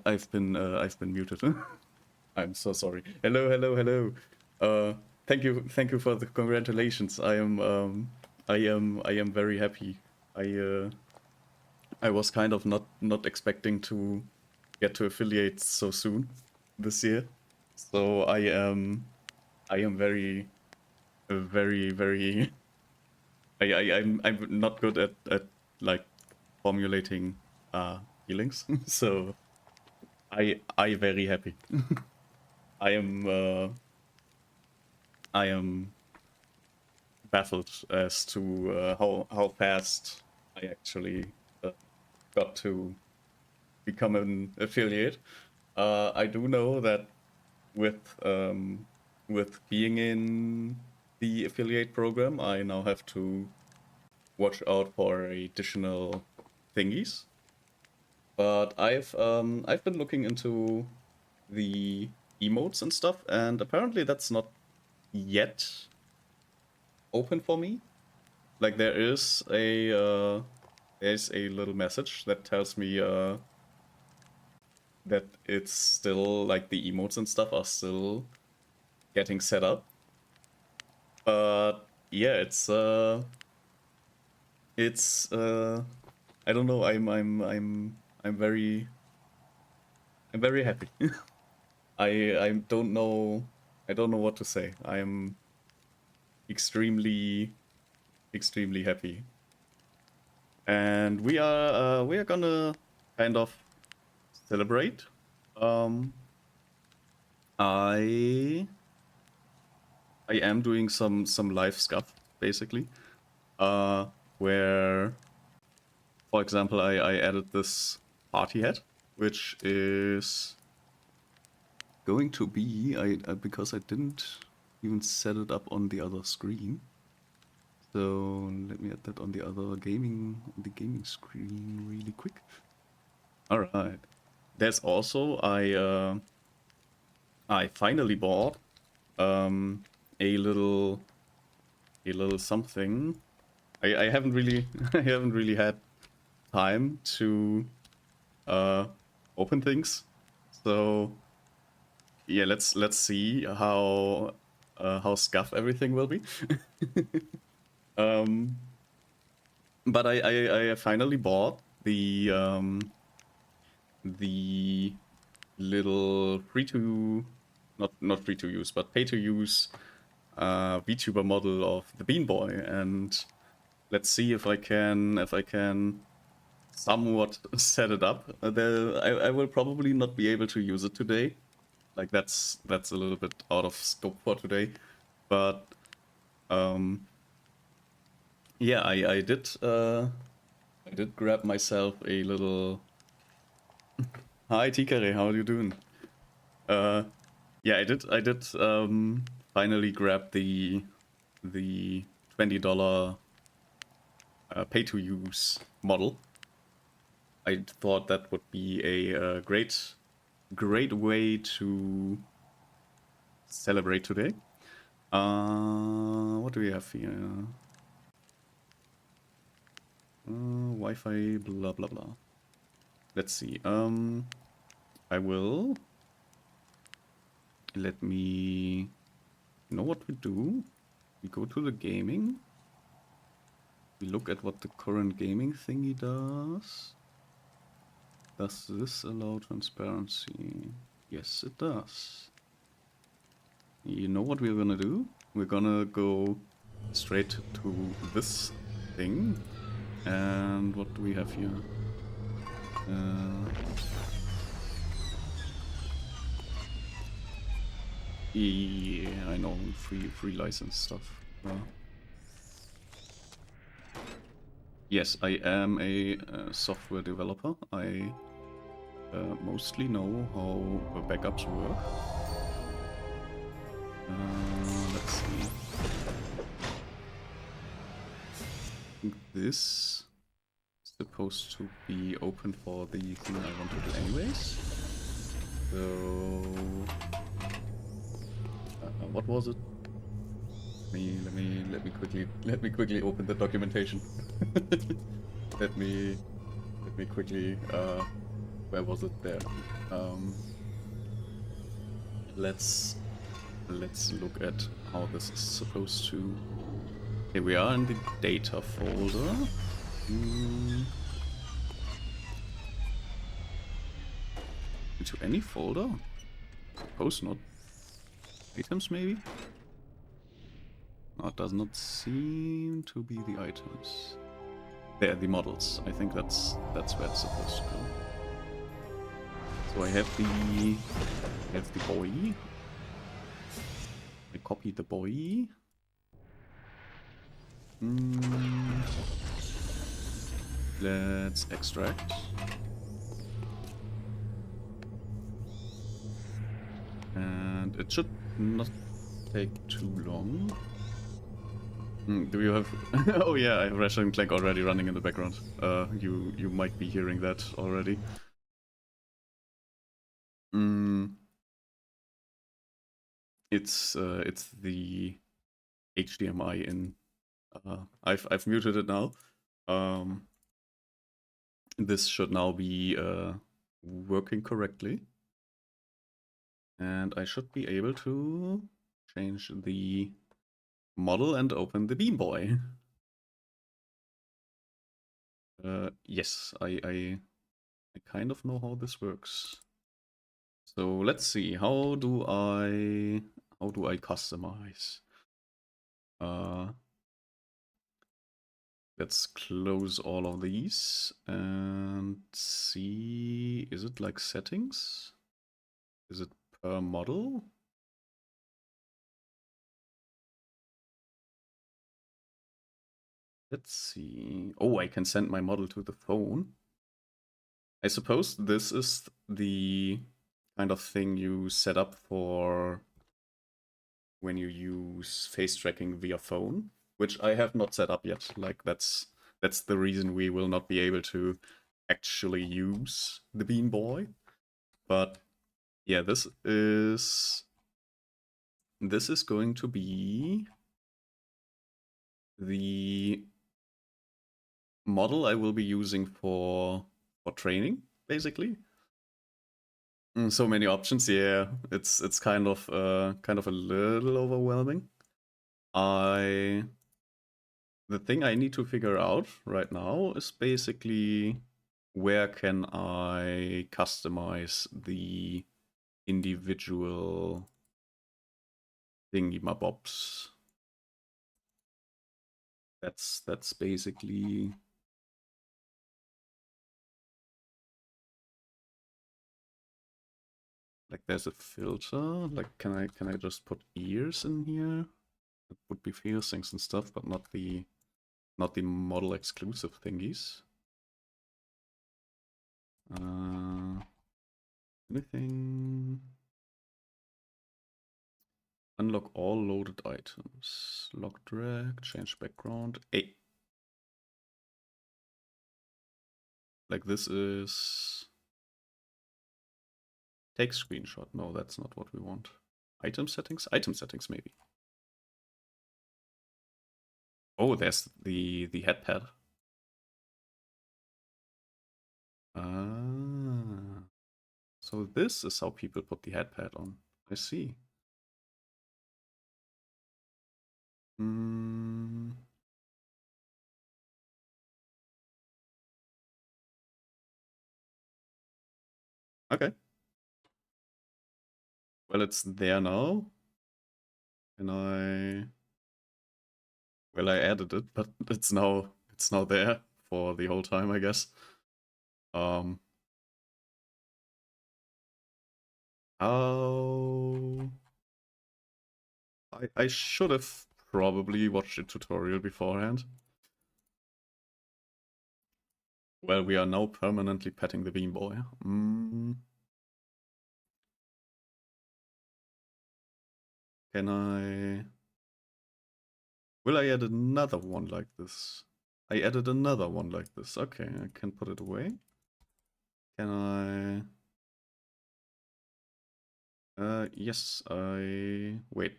I've been muted. I'm so sorry. Hello, hello, hello. Thank you for the congratulations. I am very happy. I was kind of not expecting to get to affiliate so soon this year. So I am very I'm not good at like formulating feelings. So I very happy. I am I am baffled as to how fast I actually uh, got to become an affiliate. I do know that with with being in the affiliate program, I now have to watch out for additional thingies. But I've been looking into the emotes and stuff, and apparently that's not yet open for me. Like there's a little message that tells me that it's still like the emotes and stuff are still getting set up. But yeah, it's I don't know. I'm very happy. I I don't know what to say. I'm extremely happy. And we are gonna kind of celebrate. Um I I am doing some live stuff basically. Where for example I added this party hat, which is going to be because I didn't even set it up on the other screen. So let me add that on the gaming screen really quick. All right. There's also I finally bought um a little something. I haven't really I haven't really had time to uh open things. So yeah, let's see how scuff everything will be. um but I finally bought the little free to not free to use but pay to use VTuber model of the Bean Boy, and let's see if I can somewhat set it up. I will probably not be able to use it today. Like that's a little bit out of scope for today, but um yeah, I did grab myself a little. Hi TKR, how are you doing? Uh yeah, I did finally grab the $20 pay to use model. I thought that would be a great way to celebrate today. What do we have here? Wi-Fi, blah blah blah. Let's see. I will. Let me. You know what we do? We go to the gaming. We look at what the current gaming thingy does. Does this allow transparency? Yes, it does. You know what we're gonna do? We're gonna go straight to this thing. And what do we have here? Yeah, I know, free license stuff. Yes, I am a software developer. I mostly know how backups work. Let's see. I think this is supposed to be open for the thing I want to do anyways. So, what was it? Let me quickly open the documentation. let me quickly Where was it? There. Um, let's look at how this is supposed to. Okay, we are in the data folder. Into any folder? Suppose not. Items maybe? No, it does not seem to be the items. There, the models. I think that's where it's supposed to go. So I have the boy. I copy the boy. Let's extract. And it should not take too long. Do you have... Oh yeah, I have Ratchet Clank already running in the background. You might be hearing that already. It's the HDMI in. I've muted it now. This should now be working correctly. And I should be able to change the model and open the Beam Boy. Yes, I kind of know how this works. So let's see, how do I customize? Let's close all of these and see, is it like settings? Is it per model? Let's see. Oh, I can send my model to the phone. I suppose this is the kind of thing you set up for when you use face tracking via phone, which I have not set up yet. Like that's the reason we will not be able to actually use the Bean Boy. But yeah, this is going to be the model I will be using for training, basically. So many options, yeah. It's kind of a little overwhelming. The thing I need to figure out right now is basically where can I customize the individual thingy-mabobs. That's basically like there's a filter. Like can I just put ears in here? It would be piercings and stuff, but not the model exclusive thingies. Anything? Unlock all loaded items. Lock drag, change background. Hey. Like this is... Take screenshot. No, that's not what we want. Item settings? Item settings, maybe. Oh, there's the head pad. Ah. So this is how people put the head pad on. I see. Okay. Well, it's there now. And well, I added it, but it's now there for the whole time, I guess. How... I should have probably watched a tutorial beforehand. Well, we are now permanently petting the Beam Boy. Can I... Will I add another one like this? I added another one like this. Okay, I can put it away. Can I... yes, Wait.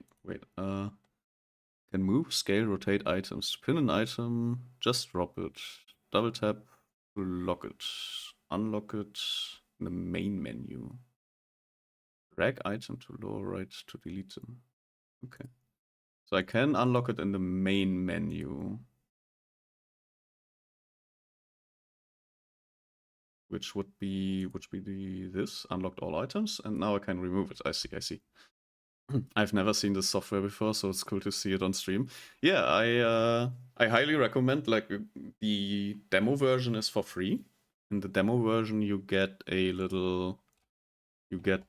Can move, scale, rotate items. To pin an item, just drop it. Double tap, lock it. Unlock it. in the main menu. Drag item to lower right to delete them. Okay. So I can unlock it in the main menu. Which would be this unlocked all items, and now I can remove it. I see. I've never seen this software before, so it's cool to see it on stream. Yeah, I highly recommend. Like the demo version is for free. In the demo version, you get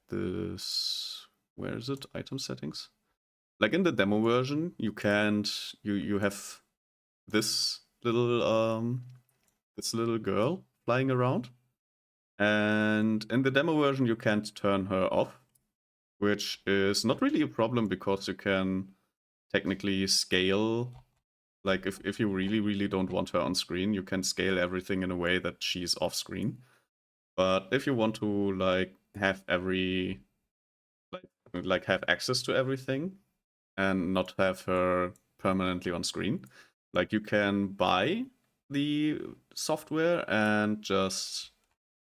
this. Where is it? Item settings. Like in the demo version, you can't. You have this little girl flying around, and in the demo version, you can't turn her off, which is not really a problem because you can technically scale. Like if you really don't want her on screen, you can scale everything in a way that she's off screen. But if you want to have every have access to everything and not have her permanently on screen, like you can buy the software and just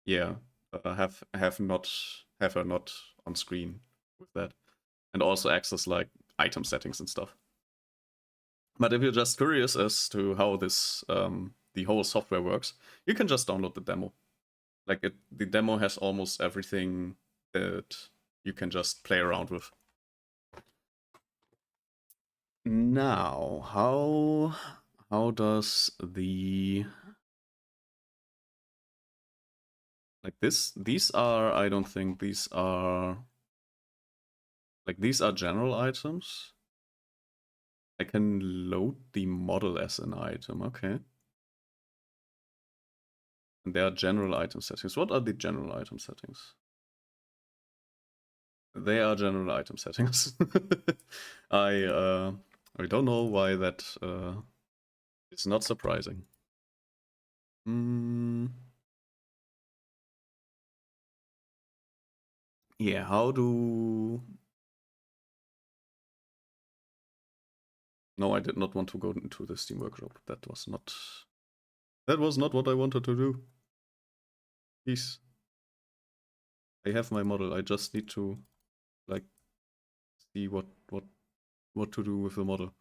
have her not on screen with that, and also access like item settings and stuff. But if you're just curious as to how this the whole software works, you can just download the demo. The demo has almost everything that you can just play around with. Now, how does the these are, I don't think these are these are general items. I can load the model as an item, okay. And there are general item settings. What are the general item settings? They are general item settings. I uh, I don't know why that is not surprising. Mm. Yeah, how do... No, I did not want to go into the Steam Workshop. That was not what I wanted to do. Please. I have my model. I just need to like see what to do with the model.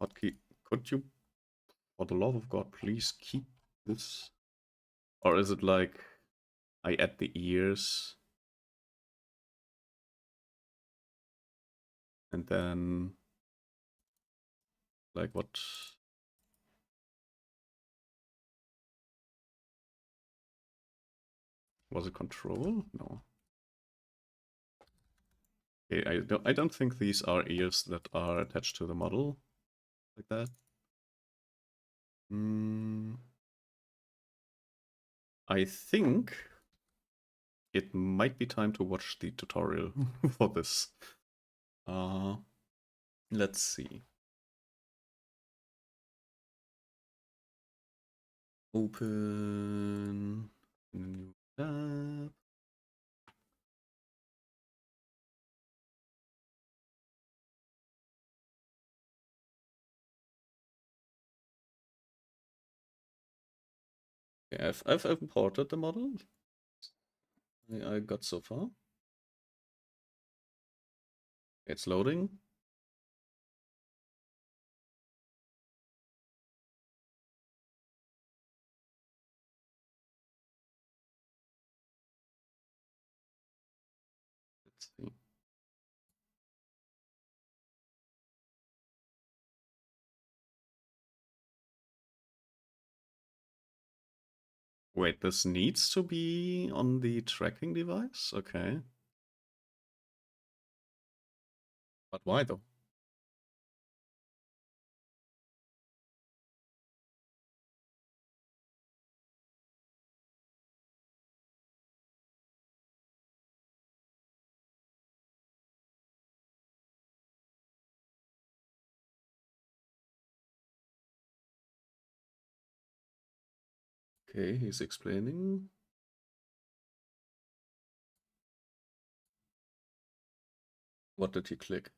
Hotkey. Could you, for the love of God, please keep this? Or is it like I add the ears and then like what? Was it control? No. Okay, I don't think these are ears that are attached to the model like that. I think it might be time to watch the tutorial for this. Let's see. Open new tab. Okay, I've imported the model. I got so far. It's loading. Let's see. Wait, this needs to be on the tracking device? Okay. But why though? Okay, he's explaining. What did he click?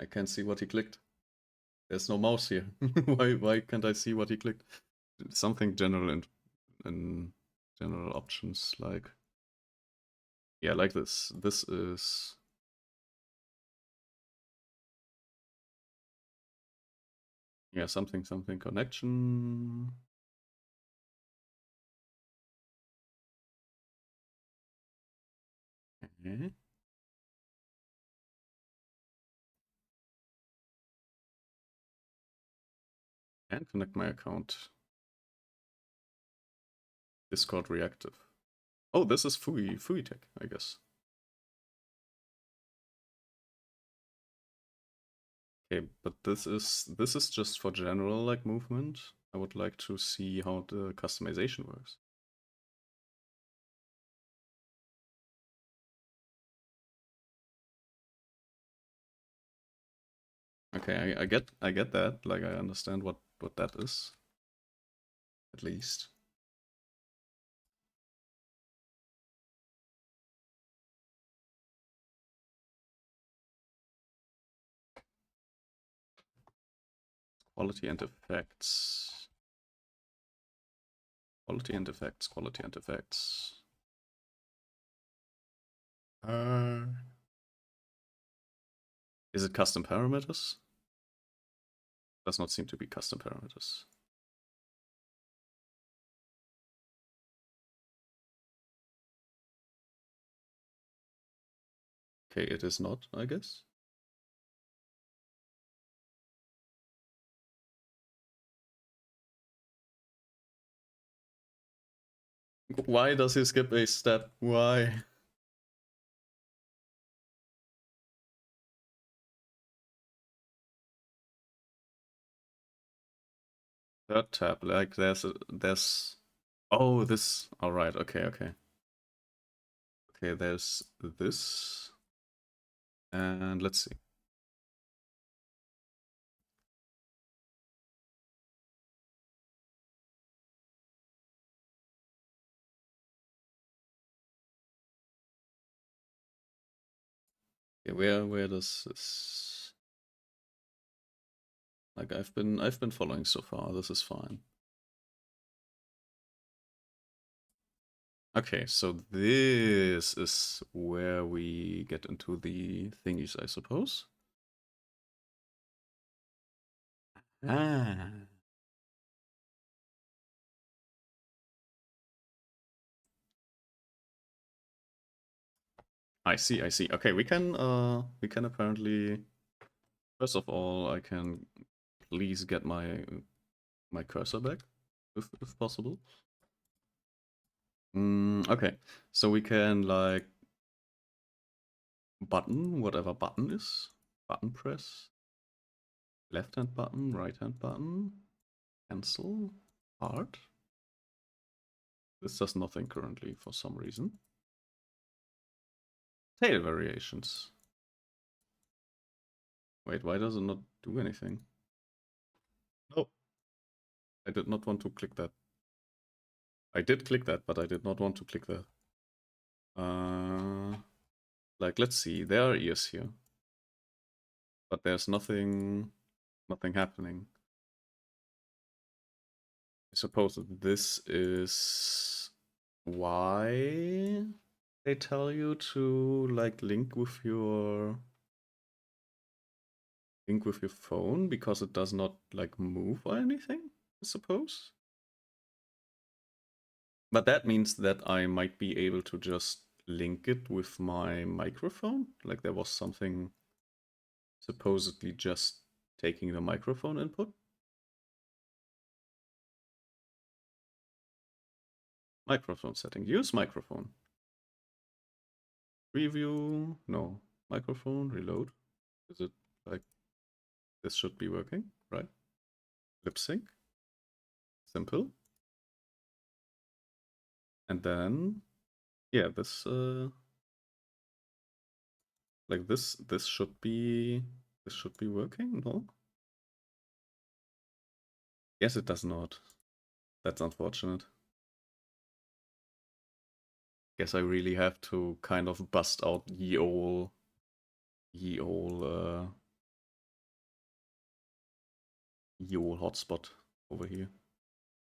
I can't see what he clicked. There's no mouse here. Why can't I see what he clicked? Something general in general options like, yeah, like this. This is, yeah, something connection. Okay. And connect my account. Discord reactive. Oh, this is Fui Tech, I guess. Okay, but this is just for general like movement. I would like to see how the customization works. Okay, I get that. Like I understand what that is, at least. Quality and effects. Quality and effects. Quality and effects. Uh, is it custom parameters? Does not seem to be custom parameters. Okay, it is not, I guess. Why does he skip a step? Why? Third tab, like there's oh this alright, okay. Okay, there's this. And let's see. Okay, where does this, like I've been following so far, this is fine. Okay, so this is where we get into the thingies, I suppose. Ah. I see, I see. Okay, we can apparently, first of all, I can please get my cursor back, if possible. Okay, so we can like button, whatever button is, button press, left hand button, right hand button, cancel, hard. This does nothing currently for some reason. Tail variations. Wait, why does it not do anything? No, I did not want to click that. I did click that, but I did not want to click that. Like, let's see, there are ears here. But there's nothing happening. I suppose that this is why they tell you to like link with your phone, because it does not like move or anything, I suppose. But that means that I might be able to just link it with my microphone. Like there was something supposedly just taking the microphone input. Microphone setting. Use microphone. Preview. No. Microphone. Reload. Is it like this should be working, right? Lip sync. Simple. And then yeah, this like this should be working, no? Yes, it does not. That's unfortunate. Guess I really have to kind of bust out ye ol' Yo hotspot over here.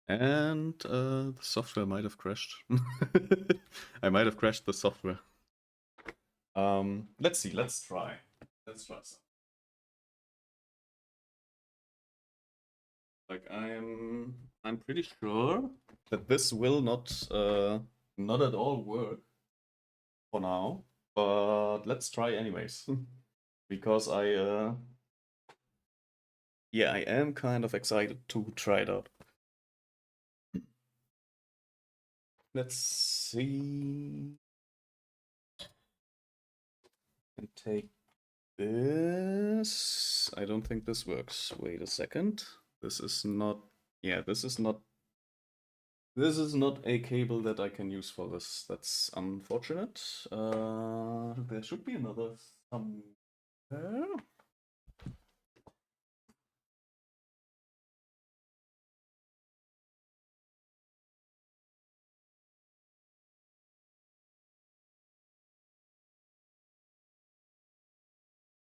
And the software might have crashed. I might have crashed the software. Let's see. Let's try. Let's try some. Like I'm pretty sure that this will not at all work for now, but let's try anyways. Because yeah, I am kind of excited to try it out. Let's see. And take this. I don't think this works. Wait a second. This is not. Yeah, this is not. This is not a cable that I can use for this. That's unfortunate. There should be another somewhere.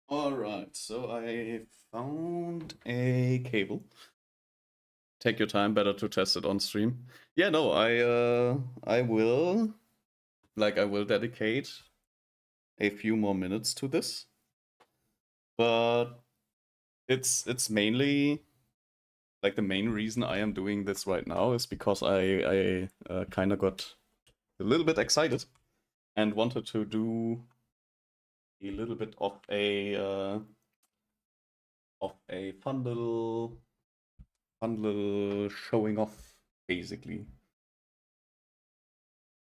All right, so I found a cable. Take your time, better to test it on stream. Yeah, no, I will I will dedicate a few more minutes to this. But it's mainly like the main reason I am doing this right now is because I kind of got a little bit excited and wanted to do a little bit of a fun little showing off basically,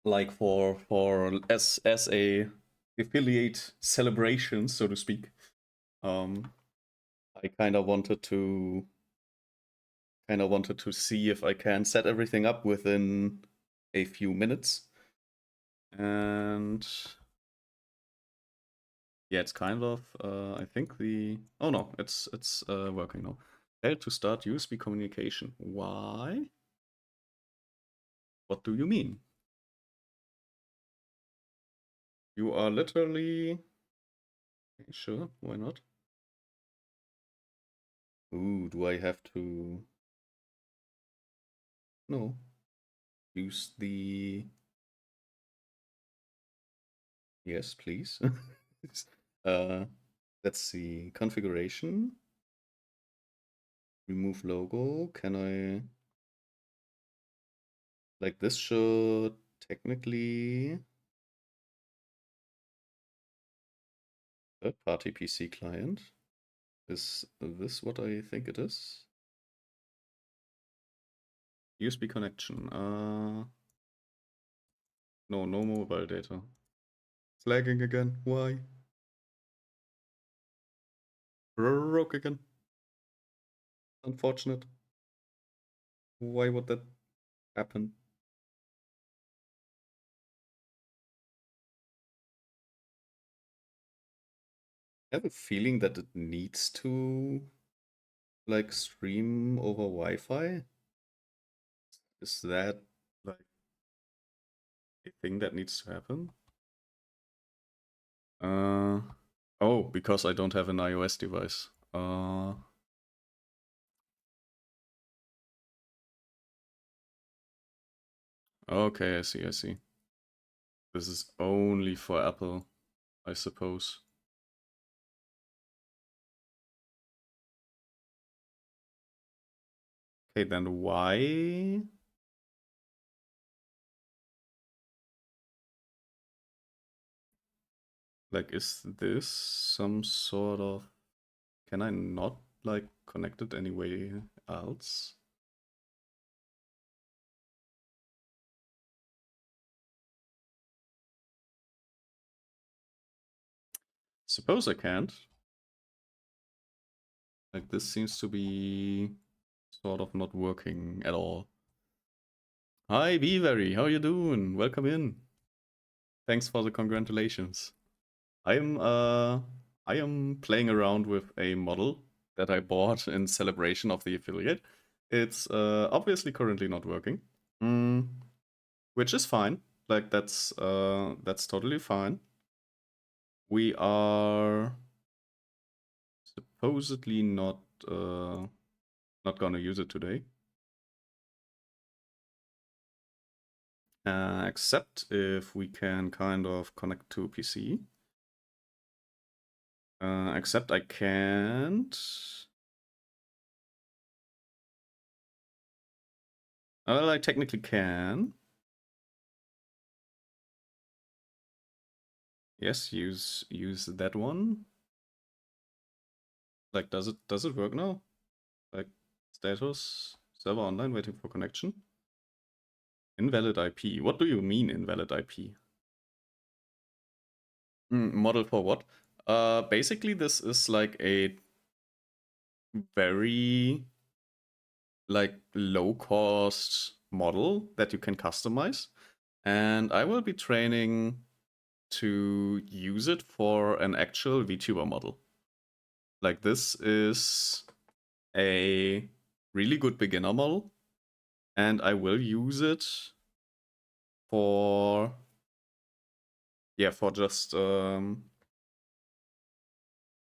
like for as a affiliate celebration, so to speak. um I kind of wanted to see if I can set everything up within a few minutes. And yeah, it's kind of I think the oh no, it's working now. Failed to start USB communication. Why? What do you mean? You are literally sure, why not? Ooh, do I have to no use the yes, please. uh let's see. Configuration. Remove logo. Can I like this should technically third-party PC client. Is this what I think it is? USB connection. No, no mobile data. It's lagging again. Why? Broke again. Unfortunate. Why would that happen? I have a feeling that it needs to like stream over Wi-Fi. Is that like a thing that needs to happen? Uh oh, because I don't have an iOS device. Okay, I see, I see. This is only for Apple, I suppose. Okay, then why? Like, is this some sort of... Can I not, like, connect it any way else? Suppose I can't. Like, this seems to be sort of not working at all. Hi, Beavery, how you doing? Welcome in. Thanks for the congratulations. I am I am playing around with a model that I bought in celebration of the affiliate. It's obviously currently not working, mm, which is fine. Like that's totally fine. We are supposedly not Not gonna use it today. Except if we can kind of connect to a PC. Except I can't. Well, I technically can. Yes, use that one. Like, does it work now? Like, status server online waiting for connection. Invalid IP. What do you mean invalid IP? Model for what? Basically, this is like a very like low cost model that you can customize, and I will be training to use it for an actual VTuber model. Like, this is a really good beginner model, and I will use it for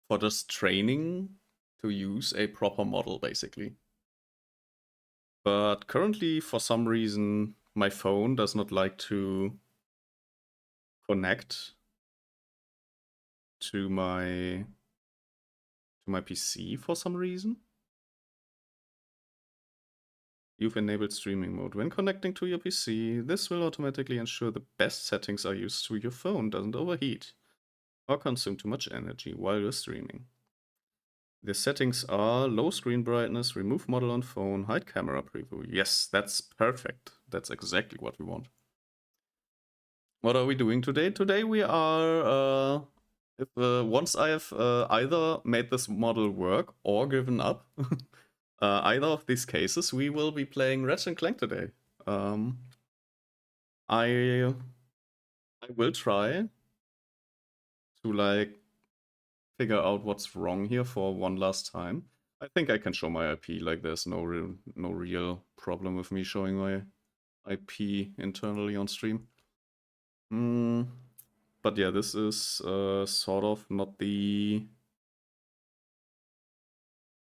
for just training to use a proper model, basically. But currently, for some reason, my phone does not like to connect to my PC for some reason. You've enabled streaming mode. When connecting to your PC, this will automatically ensure the best settings are used so your phone doesn't overheat or consume too much energy while you're streaming. The settings are low screen brightness, remove model on phone, hide camera preview. Yes, that's perfect. That's exactly what we want. What are we doing today? Today we are, once I have either made this model work or given up, either of these cases, we will be playing Ratchet Clank today. I will try to like figure out what's wrong here for one last time. I think I can show my IP. Like, there's no real problem with me showing my IP internally on stream. But yeah, this is sort of not the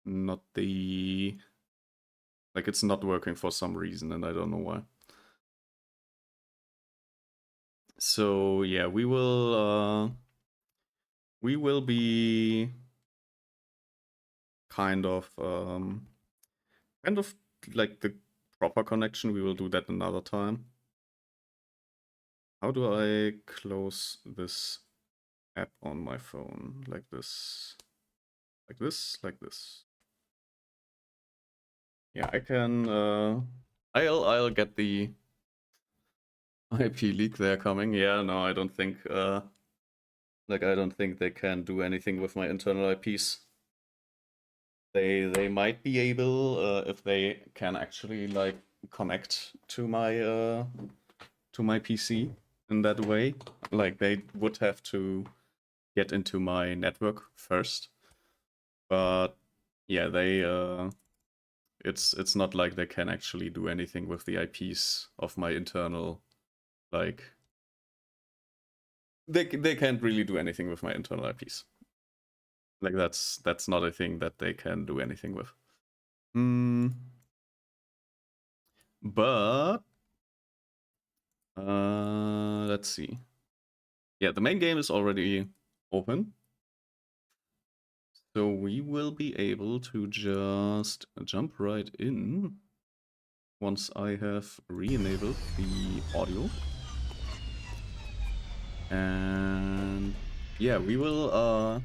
like, it's not working for some reason, and I don't know why. So yeah, we will be kind of like the proper connection. We will do that another time. How do I close this app on my phone? Like this, like this, like this. Yeah, I can. I'll get the IP leak there coming. Yeah, no, I don't think. Like, I don't think they can do anything with my internal IPs. They might be able if they can actually like connect to my PC in that way. Like, they would have to get into my network first. But yeah, it's not like they can actually do anything with the IPs of my internal, like, they can't really do anything with my internal IPs. Like, that's not a thing that they can do anything with. But let's see. Yeah, the main game is already open. So we will be able to just jump right in once I have re-enabled the audio. And yeah, we will I'll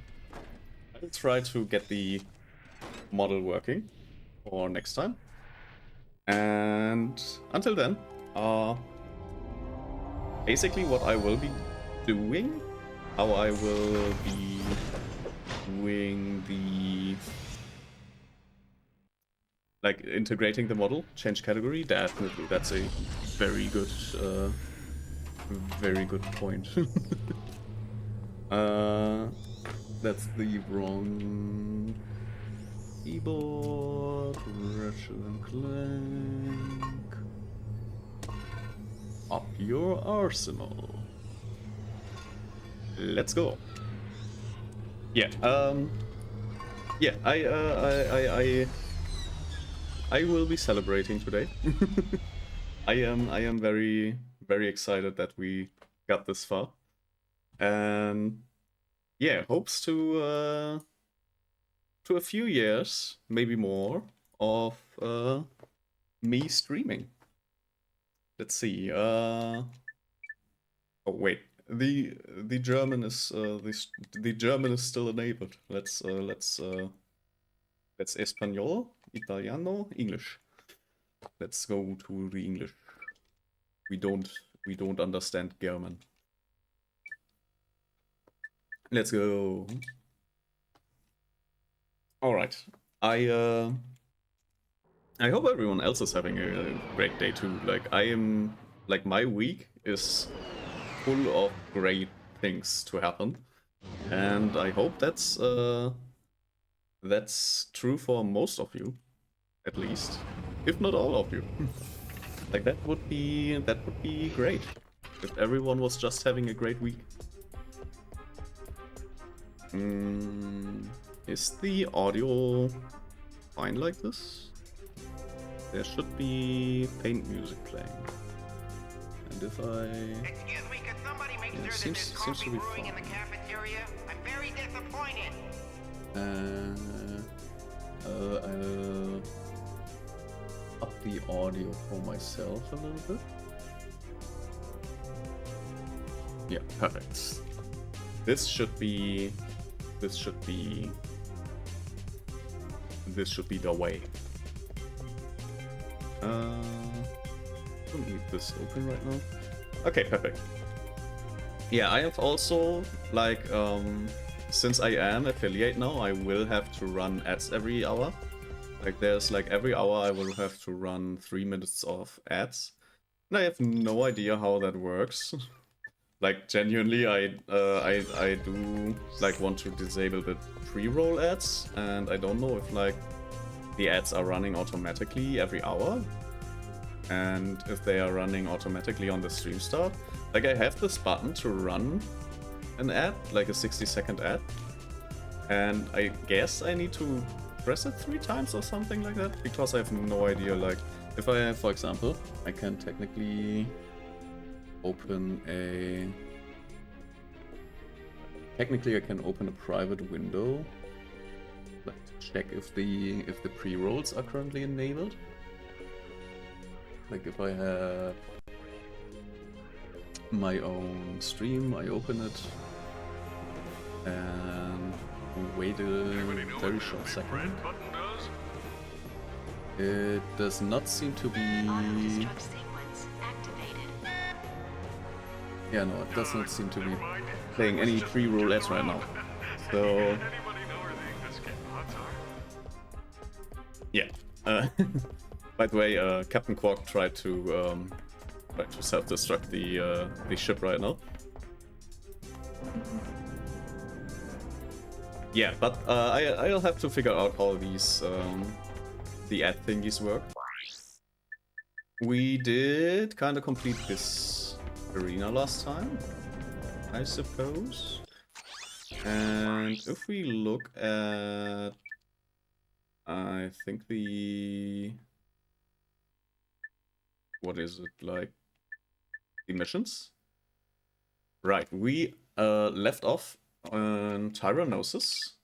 try to get the model working for next time. And until then, basically what I will be doing, how I will be doing the, like, integrating the model, change category, definitely, that's a very good point. That's the wrong keyboard. Ratchet Clank. Up your arsenal. Let's go. Yeah. Yeah. I will be celebrating today. I am very excited that we got this far, and yeah, hopes to a few years, maybe more, of me streaming. Let's see. Oh wait, the German is the German is still enabled. Let's Espanol, Italiano, English. Let's go to the English. We don't understand German. Let's go. All right. I hope everyone else is having a great day too. Like my week is full of great things to happen, and I hope that's true for most of you, at least, if not all of you. Like that would be great if everyone was just having a great week. Is the audio fine like this? There should be paint music playing. And if I... Excuse me, could somebody make Yeah, sure that seems there's to coffee be brewing in the fine. cafeteria? I'm very disappointed. I'll up the audio for myself a little bit. Yeah, perfect. This should be the way. Don't need this open right now. Okay, perfect. Yeah, I have also, like, since I am affiliate now, I will have to run ads every hour. Like, there's like every hour I will have to run 3 minutes of ads. And I have no idea how that works. Like, genuinely, I do, like, want to disable the pre-roll ads, and I don't know if, like, the ads are running automatically every hour, and if they are running automatically on the stream start. Like, I have this button to run an ad, like a 60-second ad, and I guess I need to press it 3 times or something like that, because I have no idea. Like, if I, for example, I can technically open a... Technically I can open a private window, like to check if the pre-rolls are currently enabled. Like if I have my own stream, I open it and wait a very short second. It does not seem to be... Yeah, no, it does not seem to be playing any pre-roll ads right now. So... Yeah. By the way, Captain Quark tried to self-destruct the ship right now. Yeah, but I'll have to figure out how these the ad thingies work. We did kind of complete this arena last time, I suppose. And if we look at, I think the... What is it, like? The missions? Right, we left off on Tyrannosis.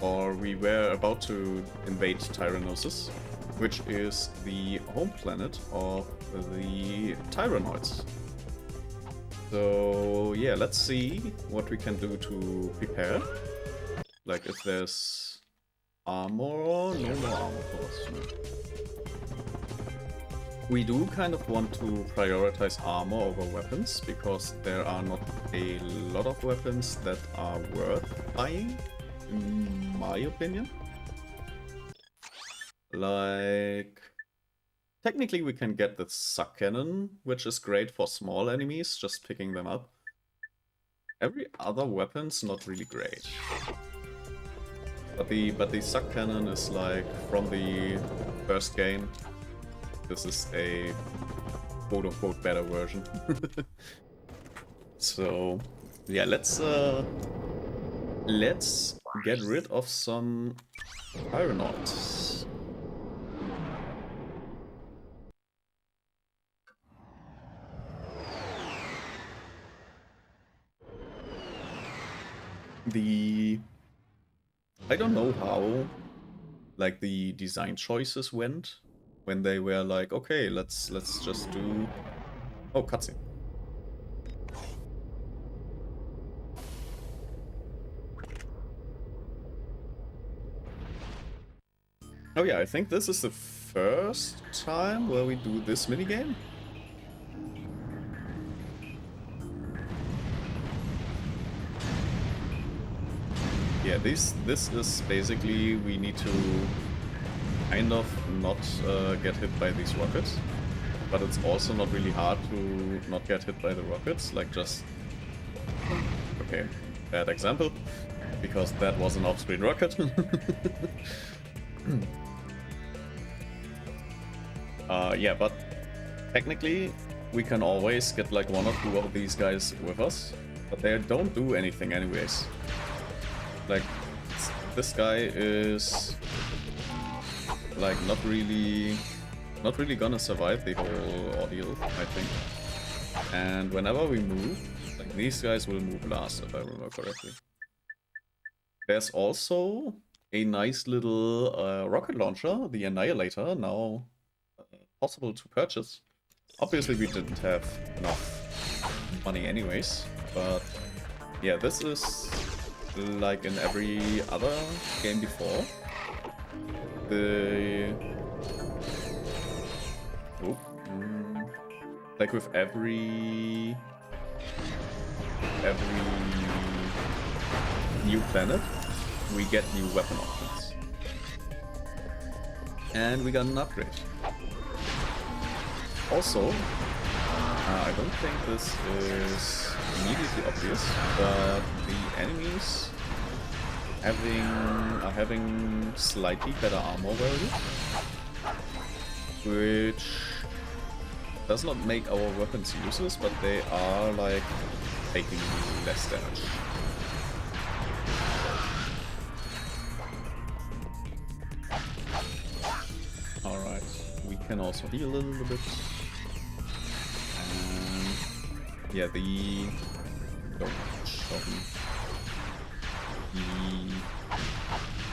Or we were about to invade Tyrannosis, which is the home planet of the Tyrannoids. So yeah, let's see what we can do to prepare. Like if there's armor, no more armor for us. No. We do kind of want to prioritize armor over weapons, because there are not a lot of weapons that are worth buying, in my opinion. Like, technically we can get the suck cannon, which is great for small enemies, just picking them up. Every other weapon's not really great. But the suck cannon is like from the first game. This is a quote-unquote better version. So yeah, let's get rid of some Tyrannoids. I don't know how like the design choices went when they were like, okay, let's just do cutscene. Oh yeah, I think this is the first time where we do this minigame. Yeah, this is basically we need to kind of not get hit by these rockets, but it's also not really hard to not get hit by the rockets, like just... Okay, bad example, because that was an off-screen rocket. Yeah, but technically we can always get like one or two of these guys with us, but they don't do anything anyways. Like, this guy is like not really gonna survive the whole ordeal, I think. And whenever we move, like these guys will move last, if I remember correctly. There's also a nice little rocket launcher, the Annihilator, now possible to purchase. Obviously we didn't have enough money anyways, but yeah, this is like in every other game before. Like with every new planet, we get new weapon options. And we got an upgrade. Also, I don't think this is immediately obvious, but the enemies are having slightly better armor value, which does not make our weapons useless, but they are like taking less damage. Alright, we can also heal a little bit. And yeah, the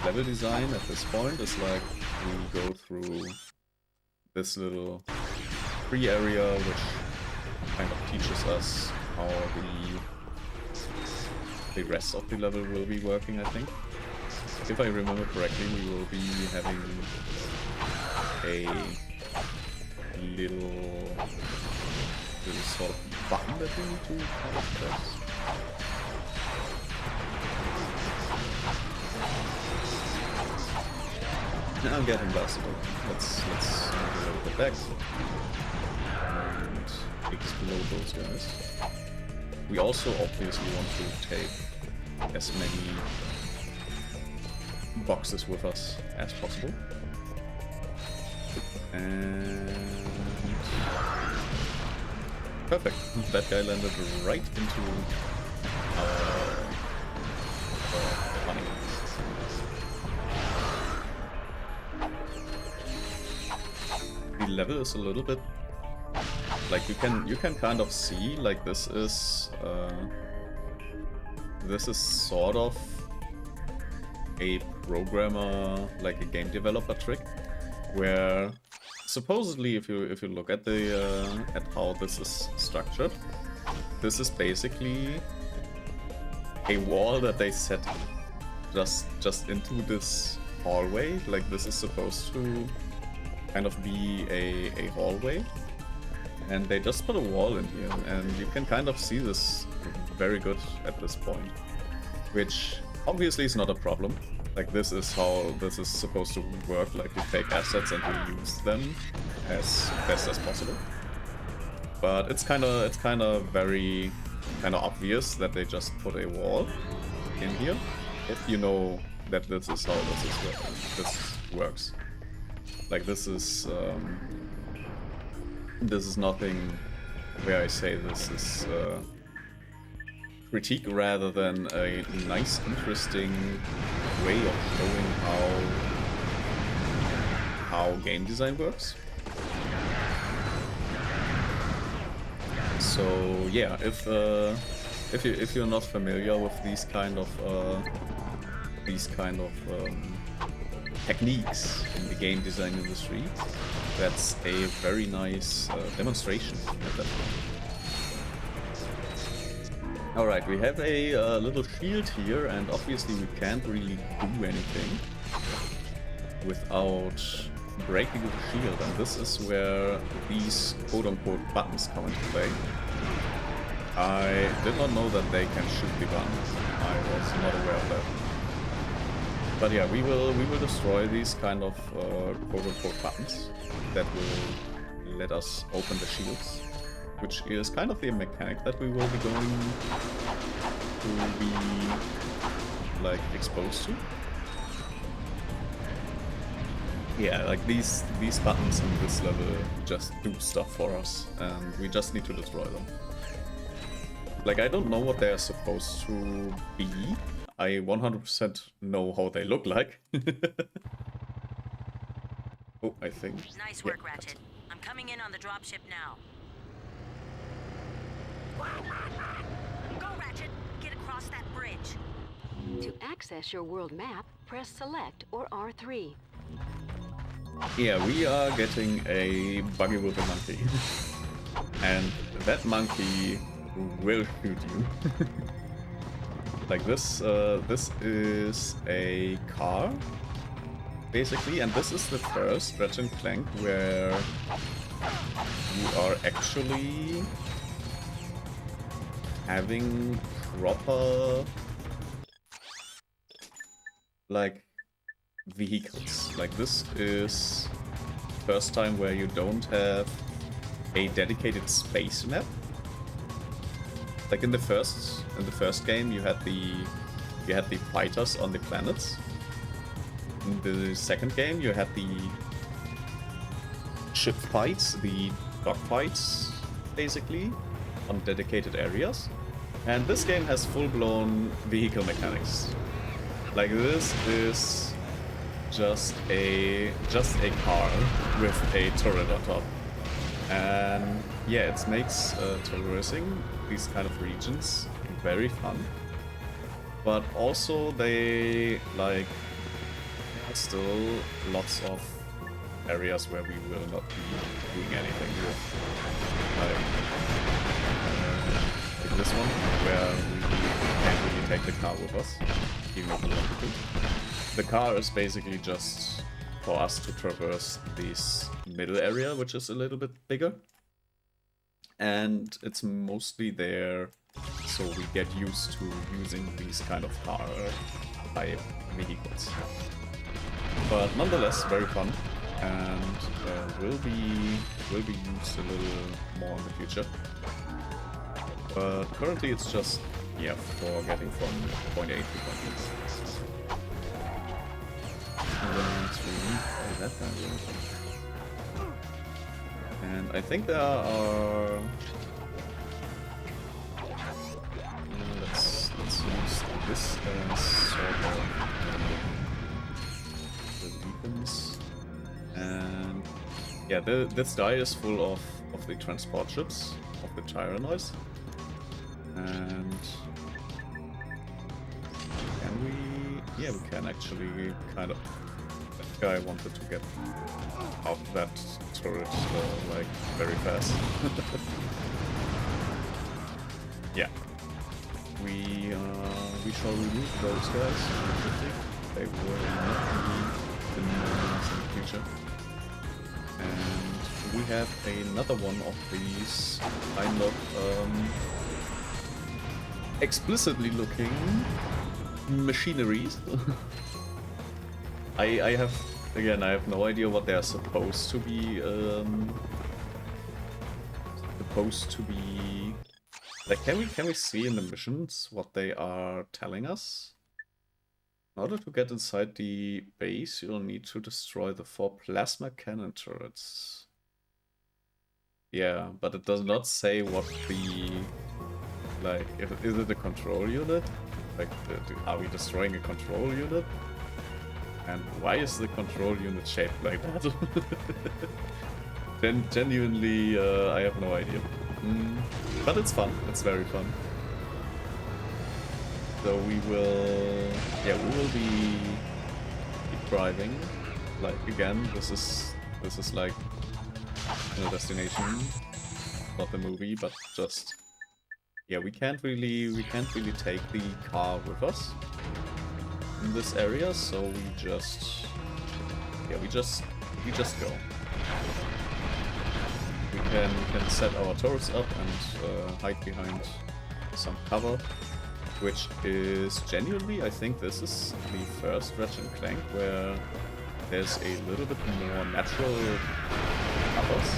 level design at this point is like we go through this little free area which kind of teaches us how the rest of the level will be working, I think. If I remember correctly, we will be having a little sort of button that we need to kind of press. I'm getting blasted. Let's move a little bit back and explode those guys. We also obviously want to take as many boxes with us as possible. And perfect. That guy landed right into our money. The level is a little bit like you can kind of see like this is sort of a programmer, like a game developer trick, where supposedly if you look at the at how this is structured, this is basically a wall that they set just into this hallway. Like this is supposed to kind of be a hallway, and they just put a wall in here, and you can kind of see this very good at this point, which obviously is not a problem. Like this is how this is supposed to work, like you take assets and you use them as best as possible. But it's kind of very obvious that they just put a wall in here, if you know that this is how this works. Like this is nothing where I say this is critique, rather than a nice, interesting way of showing how game design works. So yeah, if if you're not familiar with these kind of techniques in the game design industry, that's a very nice demonstration of that. Alright, we have a little shield here, and obviously we can't really do anything without breaking the shield, and this is where these quote-unquote buttons come into play. I did not know that they can shoot the buttons. I was not aware of that. But yeah, we will destroy these kind of quote-unquote buttons that will let us open the shields, which is kind of the mechanic that we will be going to be like exposed to. Yeah, like these buttons in this level just do stuff for us, and we just need to destroy them. Like, I don't know what they are supposed to be. I 100% know how they look like. Oh, I think. Nice work, Ratchet. I'm coming in on the dropship now. Go, Ratchet! Get across that bridge. To access your world map, press Select or R3. Yeah, we are getting a buggy with a monkey. And that monkey will shoot you. Like this is a car, basically, and this is the first Ratchet Clank where you are actually having proper, like, vehicles. Like, this is first time where you don't have a dedicated space map. Like in the first game, you had the fighters on the planets. In the second game, you had the ship fights, the dogfights, basically, on dedicated areas. And this game has full-blown vehicle mechanics. Like, this is just a car with a turret on top. And yeah, it makes traversing these kind of regions very fun. But also they, like, there are still lots of areas where we will not be doing anything with. Like this one, where we can't really take the car with us, even if we wanted to. The car is basically just for us to traverse this middle area, which is a little bit bigger. And it's mostly there so we get used to using these kind of car type vehicles. But nonetheless, very fun, and will be used a little more in the future. But currently it's just, yeah, for getting from point A to point B. That guy. And I think there are. Let's use this as sort of the beacons. And yeah, this guy is full of the transport ships of the Tyrannoids. And can we? Yeah, we can actually kind of. I wanted to get out of that turret like very fast. Yeah, we shall remove those guys. They will not be the enemies in the future. And we have another one of these kind of explicitly looking machineries. I have no idea what they are supposed to be. Like, can we see in the missions what they are telling us? In order to get inside the base, you'll need to destroy the 4 plasma cannon turrets. Yeah, but it does not say what the, like, is it a control unit? Like, are we destroying a control unit? And why is the control unit shaped like that? Genuinely, I have no idea. But it's fun. It's very fun. So we will, yeah, we will be keep driving. Like again, this is like Final Destination, not the movie, but just yeah, we can't really take the car with us in this area, so we just go. We can set our turrets up and hide behind some cover, which is genuinely, I think this is the first Ratchet Clank where there's a little bit more natural covers.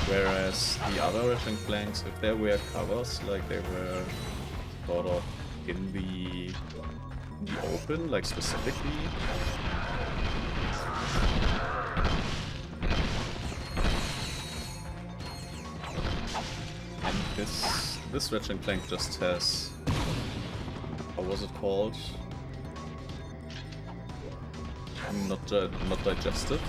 Whereas the other Ratchet Clanks, if there were covers, like they were sort of in the open, like specifically. And this Ratchet Clank just has, what was it called? Not digested.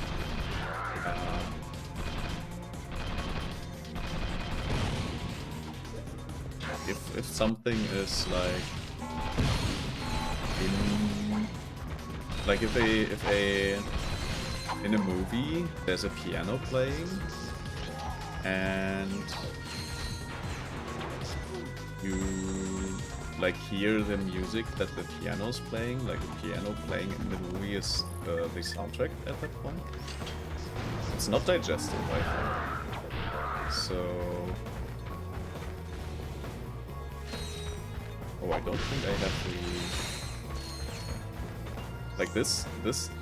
If something is like in a movie there's a piano playing and you like hear the music that the piano's playing, like the piano playing in the movie is the soundtrack at that point. It's not digested, I think. So oh, I don't think I have the... Like this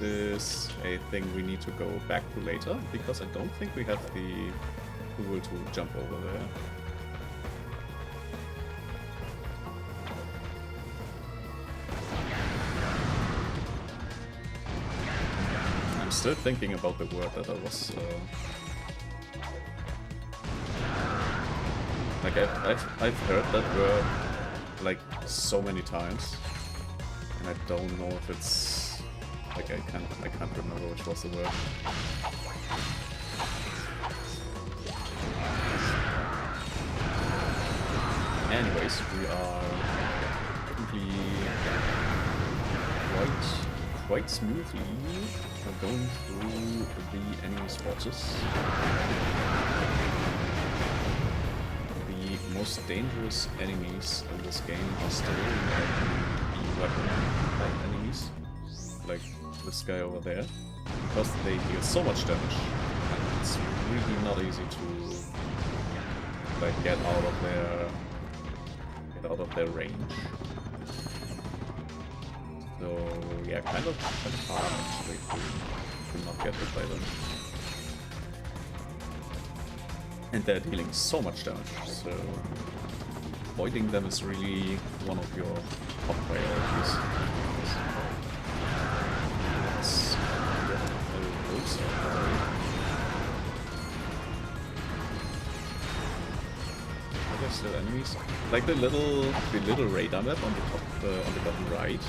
is a thing we need to go back to later, because I don't think we have the tool to jump over there. I'm still thinking about the word that I was... Like I've heard that word like so many times, and I don't know if it's like I can't remember which was the word. Anyways, we are currently quite smoothly going through the enemy spotters. The most dangerous enemies in this game are still the weapon type enemies, like this guy over there, because they deal so much damage, and it's really not easy to like get out of their range. So yeah, kind of hard actually to not get hit by them. And they're dealing so much damage, so avoiding them is really one of your top priorities. Are there still enemies? Like the little radar map on the top, on the bottom right,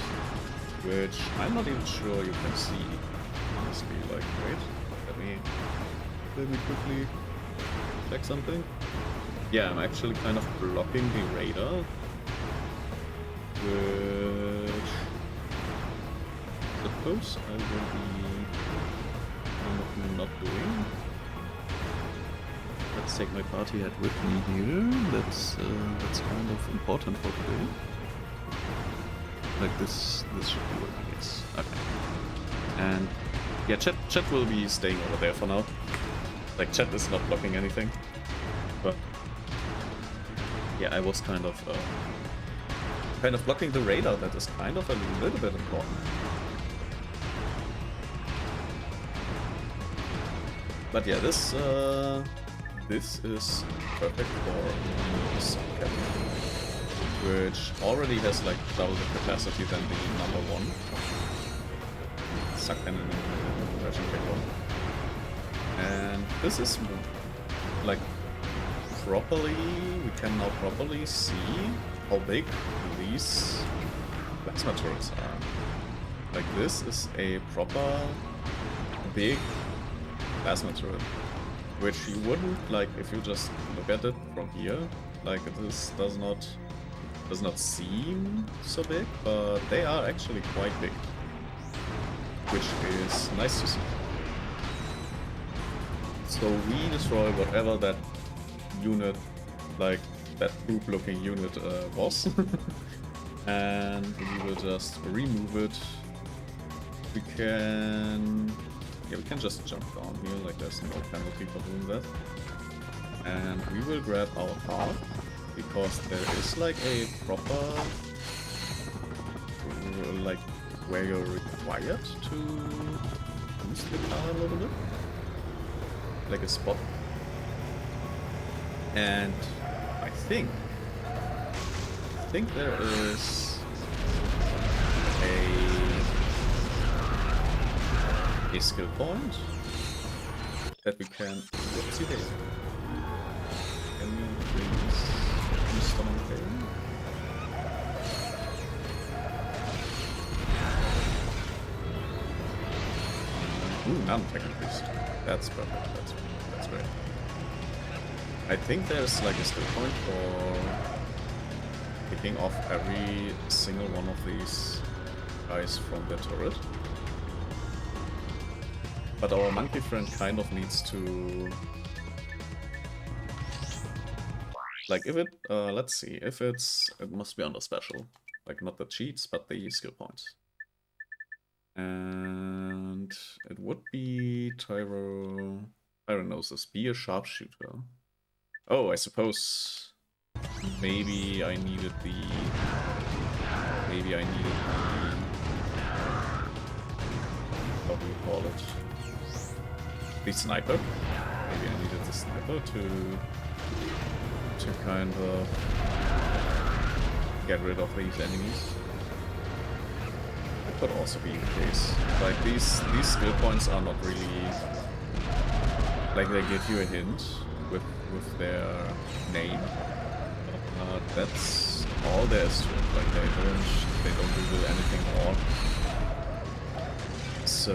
which I'm not even sure you can see. Honestly, like wait, let me quickly check something. Yeah, I'm actually kind of blocking the radar, which I suppose I will be kind of not doing. Let's take my party hat with me here. That's kind of important for today. Like this should be working, yes. Okay. And yeah, chat will be staying over there for now. Like chat is not blocking anything, but yeah, I was kind of blocking the radar. That is kind of a little bit important. But yeah, this is perfect for Subcap, which already has like double the capacity than the number one. Suck cannon in version 1. And this is like properly, we can now properly see how big these plasma turrets are. Like this is a proper big plasma turret, which you wouldn't like if you just look at it from here. Like this does not does not seem so big, but they are actually quite big, which is nice to see. So we destroy whatever that unit, like that poop-looking unit was, and we will just remove it. We can, yeah, we can just jump down here, like there's no penalty for doing that. And we will grab our car, because there is like a proper, like, where you're required to use the car a little bit. Like a spot. And I think there is a skill point that we can. Whoopsie daisy. Can you please use the mountain? Ooh, non-tech increased. That's perfect. That's great. I think there's like a skill point for picking off every single one of these guys from the turret. But our monkey friend kind of needs to... Like if it... let's see, if it's... It must be under special. Like not the cheats, but the skill points. And it would be Tyrannosaurus, be a sharpshooter. Oh, I suppose maybe I needed the what do you call it? The sniper. Maybe I needed the sniper to kind of get rid of these enemies. It could also be the case. Like these skill points are not really like they give you a hint with their name. That's all there is to it. Like they don't reveal anything more. So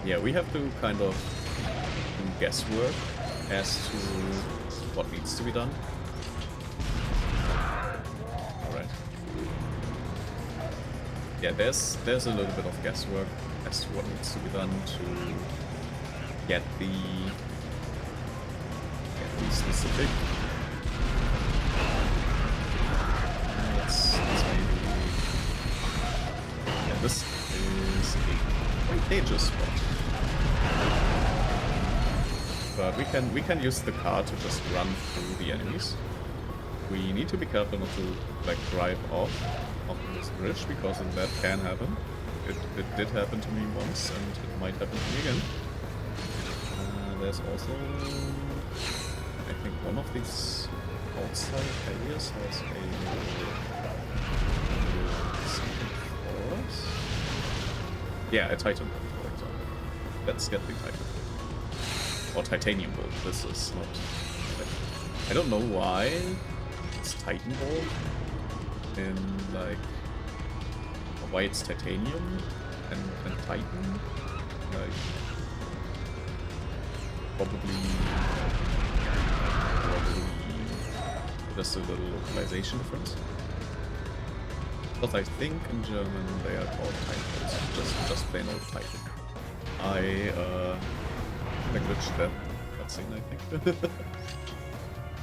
yeah, we have to kind of do guesswork as to what needs to be done. Alright. Yeah, there's a little bit of guesswork as to what needs to be done to get the specific. Let's maybe. Yeah, this is a quite dangerous spot. But we can use the car to just run through the enemies. We need to be careful not to like drive off this bridge, because that can happen. It did happen to me once, and it might happen to me again. There's also, I think, one of these outside areas has something for us. Yeah, a Titan bolt, for example. Let's get the Titan bolt. Or Titanium bolt. This is not. I don't know why it's Titan bolt in like why it's Titanium and Titan. Like probably just a little localization difference. But I think in German they are called Titans. Just plain old Titan. I glitched that cutscene, I think.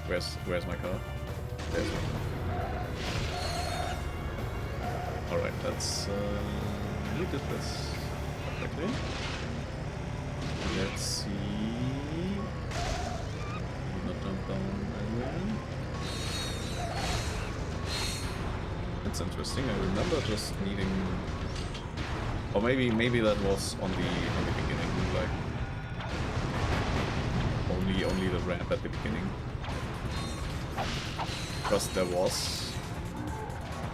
Where's my car? There's my car. Alright, that's we did this perfectly. Let's see. Not jump down anywhere. That's interesting. I remember just needing, or maybe that was on the beginning, like only the ramp at the beginning, because there was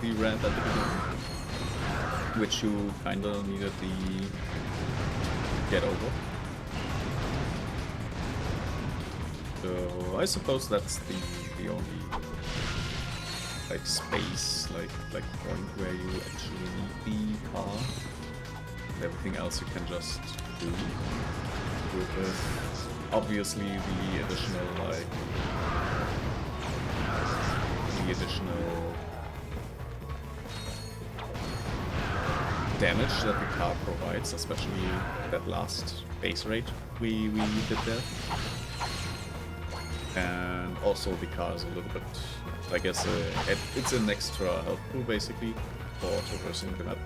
the ramp at the beginning, which you kinda needed the get over. So I suppose that's the only like space, like point where you actually need the car. And everything else you can just do with obviously the additional like the the additional damage that the car provides, especially that last base raid we did there. And also the car is a little bit, I guess, it's an extra health pool basically for traversing the map,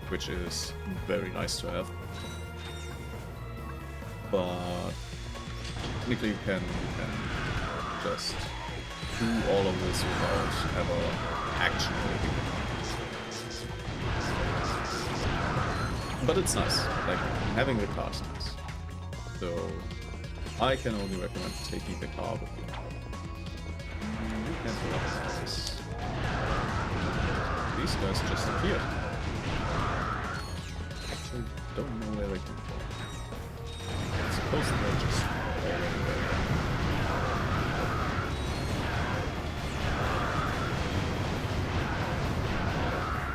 which is very nice to have. But technically you can just do all of this without ever actually doing it. But it's nice, like having the car is nice. So I can only recommend taking the car with you. You can't do this. These guys just appeared. Actually, don't know where they came from. I suppose they're just already there.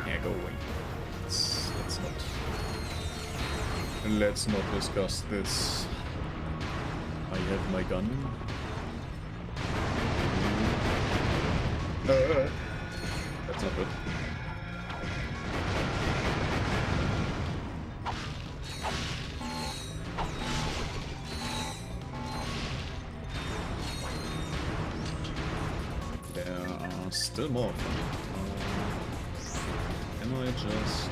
Yeah, go away. Let's not discuss this. I have my gun. That's not good. There are still more. Can I just...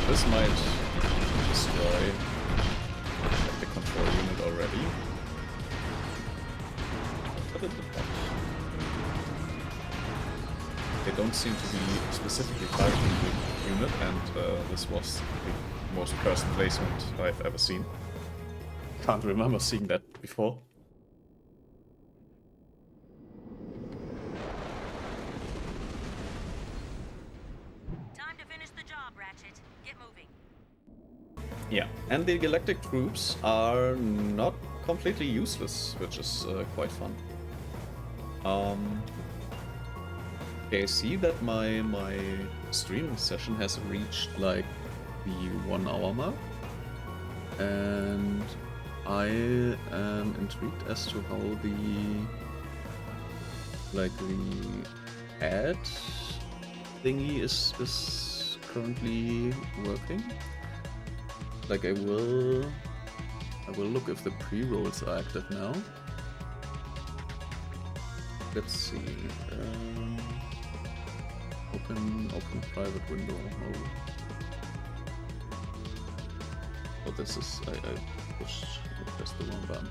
This might destroy the control unit already. But it did not. They don't seem to be specifically targeting the unit, and this was the most cursed placement I've ever seen. Can't remember seeing that before. Yeah, and the galactic troops are not completely useless, which is quite fun. Okay, I see that my streaming session has reached like the 1 hour mark, and I am intrigued as to how the ad thingy is currently working. Like I will look if the pre-rolls are active now. Let's see. Open private window. Oh, this is I pressed the wrong button.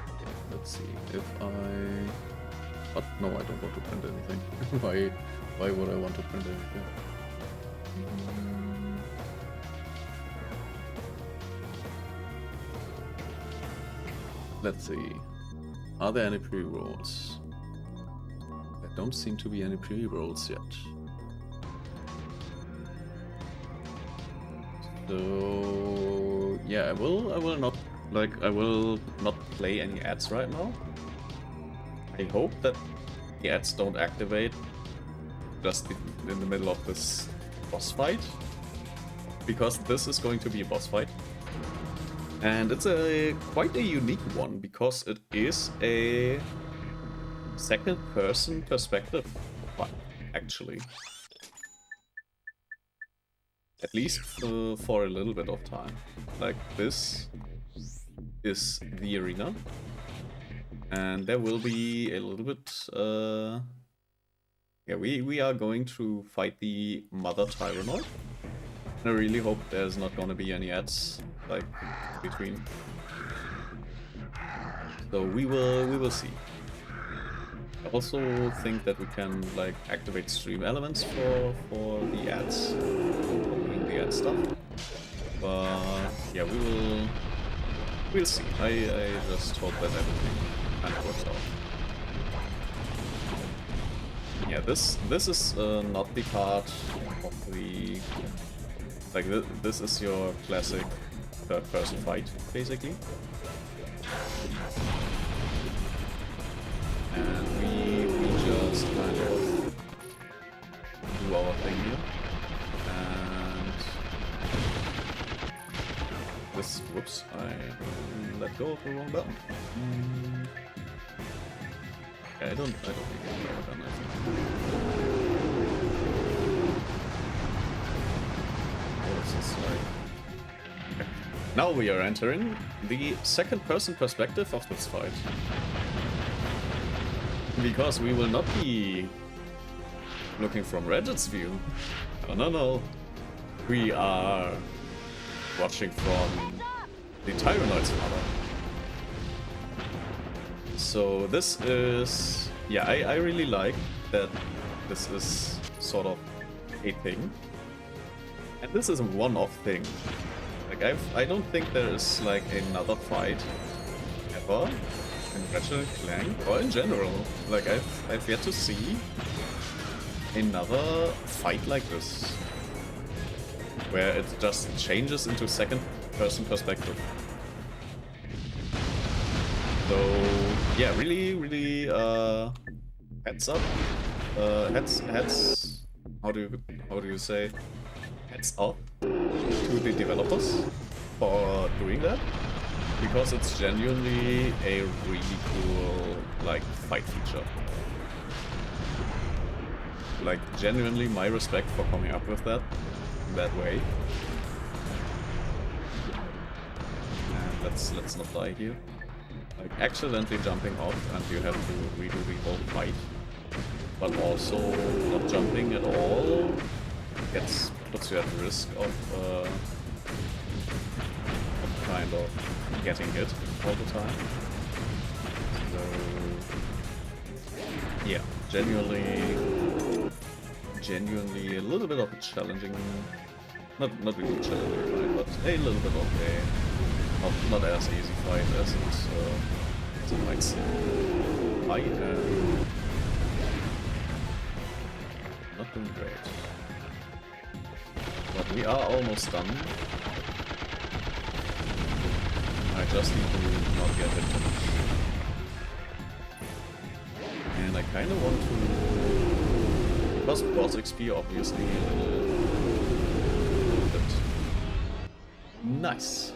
Okay, let's see if I. But no, I don't want to print anything. Why would I want to print anything? Let's see. Are there any pre-rolls? There don't seem to be any pre-rolls yet. So yeah, I will not play any ads right now. I hope that the ads don't activate just in the middle of this boss fight, because this is going to be a boss fight. And it's quite a unique one, because it is a second-person perspective fight, actually. At least for a little bit of time. Like, this is the arena. And there will be a little bit... yeah, we are going to fight the Mother Tyrannoid. I really hope there's not gonna be any ads, like, between. So we will see. I also think that we can, like, activate stream elements for the ads, doing the ad stuff. But yeah, we'll see. I just hope that everything kind of works out. Yeah, this is not the part of the... Like, this is your classic third-person fight, basically. And we just kind of do our thing here. And this. Whoops! I let go of the wrong button. Yeah, I don't think it's power gun. I think. What is this like? Okay. Now we are entering the second-person perspective of this fight, because we will not be looking from Ratchet's view. No. We are watching from the Tyrannoid's father. So this is... yeah, I really like that this is sort of a thing. And this is a one-off thing. Like, I don't think there is, like, another fight ever in Ratchet Clank, or in general. Like, I've yet to see another fight like this, where it just changes into second-person perspective. So yeah, really heads up, heads. How do you say? Heads up to the developers for doing that, because it's genuinely a really cool like fight feature. Like, genuinely my respect for coming up with that way. And let's not die here. Like, accidentally jumping off and you have to redo the whole fight, but also not jumping at all puts you at risk of kind of getting hit all the time. So yeah, genuinely a little bit of a challenging, not really challenging fight, but a little bit of a not as easy fight as it might seem. I am not doing great, but we are almost done. I just need to not get hit too much, and I kind of want to. Plus boss XP, obviously, a little bit. Nice.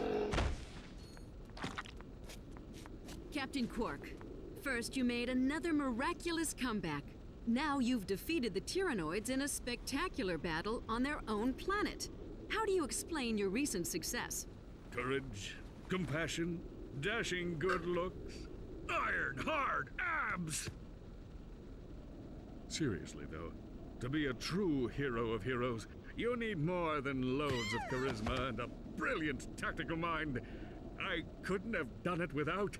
Captain Quark, first you made another miraculous comeback. Now you've defeated the Tyrannoids in a spectacular battle on their own planet. How do you explain your recent success? Courage, compassion, dashing good looks, iron hard abs! Seriously though, to be a true hero of heroes, you need more than loads of charisma and a brilliant tactical mind. I couldn't have done it without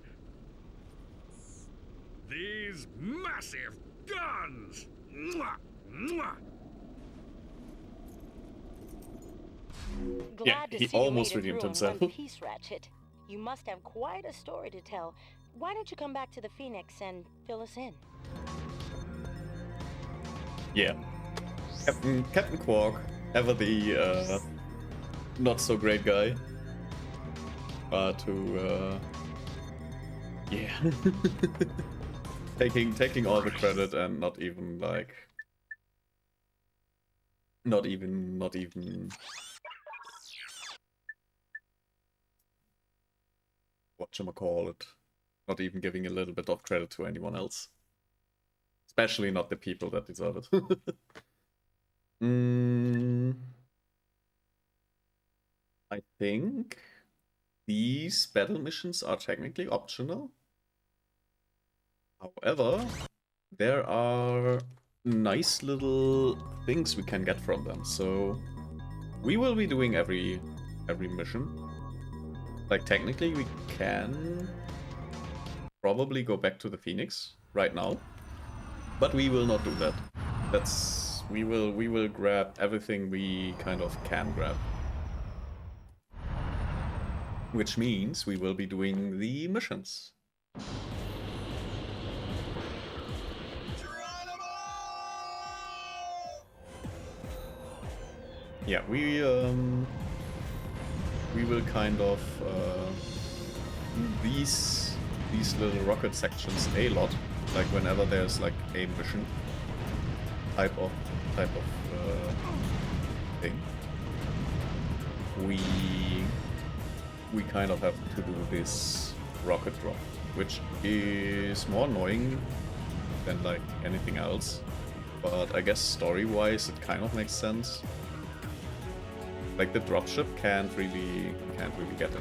these massive guns! Mwah! Mwah! Yeah, Glad to he see you almost made it redeemed through in himself. one piece, Ratchet. You must have quite a story to tell. Why don't you come back to the Phoenix and fill us in? Yeah. Captain Quark, ever the not so great guy. Yeah. taking all the credit and not even whatchamacallit, not even giving a little bit of credit to anyone else. Especially not the people that deserve it. I think these battle missions are technically optional. However, there are nice little things we can get from them. So we will be doing every mission. Like, technically we can probably go back to the Phoenix right now, but we will not do that. We will grab everything we kind of can grab. Which means we will be doing the missions. Yeah, we will kind of these little rocket sections a lot. Like whenever there's like a mission type of thing, we we kind of have to do this rocket drop, which is more annoying than like anything else. But I guess story-wise it kind of makes sense. Like the dropship can't really get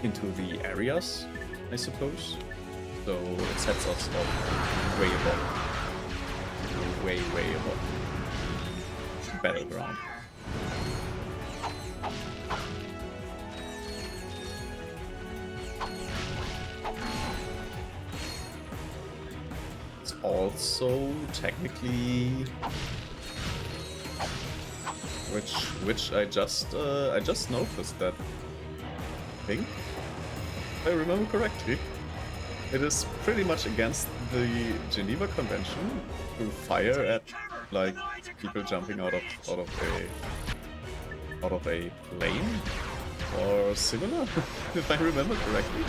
into the areas, I suppose. So it sets us up way above. Way above. Battleground. It's also technically which I just noticed that I think, if I remember correctly, it is pretty much against the Geneva Convention to fire at like people jumping out of a plane or similar, if I remember correctly.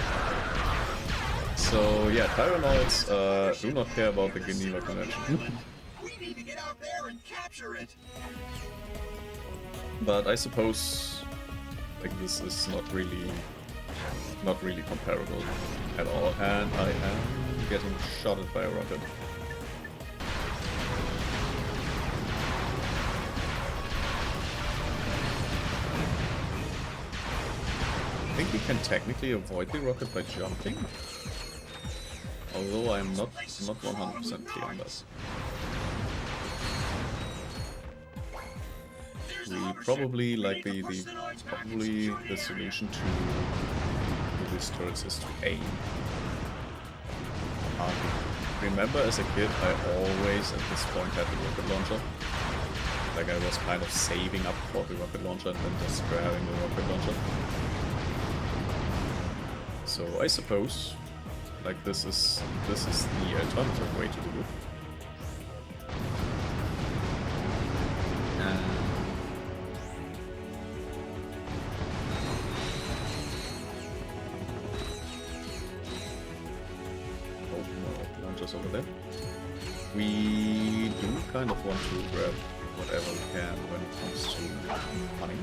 So yeah, Tyrannoids do not care about the Geneva Convention. We need to get out there and capture it. But I suppose like this is not really comparable at all, and I am getting shot at by a rocket. I think we can technically avoid the rocket by jumping, although I'm not 100% clear on this. We probably like the solution to these turrets is to aim. Remember as a kid I always at this point had the rocket launcher. Like I was kind of saving up for the rocket launcher and then just grabbing the rocket launcher. So I suppose like this is the alternative way to do it. Over there. We do kind of want to grab whatever we can when it comes to money.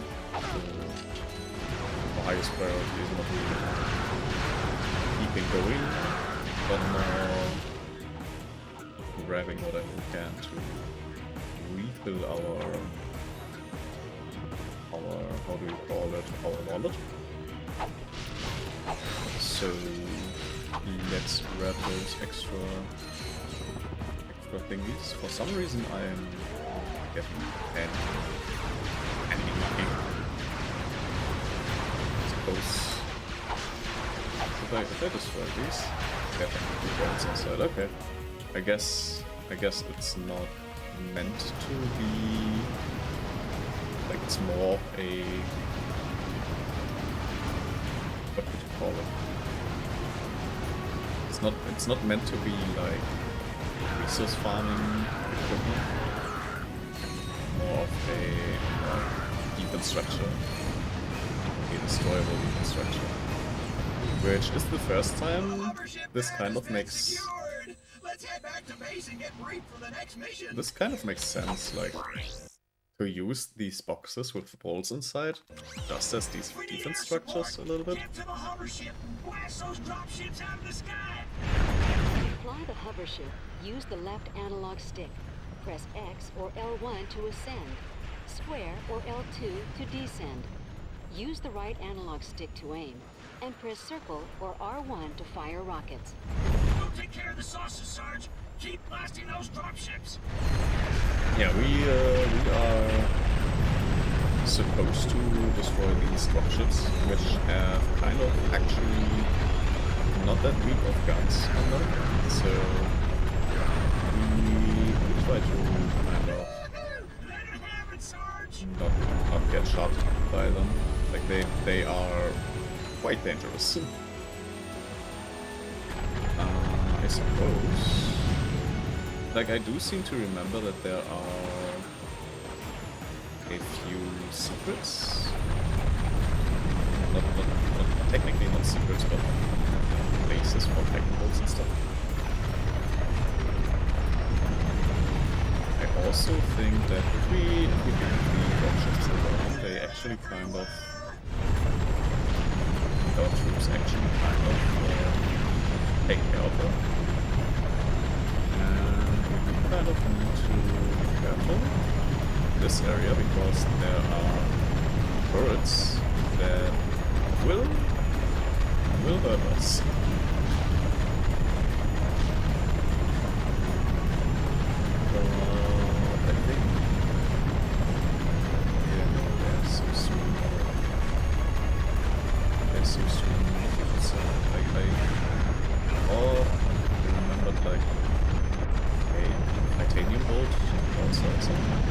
The highest priority is not really keeping going, but more grabbing whatever we can to refill our how do you call it, our wallet. So let's grab those extra thingies. For some reason I am getting enemy looking. I suppose if I destroy these, get points inside. Okay. I guess it's not meant to be like it's more a what would you call it? It's not meant to be like resource farming equipment, more of a defense structure, a destroyable defense structure, which is the first time this kind of makes this kind of makes sense, like to use these boxes with bolts inside, just as these defense structures a little bit. To fly the hover ship, use the left analog stick. Press X or L1 to ascend, square or L2 to descend. Use the right analog stick to aim, and press circle or R1 to fire rockets. We'll take care of the saucers, Sarge. Keep blasting those dropships. Yeah, we are supposed to destroy these dropships, which have kind of actually not that weak of guns on them, so we try to kind of not get shot by them. Like they are quite dangerous. I suppose. Like I do seem to remember that there are a few secrets. Not technically not secrets, but places for technicals and stuff. I also think that if we leave the dropships alone, they actually kind of... Our troops actually kind of take care of them. And we kind of need to be careful in this area because there are turrets that will hurt us. I think... Yeah, no, there's seems to be multiples. I remembered like a titanium bolt outside somewhere.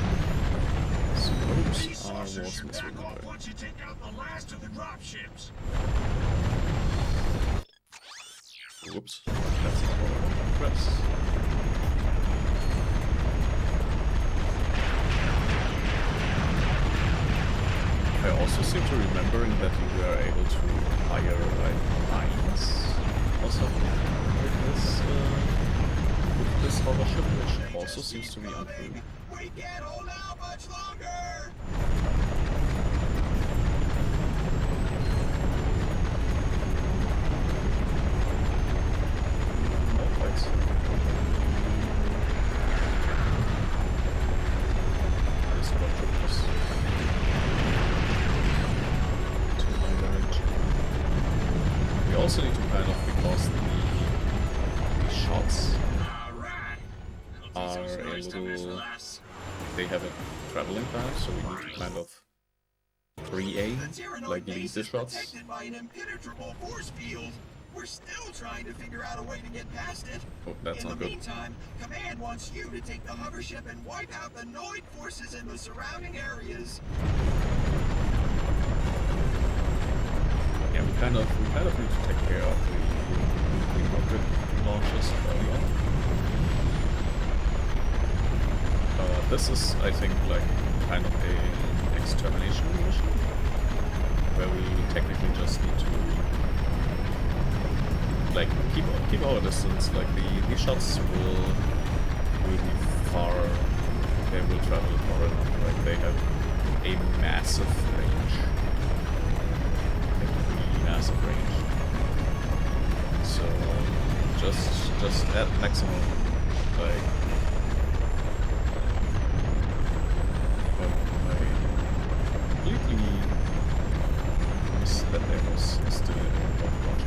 Suppose I was misremembering. Once you take out the last of the dropships. Whoops, that's not what I wanted to press. I also seem to remembering that you were able to hire like mines or something with this hovership, which also seems to be untrue. We can't hold out much longer. No fights. This quadruple is to my direction. We also need to kind of, because the shots are a little... They have a traveling time, so we need to kind of pre-aim, like lead the shots. Protected by an impenetrable force field. We're still trying to figure out a way to get past it. Oh, that's not good. In the meantime, Command wants you to take the hovership and wipe out the Noid forces in the surrounding areas. Yeah, we kind of need to take care of the rocket launches early on. This is, I think, like kind of an extermination mission, where we technically just need to like keep our distance. Like the shots will be far. They will travel far enough. Like they have a massive range, like really massive range. So just at maximum, like. Completely missed that there was still a launch.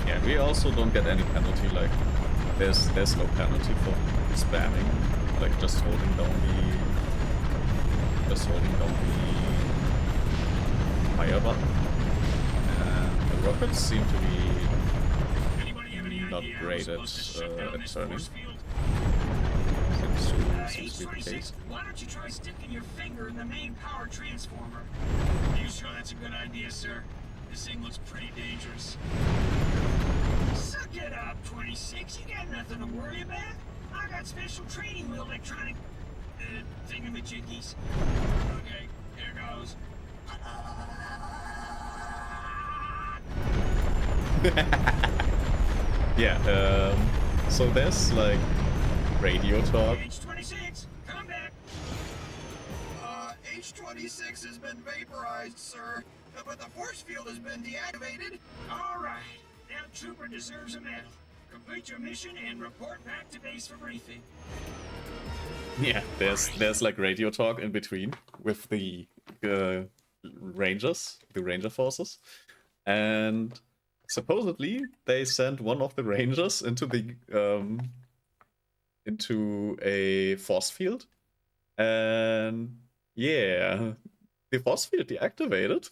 Yeah, we also don't get any penalty. Like there's no penalty for spamming. Like just holding down the fire button. And the rockets seem to be not great at turning. Seems to be the case. Why don't you try sticking your finger in the main power transformer? You sure that's a good idea, sir? This thing looks pretty dangerous. Suck it up, 26. You got nothing to worry about. I got special training with electronic thingamajiggies. Okay, here goes. Yeah, so there's like radio talk. H-26, come back. H-26 has been vaporized, sir, but the force field has been deactivated. All right, that trooper deserves a medal. Complete your mission and report back to base for briefing. Yeah, there's like radio talk in between with the Rangers, the Ranger forces, and supposedly they sent one of the Rangers into the into a force field, and yeah, the force field deactivated.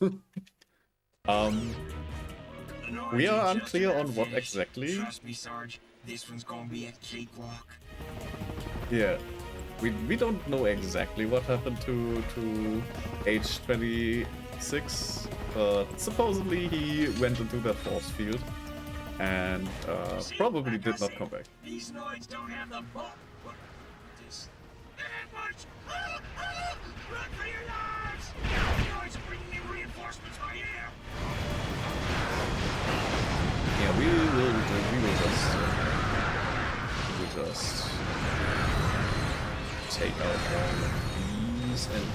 We are unclear on what exactly. Trust me, Sarge, this one's gonna be a cakewalk. Yeah, we don't know exactly what happened to H-26, but supposedly he went into that force field and probably did not come back. These Noids don't have the bulk. What is that much? Run for your lives! Noids are bringing in reinforcements by air. yeah, we will just take out all of these, and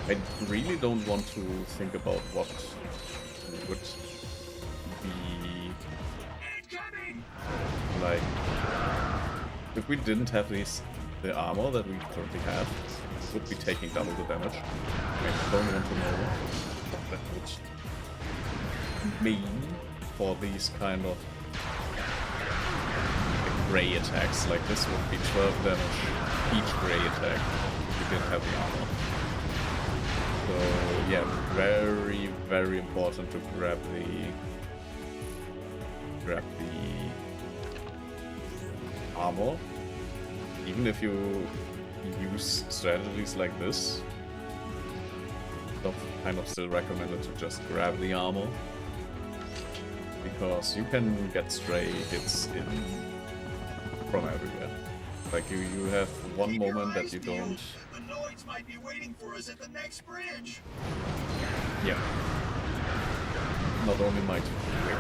I really don't want to think about what would be like if we didn't have the armor that we currently have. Would be taking double the damage. I don't want to know what that would mean for these kind of ray attacks. Like this would be 12 damage each ray attack if we didn't have the armor. So yeah, very, very important to grab the armor. Even if you use strategies like this, kind of still recommended to just grab the armor, because you can get stray hits in from everywhere. Like you have one moment that you don't. The Noids might be waiting for us at the next bridge. Yeah. Not only might wait.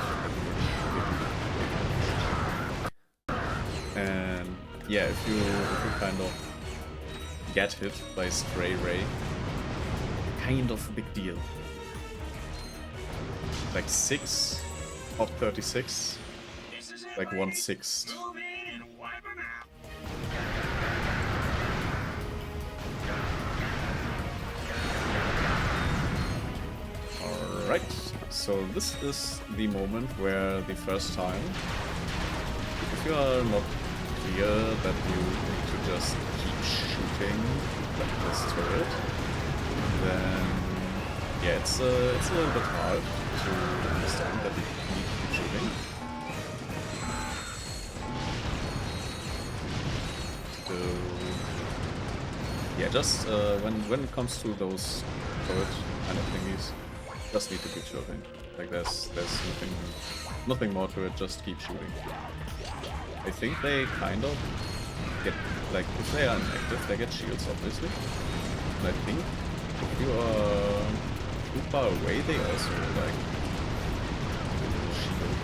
And yeah, if you kind of get hit by stray ray, kind of a big deal. Like 6 of 36, like 1/6. Move in and wipe 'em out. Alright, so this is the moment where the first time, if you are not clear that you need to just keep shooting like this turret, then yeah, it's a little bit hard to understand that you need to keep shooting. So yeah, just when it comes to those turret kind of thingies, just need to keep shooting. Like there's nothing more to it. Just keep shooting. I think they kind of get, like, if they are inactive, they get shields, obviously. And I think if you are too far away, they also, like, shield.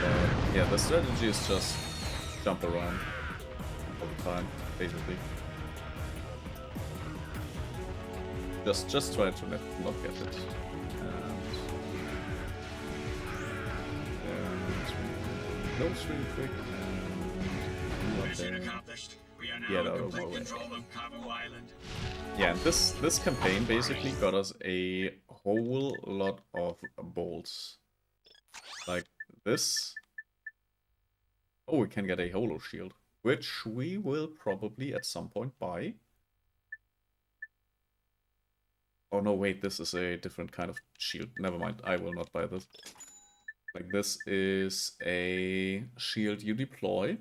But yeah, the strategy is just jump around all the time, basically. Just try to not get it. Close really quick and Mission accomplished. We are now get in out of my complete way. control of Cabo Island. Yeah, and this campaign basically got us a whole lot of bolts. Like this. Oh, we can get a holo shield, which we will probably at some point buy. Oh no, wait, this is a different kind of shield. Never mind, I will not buy this. Like this is a shield you deploy.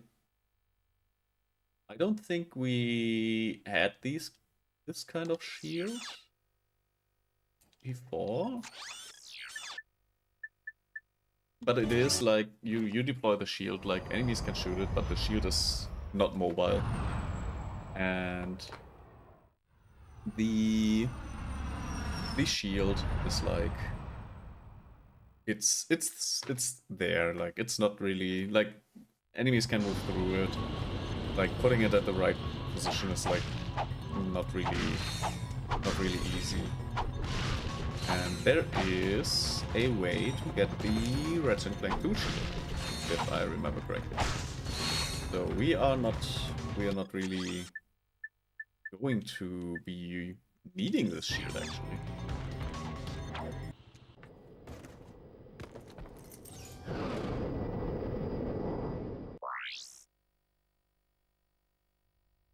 I don't think we had this kind of shield before. But it is like you deploy the shield, like enemies can shoot it, but the shield is not mobile. And the shield is like it's there, like it's not really like enemies can move through it. Like putting it at the right position is like not really easy. And there is a way to get the Ratchet Clank 2 shield, if I remember correctly. So we are not really going to be needing this shield actually.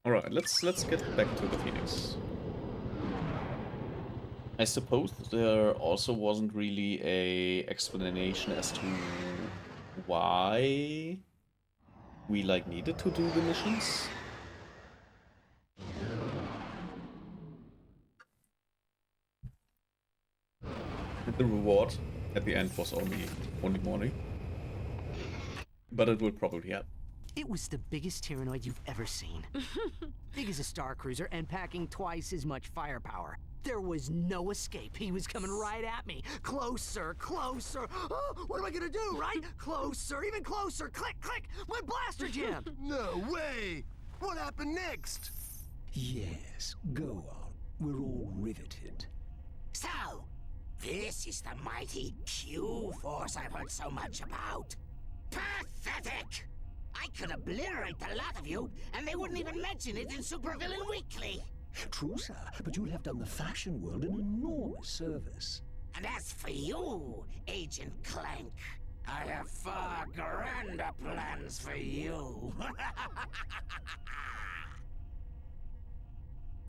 Alright, let's get back to the Phoenix. I suppose there also wasn't really a explanation as to why we like needed to do the missions. The reward at the end was only money. But it will probably happen. It was the biggest Tyrannoid you've ever seen. Big as a Star Cruiser and packing twice as much firepower. There was no escape. He was coming right at me. Closer, closer. Oh, what am I gonna do, right? Closer, even closer. Click, click. My blaster jammed. No way! What happened next? Yes, go on. We're all riveted. So, this is the mighty Q-Force I've heard so much about. Pathetic! I could obliterate the lot of you, and they wouldn't even mention it in Supervillain Weekly. True, sir, but you'll have done the fashion world an enormous service. And as for you, Agent Clank, I have far grander plans for you.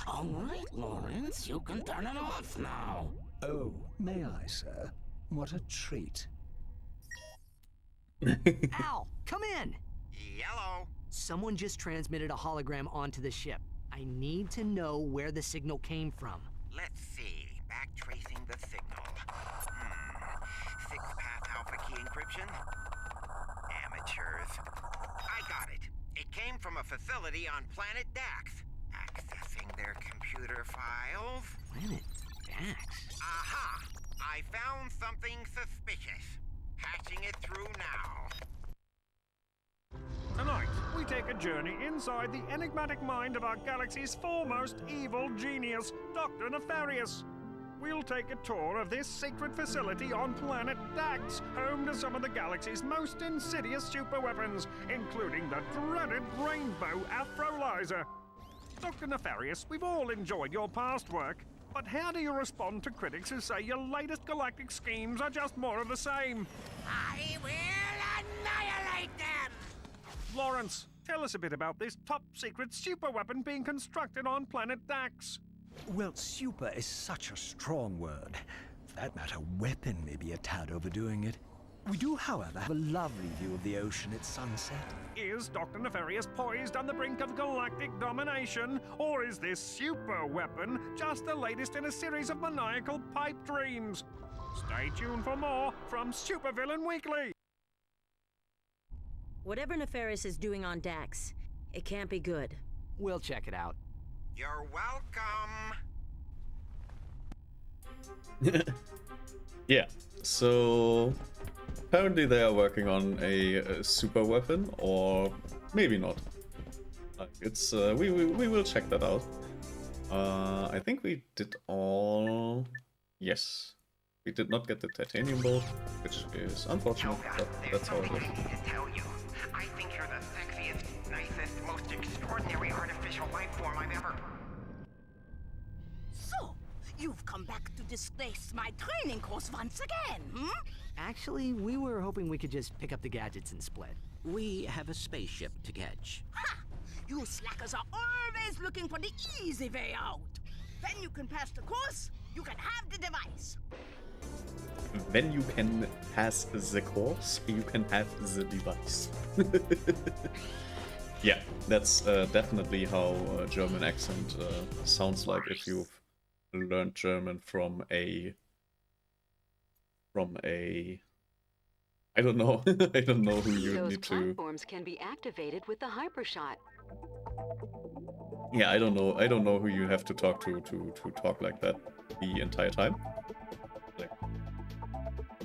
All right, Lawrence, you can turn it off now. Oh, may I, sir? What a treat. Al, come in. Yellow. Someone just transmitted a hologram onto the ship. I need to know where the signal came from. Let's see. Backtracing the signal. Six-path alpha key encryption? Amateurs. I got it. It came from a facility on planet Dax. Accessing their computer files. Planet Dax? Aha! I found something suspicious. Patching it through now. Tonight, we take a journey inside the enigmatic mind of our galaxy's foremost evil genius, Dr. Nefarious. We'll take a tour of this secret facility on planet Dax, home to some of the galaxy's most insidious superweapons, including the dreaded Rainbow Afrolyzer. Dr. Nefarious, we've all enjoyed your past work, but how do you respond to critics who say your latest galactic schemes are just more of the same? I will annihilate them! Lawrence, tell us a bit about this top-secret superweapon being constructed on planet Dax. Well, super is such a strong word. For that matter, weapon may be a tad overdoing it. We do, however, have a lovely view of the ocean at sunset. Is Dr. Nefarious poised on the brink of galactic domination, or is this super weapon just the latest in a series of maniacal pipe dreams? Stay tuned for more from Supervillain Weekly! Whatever Nefarious is doing on Dax, it can't be good. We'll check it out. You're welcome. Yeah, so apparently they are working on a super weapon, or maybe not. It's we will check that out. I think we did all. Yes, we did not get the titanium bolt, which is unfortunate, but that's how it is. I need to tell you. I think you're the sexiest, nicest, most extraordinary artificial life form I've ever. So, you've come back to disgrace my training course once again, hmm? Actually, we were hoping we could just pick up the gadgets and split. We have a spaceship to catch. Ha! You slackers are always looking for the easy way out. When you can pass the course, you can have the device. When you can pass the course, you can have the device. Yeah, that's definitely how a German accent sounds like if you've learned German from a I don't know. I don't know who you Those need to. platforms can be activated with the hypershot. Yeah, I don't know. I don't know who you have to talk to talk like that the entire time. Like,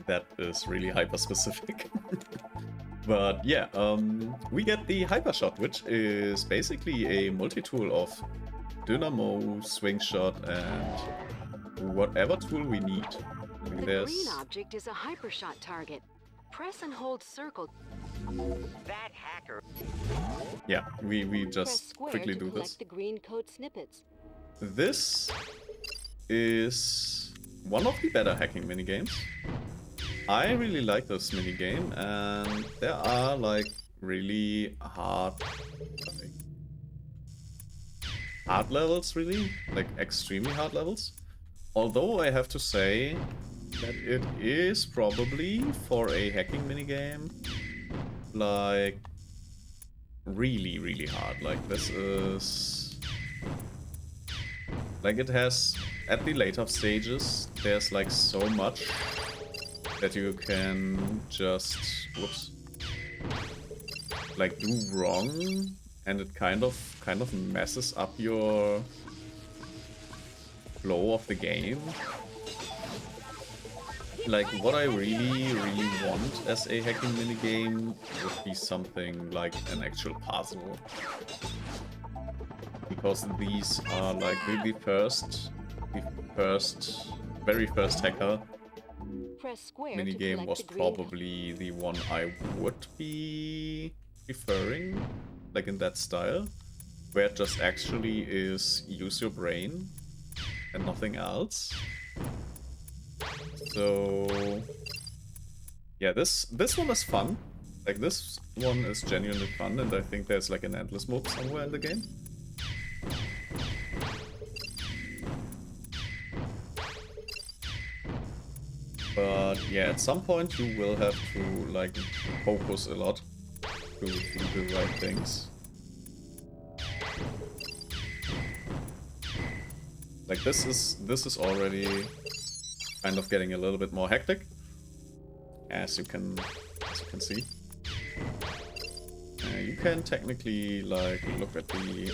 that is really hyper specific. But yeah, we get the hypershot, which is basically a multi-tool of dynamo, swing shot, and whatever tool we need. The green object is a hypershot target. Press and hold circle. That hacker. Yeah, we Press just square quickly to do collect this. the green code snippets. This is one of the better hacking minigames. I really like this minigame, and there are like really hard levels, really, like extremely hard levels. Although I have to say that it is probably for a hacking minigame like really hard. Like this is like it has at the later stages there's like so much that you can just like do wrong, and it kind of messes up your flow of the game. Like, what I really want as a hacking minigame would be something like an actual puzzle. Because these are like the very first hacker Press square minigame to was collect the green probably the one I would be preferring, like in that style, where it just actually is use your brain and nothing else. So yeah, this one is fun. Like, this one is genuinely fun, and I think there's like an endless mode somewhere in the game. But yeah, at some point you will have to like focus a lot to do the right things. Like, this is already kind of getting a little bit more hectic, as you can see. You can technically like look at the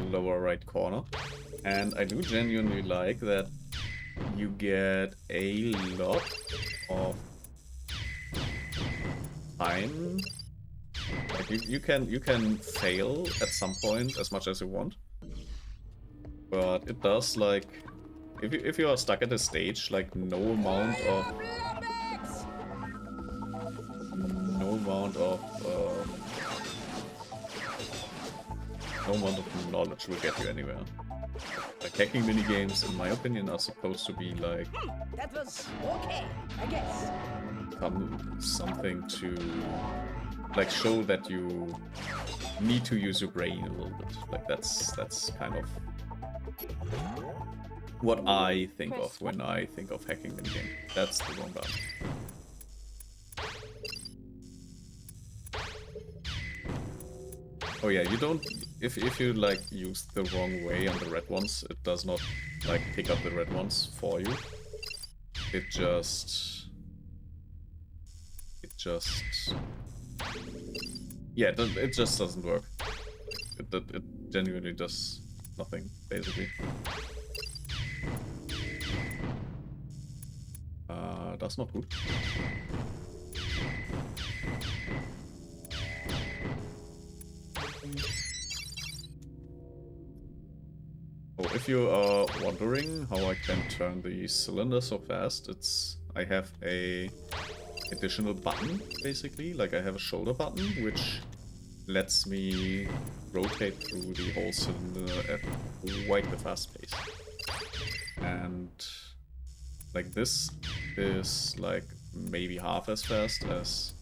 lower right corner, and I do genuinely like that you get a lot of time. Like, you can fail at some point as much as you want, but it does, like, if you are stuck at a stage, like no amount of knowledge will get you anywhere. Like, hacking minigames, in my opinion, are supposed to be like That was okay, I guess. Something to like show that you need to use your brain a little bit. Like, that's kind of what I think of when I think of hacking minigame. That's the wrong button. Oh yeah, you don't, if you like use the wrong way on the red ones, it does not like pick up the red ones for you. It just yeah, it just doesn't work. It genuinely does nothing, basically. That's not good. Oh, if you are wondering how I can turn the cylinder so fast, I have a additional button, basically. Like, I have a shoulder button, which lets me rotate through the whole cylinder at quite a fast pace. And like, this is like maybe half as fast as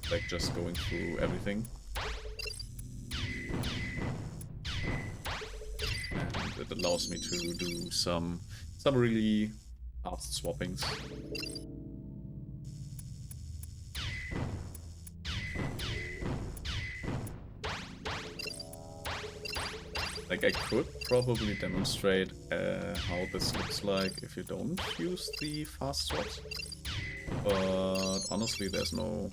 like just going through everything. And it allows me to do some really fast swappings. Like, I could probably demonstrate how this looks like if you don't use the fast swaps, but honestly there's no,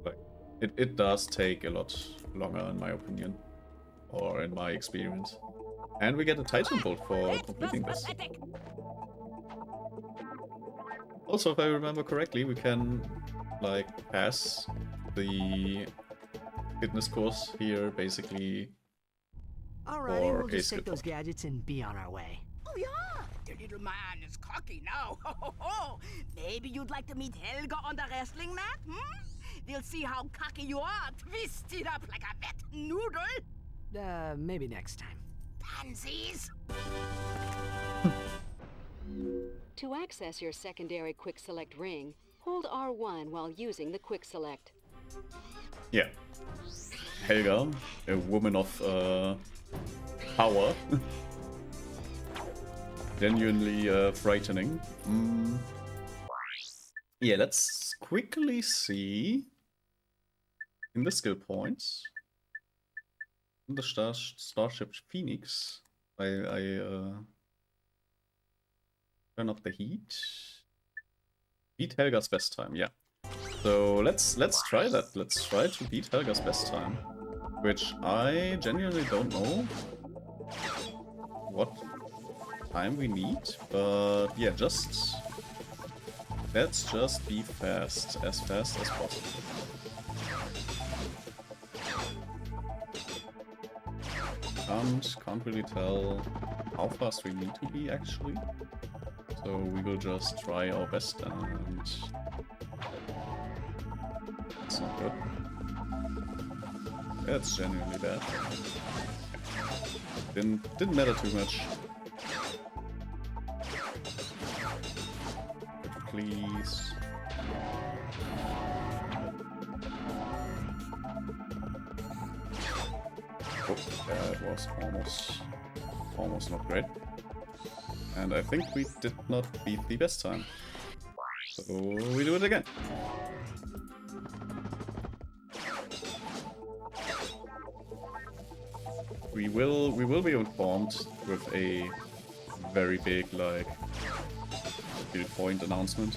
like, it does take a lot longer in my opinion, or in my experience. And we get a Titan bolt for completing this. Also, if I remember correctly, we can like pass the fitness course here basically. Alrighty, we'll just take those gadgets and be on our way. Oh yeah, the little man is cocky now. Maybe you'd like to meet Helga on the wrestling mat, hmm? We'll see how cocky you are, twisted up like a wet noodle. Maybe next time. Pansies! To access your secondary quick select ring, hold R1 while using the quick select. Yeah. Helga, a woman of power. Genuinely frightening. Yeah, let's quickly see in the skill points. In the Starship Phoenix, I turn up the heat. Beat Helga's best time, yeah. So let's try that. Let's try to beat Helga's best time, which I genuinely don't know what time we need, but yeah, let's just be fast as possible. Can't really tell how fast we need to be actually. So we will just try our best, and it's not good. That's genuinely bad. Didn't matter too much. Please. Oh, that was almost not great. And I think we did not beat the best time. So we do it again. We will be informed with a very big, like, build point announcement.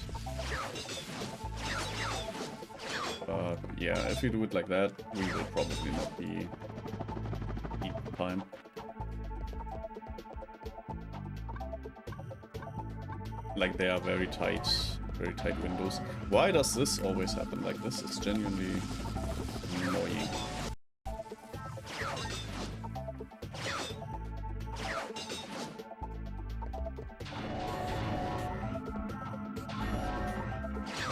But yeah, if we do it like that, we will probably not be equal time. Like, they are very tight windows. Why does this always happen like this? It's genuinely annoying.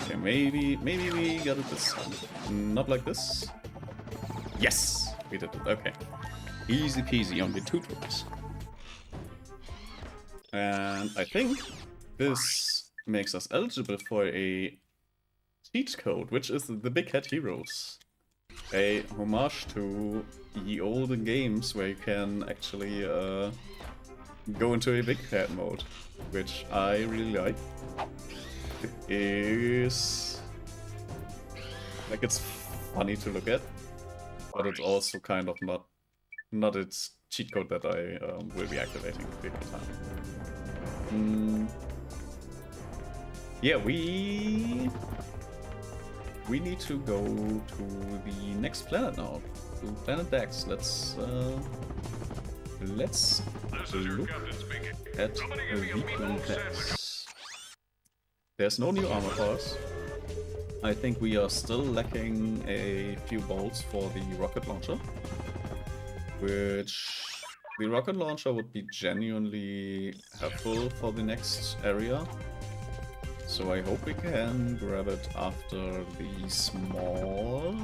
Okay, maybe we got it this time. Not like this. Yes, we did it. Okay, easy peasy, only 2 tries. And I think this makes us eligible for a cheat code, which is the Big Head Heroes. A homage to the olden games where you can actually go into a Big Head mode, which I really like. It is... like, it's funny to look at, but it's also kind of not its cheat code that I will be activating big time. Yeah, we need to go to the next planet now, to Planet Dax. Let's look at the Dax. There's no new armor parts. I think we are still lacking a few bolts for the rocket launcher, which the rocket launcher would be genuinely helpful for the next area. So I hope we can grab it after the small...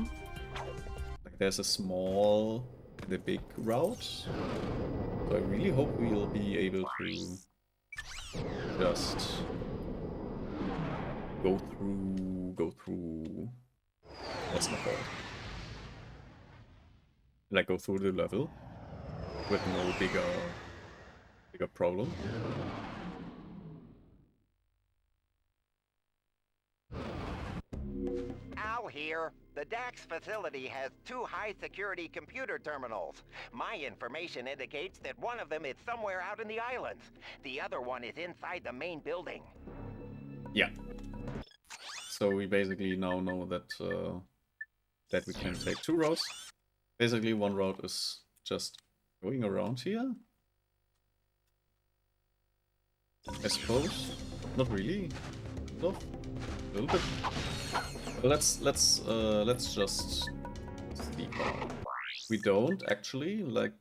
like, there's a small and a big route. So I really hope we'll be able to just go through... what's it called? Like, go through the level with no bigger problem. Al here. The DAX facility has 2 high-security computer terminals. My information indicates that one of them is somewhere out in the islands. The other one is inside the main building. Yeah. So we basically now know that that we can take 2 routes. Basically, one route is just going around here, I suppose. Not really. No, a little bit. Let's just see. We don't actually, like,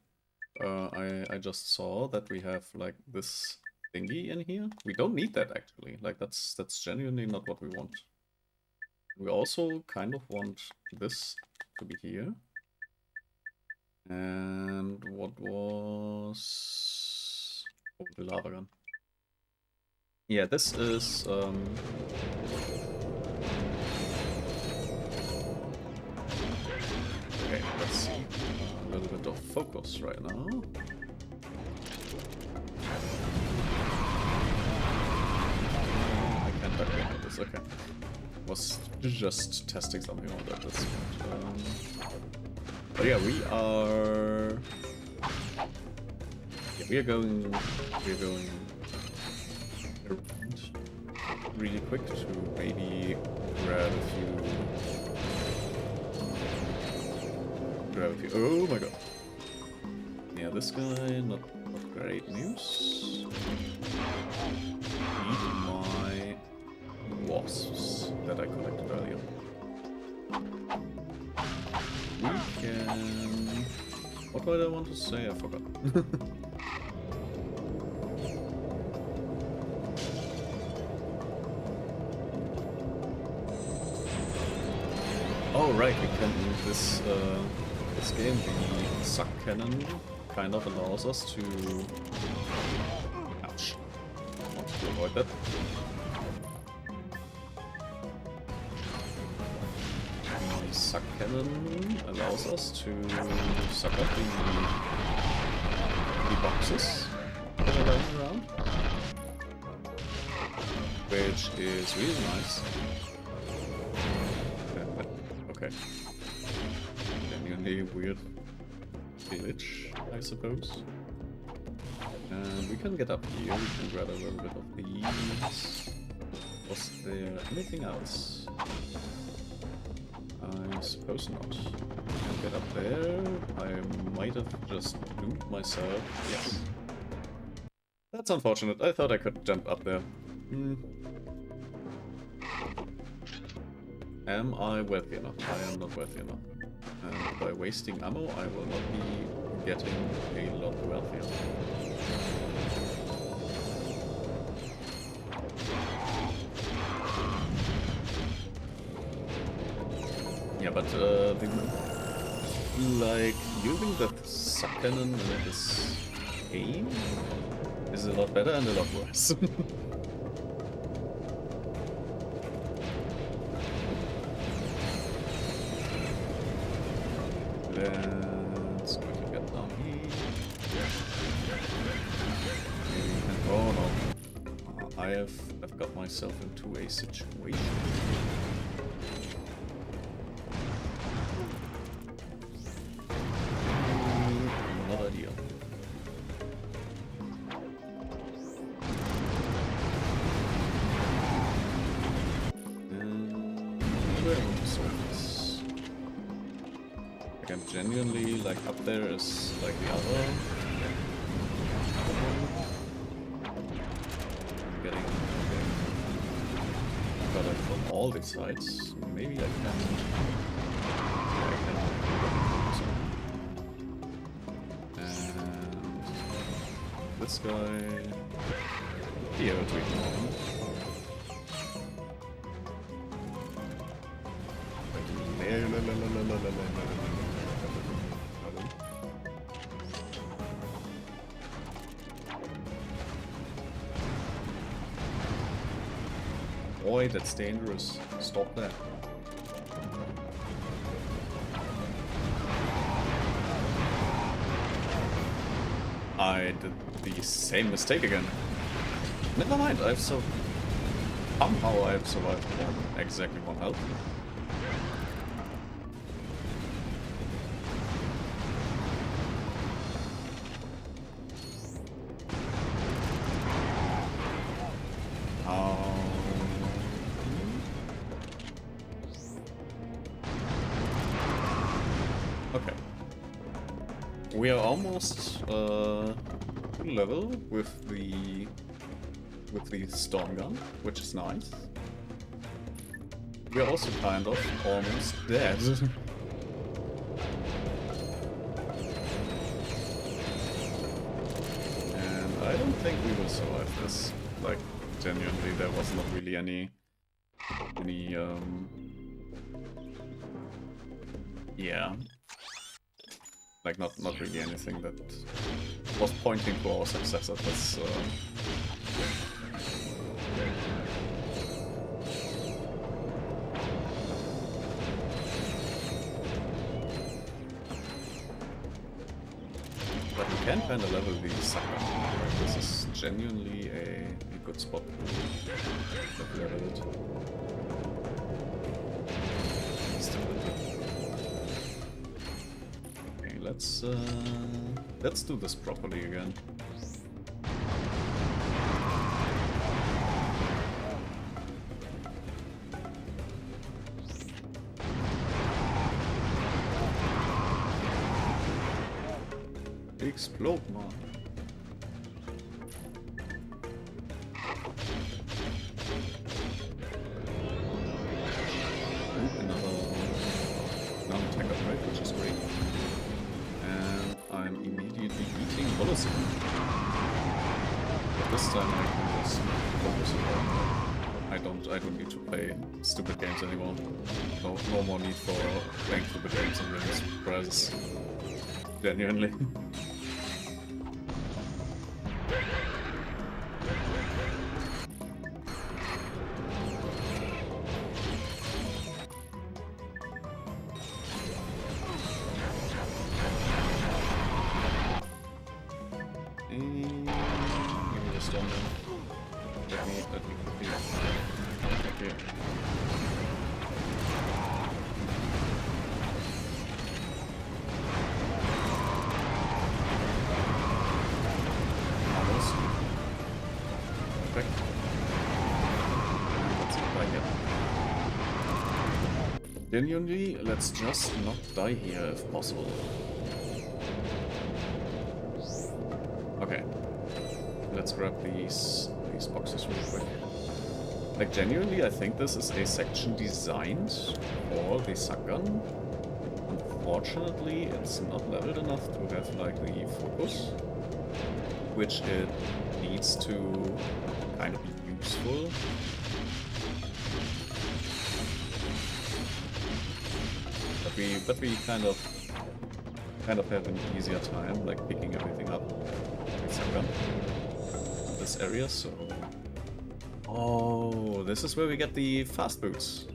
I just saw that we have like this thingy in here. We don't need that actually. Like, that's genuinely not what we want. We also kind of want this to be here. And what was... oh, the lava gun. Yeah, this is... okay, let's see. A little bit of focus right now. I can't back into this, okay. Was just testing something on that. That's but yeah, we are going around really quick to maybe grab a few. Oh my god. Yeah, this guy not Great news. Eat my wasps that I collected earlier. We can... What do I want to say? I forgot. Oh right, we can use this game, the suck cannon kind of allows us to... Ouch. I want to avoid that. The suck cannon allows us to suck up the boxes that are lying around, which is really nice. Okay. Genuinely weird glitch, I suppose. And we can get up here, we can grab a little bit of these. Was there anything else? I suppose not. Can't get up there. I might have just looped myself. Yes. That's unfortunate. I thought I could jump up there. Am I wealthy enough? I am not wealthy enough. And by wasting ammo, I will not be getting a lot wealthier. Yeah, but like using the suck cannon in this game is a lot better and a lot worse. Let's quickly get down here. Oh no. I've got myself into a situation. Not ideal. Where do I want to solve this? I'm genuinely like up there is like the other. I'm getting but like from all these sides. Maybe I can. And this guy here to ignore. Boy, that's dangerous. Stop that. I did the same mistake again. Never mind, somehow I've survived on exactly 1 health. Okay. We are almost level with the storm gun, which is nice. We are also kind of almost dead. And I don't think we will survive this. Like, genuinely, there was not really any yeah. Like, not really anything that was pointing to our success at this. But we can kind of level the sucker. This is genuinely a good spot to level it. Let's do this properly again. Explode, man. possible. But this time I can just focus on. I don't need to play stupid games anymore. No more need for playing stupid games and winning prizes. Genuinely. Genuinely, let's just not die here if possible. Okay. Let's grab these boxes real quick. Like, genuinely, I think this is a section designed for the shotgun. Unfortunately, it's not leveled enough to have, like, the focus, which it needs to kind of be useful. But we kind of have an easier time, like, picking everything up in this area, so... Oh, this is where we get the fast boots.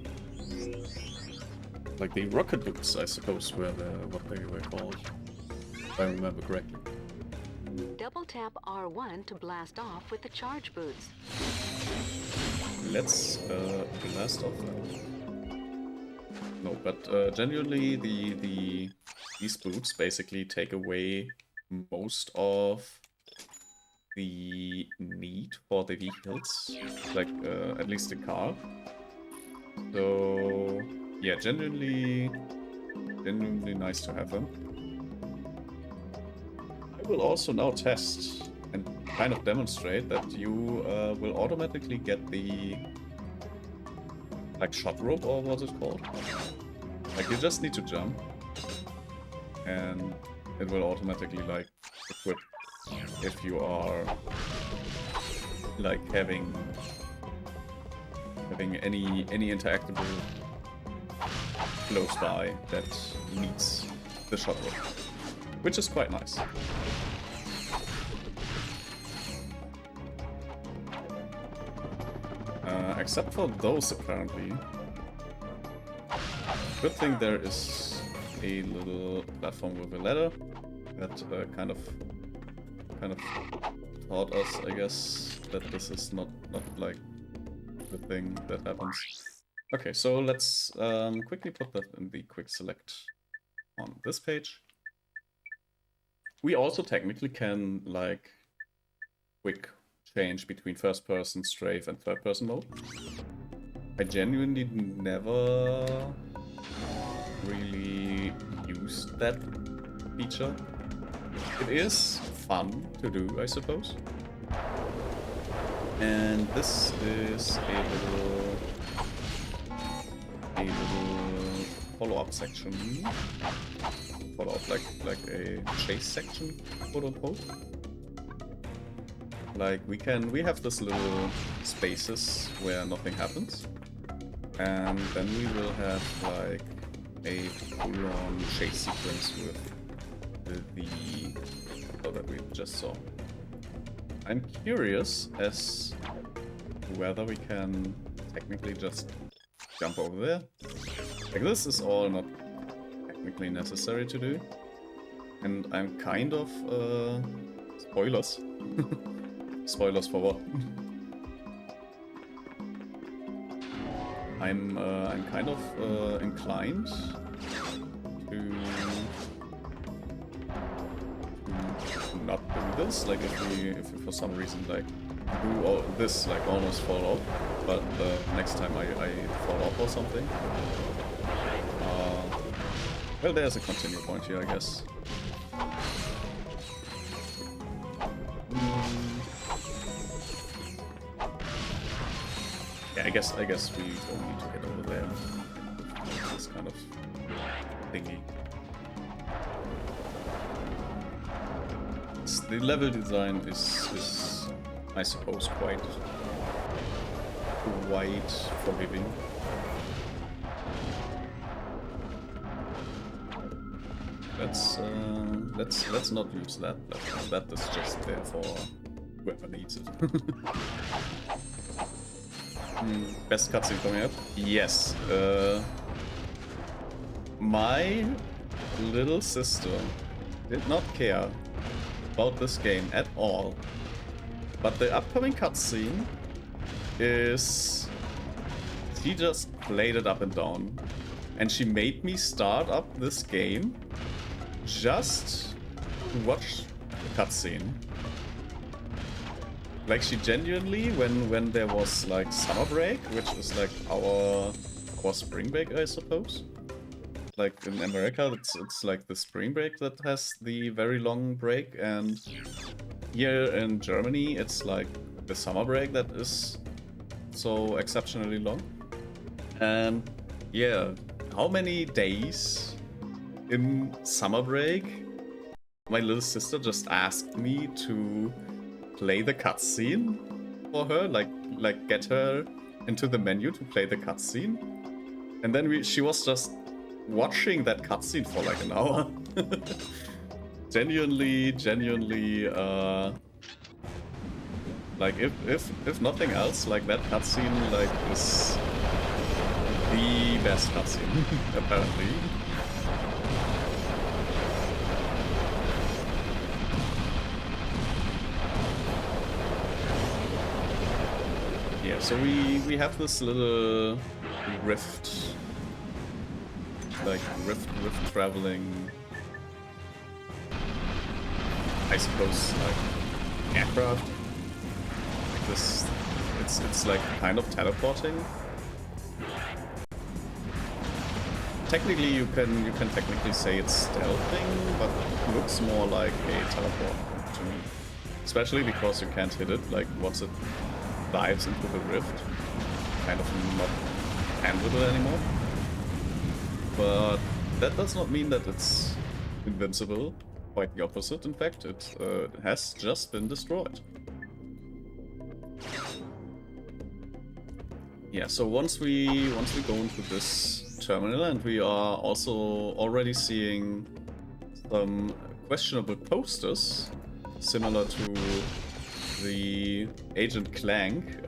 Like the rocket boots, I suppose, what they were called, if I remember correctly. Double tap R1 to blast off with the charge boots. Let's blast off them. No, but genuinely, these boots basically take away most of the need for the vehicles, like at least the car. So yeah, genuinely nice to have them. I will also now test and kind of demonstrate that you will automatically get the like shot rope, or what's it called? Like, you just need to jump and it will automatically like equip if you are like having any interactable close by that needs the shot rope, which is quite nice. Except for those, apparently. Good thing there is a little platform with a ladder that kind of taught us, I guess, that this is not like the thing that happens. Okay, so let's quickly put that in the quick select on this page. We also technically can like quick change between first person, strafe, and third person mode. I genuinely never really used that feature. It is fun to do, I suppose. And this is a little follow-up section. Follow-up like a chase section, quote unquote. Like we have this little spaces where nothing happens, and then we will have like a full-on chase sequence with the that we just saw. I'm curious as to whether we can technically just jump over there. Like, this is all not technically necessary to do, and I'm kind of spoilers. Spoilers for what? I'm kind of inclined to not do this. Like if we for some reason like do all this, like almost fall off, but next time I fall off or something. Well, there's a continue point here, I guess. Yeah, I guess we don't need to get over there. This kind of thingy. The level design is I suppose, quite forgiving. Let's not use that. That is just there for whoever needs it. Best cutscene coming up? Yes. My little sister did not care about this game at all. But the upcoming cutscene is... She just played it up and down. And she made me start up this game just to watch the cutscene. Like, she genuinely, when there was like summer break, which is like our spring break, I suppose. Like in America, it's like the spring break that has the very long break, and here in Germany, it's like the summer break that is so exceptionally long. And yeah, how many days in summer break my little sister just asked me to play the cutscene for her, like get her into the menu to play the cutscene, and then she was just watching that cutscene for like an hour. genuinely, like if nothing else, like that cutscene like is the best cutscene apparently. Yeah, so we have this little rift, like rift traveling, I suppose, like aircraft. Like this, it's like kind of teleporting. Technically, you can technically say it's stealthing, but it looks more like a teleport to me. Especially because you can't hit it. Like once it dives into the rift, kind of not handleable anymore. But that does not mean that it's invincible. Quite the opposite, in fact. It has just been destroyed. Yeah, so once we go into this terminal, and we are also already seeing some questionable posters similar to the Agent Clank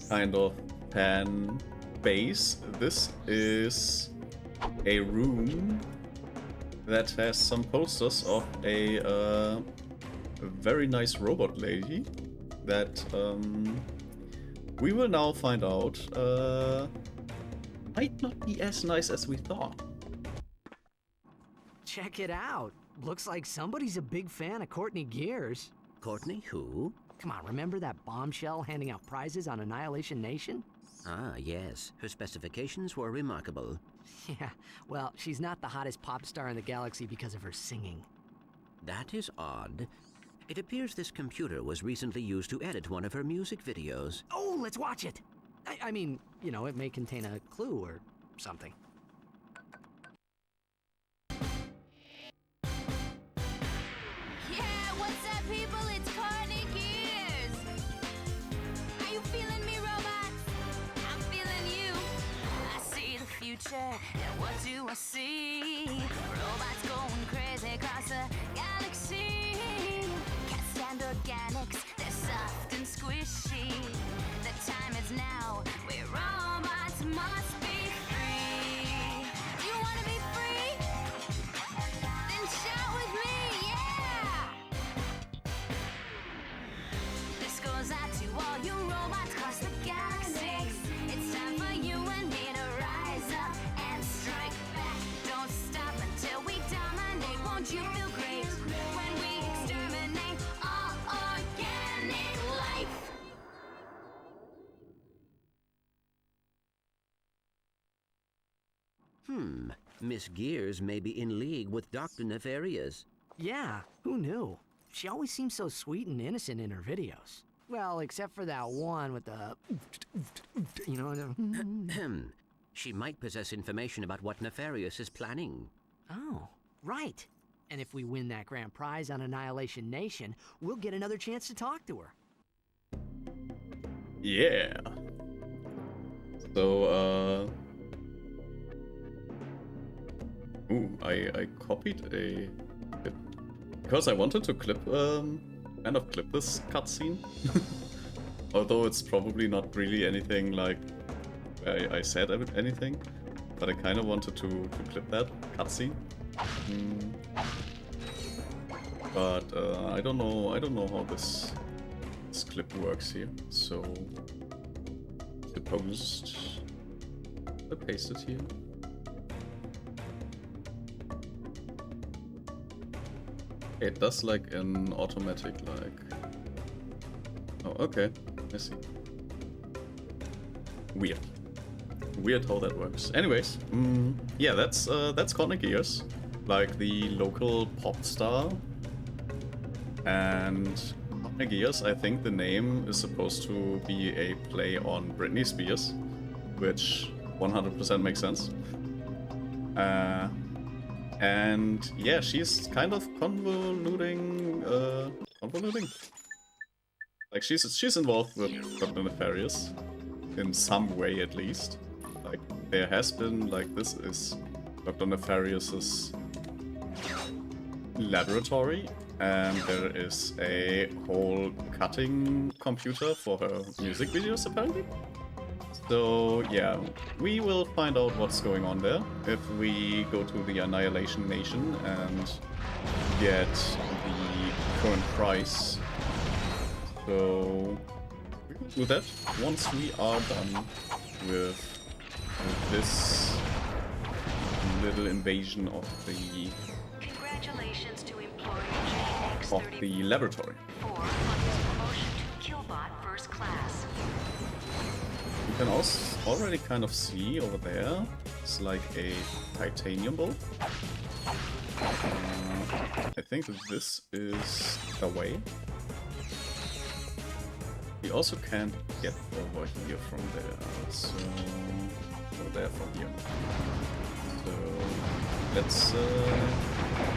kind of pan base. This is a room that has some posters of a very nice robot lady that we will now find out might not be as nice as we thought. Check it out. Looks like somebody's a big fan of Courtney Gears. Courtney who? Come on, remember that bombshell handing out prizes on Annihilation Nation? Ah, yes. Her specifications were remarkable. Yeah, well, she's not the hottest pop star in the galaxy because of her singing. That is odd. It appears this computer was recently used to edit one of her music videos. Oh, let's watch it! I mean, you know, it may contain a clue or something. Yeah, what's up, people? It's Courtney Gears. Are you feeling me, robots? I'm feeling you. I see the future, and what do I see? Robots going crazy across the galaxy. Can't stand organics, they're soft and squishy. The time is now, where robots must be free. You wanna be free? Then shout with me, yeah! This goes out to all you robots across the galaxy. It's time for you and me to rise up and strike back. Don't stop until we dominate. Won't you feel great when we exterminate all organic life? Miss Gears may be in league with Dr. Nefarious. Yeah, who knew? She always seems so sweet and innocent in her videos. Well, except for that one with the... You know... She might possess information about what Nefarious is planning. Oh, right. And if we win that grand prize on Annihilation Nation, we'll get another chance to talk to her. Yeah. So, ooh, I copied a bit because I wanted to clip, kind of clip this cutscene. Although it's probably not really anything like I said anything, but I kind of wanted to clip that cutscene. But I don't know how this clip works here. So suppose I paste it here. It does like an automatic like. Oh, okay. I see. Weird how that works. Anyways, yeah, that's Chronic Gears, like the local pop star. And Chronic Gears, I think the name is supposed to be a play on Britney Spears, which 100% makes sense. And yeah, she's kind of convoluting. Like she's involved with Dr. Nefarious in some way at least. Like there has been like this is Dr. Nefarious's laboratory, and there is a whole cutting computer for her music videos apparently. So yeah, we will find out what's going on there if we go to the Annihilation Nation and get the current price. So we will do that once we are done with this little invasion of the Congratulations to employee JX34 laboratory. on his promotion to Killbot First Class. You can also already kind of see over there, it's like a titanium bolt. I think this is the way. We also can't get over here from there, so over there from here. So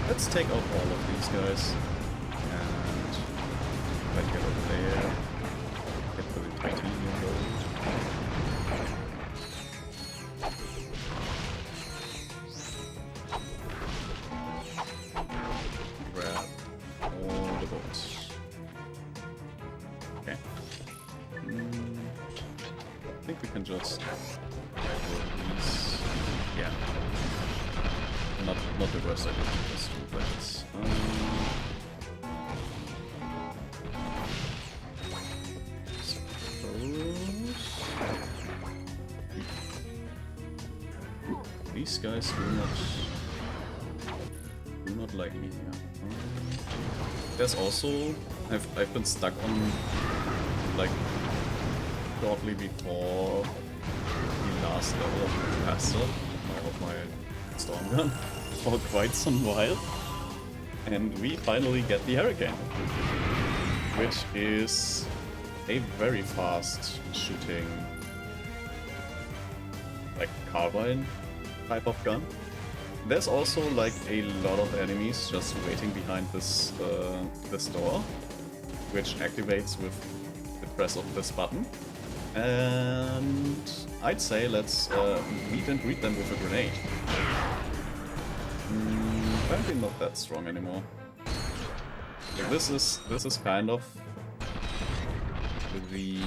let's take out all of these guys and let's get over there. Get for the titanium gold. Grab all the bolts. Okay. I think we can just these. Yeah. Not the worst idea to just do like this. These guys do not like me here. There's also I've been stuck on like shortly before the last level of the caster of my storm gun for quite some while, and we finally get the Hurricane, which is a very fast shooting like carbine type of gun. There's also like a lot of enemies just waiting behind this door, which activates with the press of this button. And I'd say let's meet and greet them with a grenade. Apparently not that strong anymore. Like this is kind of the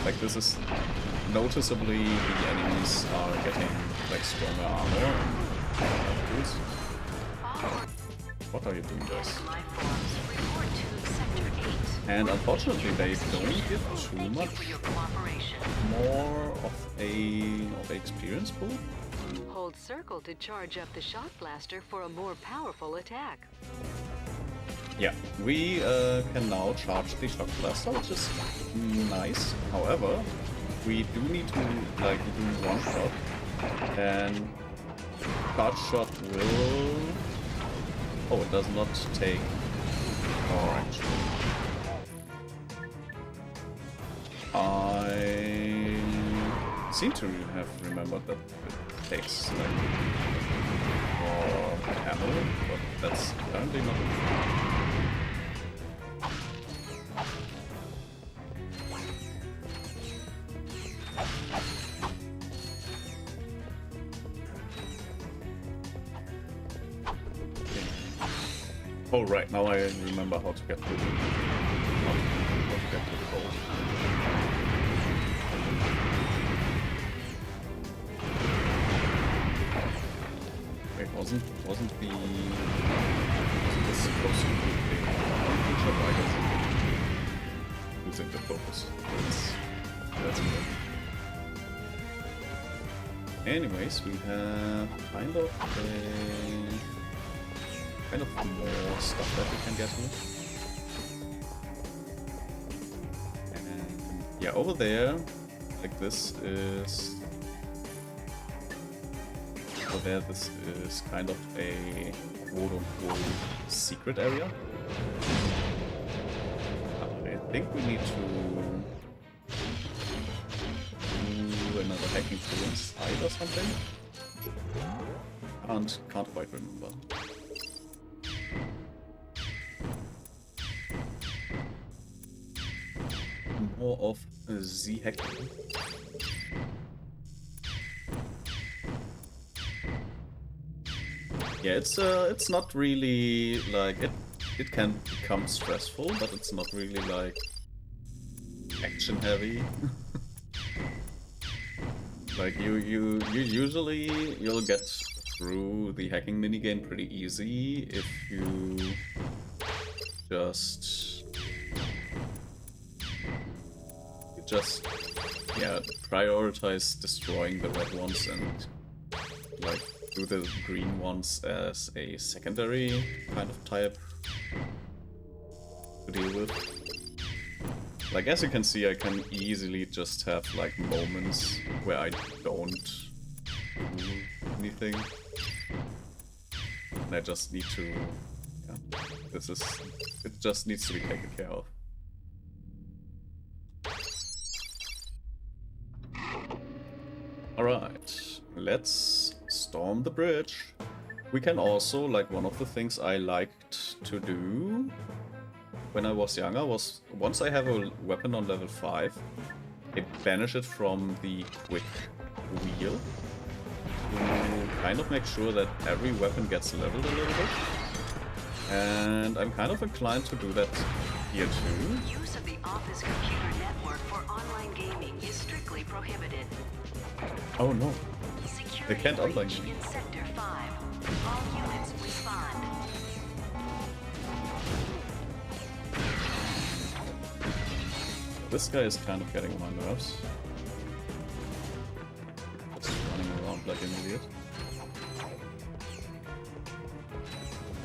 like this is noticeably the enemies are getting like stronger armor. What are you doing, guys? And unfortunately, they don't give too much more of a experience pool. Hold circle to charge up the shock blaster for a more powerful attack. Yeah, we can now charge the shock blaster, which is nice. However, we do need to like do one shot, and charge shot will. Oh, it does not take. Oh, actually. I seem to have remembered that it takes like for ammo, but that's apparently not enough. Oh right, now I remember how to get to the gold. Wait, wasn't this supposed to be a feature? I guess losing the focus. That's good. Anyways, we have kind of more stuff that we can get here. And yeah, over there, like this is... Over there, this is kind of a quote-unquote secret area. I think we need to do another hacking tool inside or something. Can't quite remember. More of the hacking. Yeah, it's not really like it can become stressful, but it's not really like action heavy. Like you usually you'll get through the hacking minigame pretty easy if you just yeah, prioritize destroying the red ones and like do the green ones as a secondary kind of type to deal with. Like as you can see, I can easily just have like moments where I don't do anything. And I just need to, yeah, it just needs to be taken care of. Alright, let's storm the bridge. We can also, like one of the things I liked to do when I was younger was, once I have a weapon on level 5, I banish it from the quick wheel to kind of make sure that every weapon gets leveled a little bit. And I'm kind of inclined to do that here too. Use of the office computer network for online gaming is strictly prohibited. Oh no. Security They can't online breach gaming. in Sector 5. All units respond. This guy is kind of getting on my nerves. Just running around like an idiot.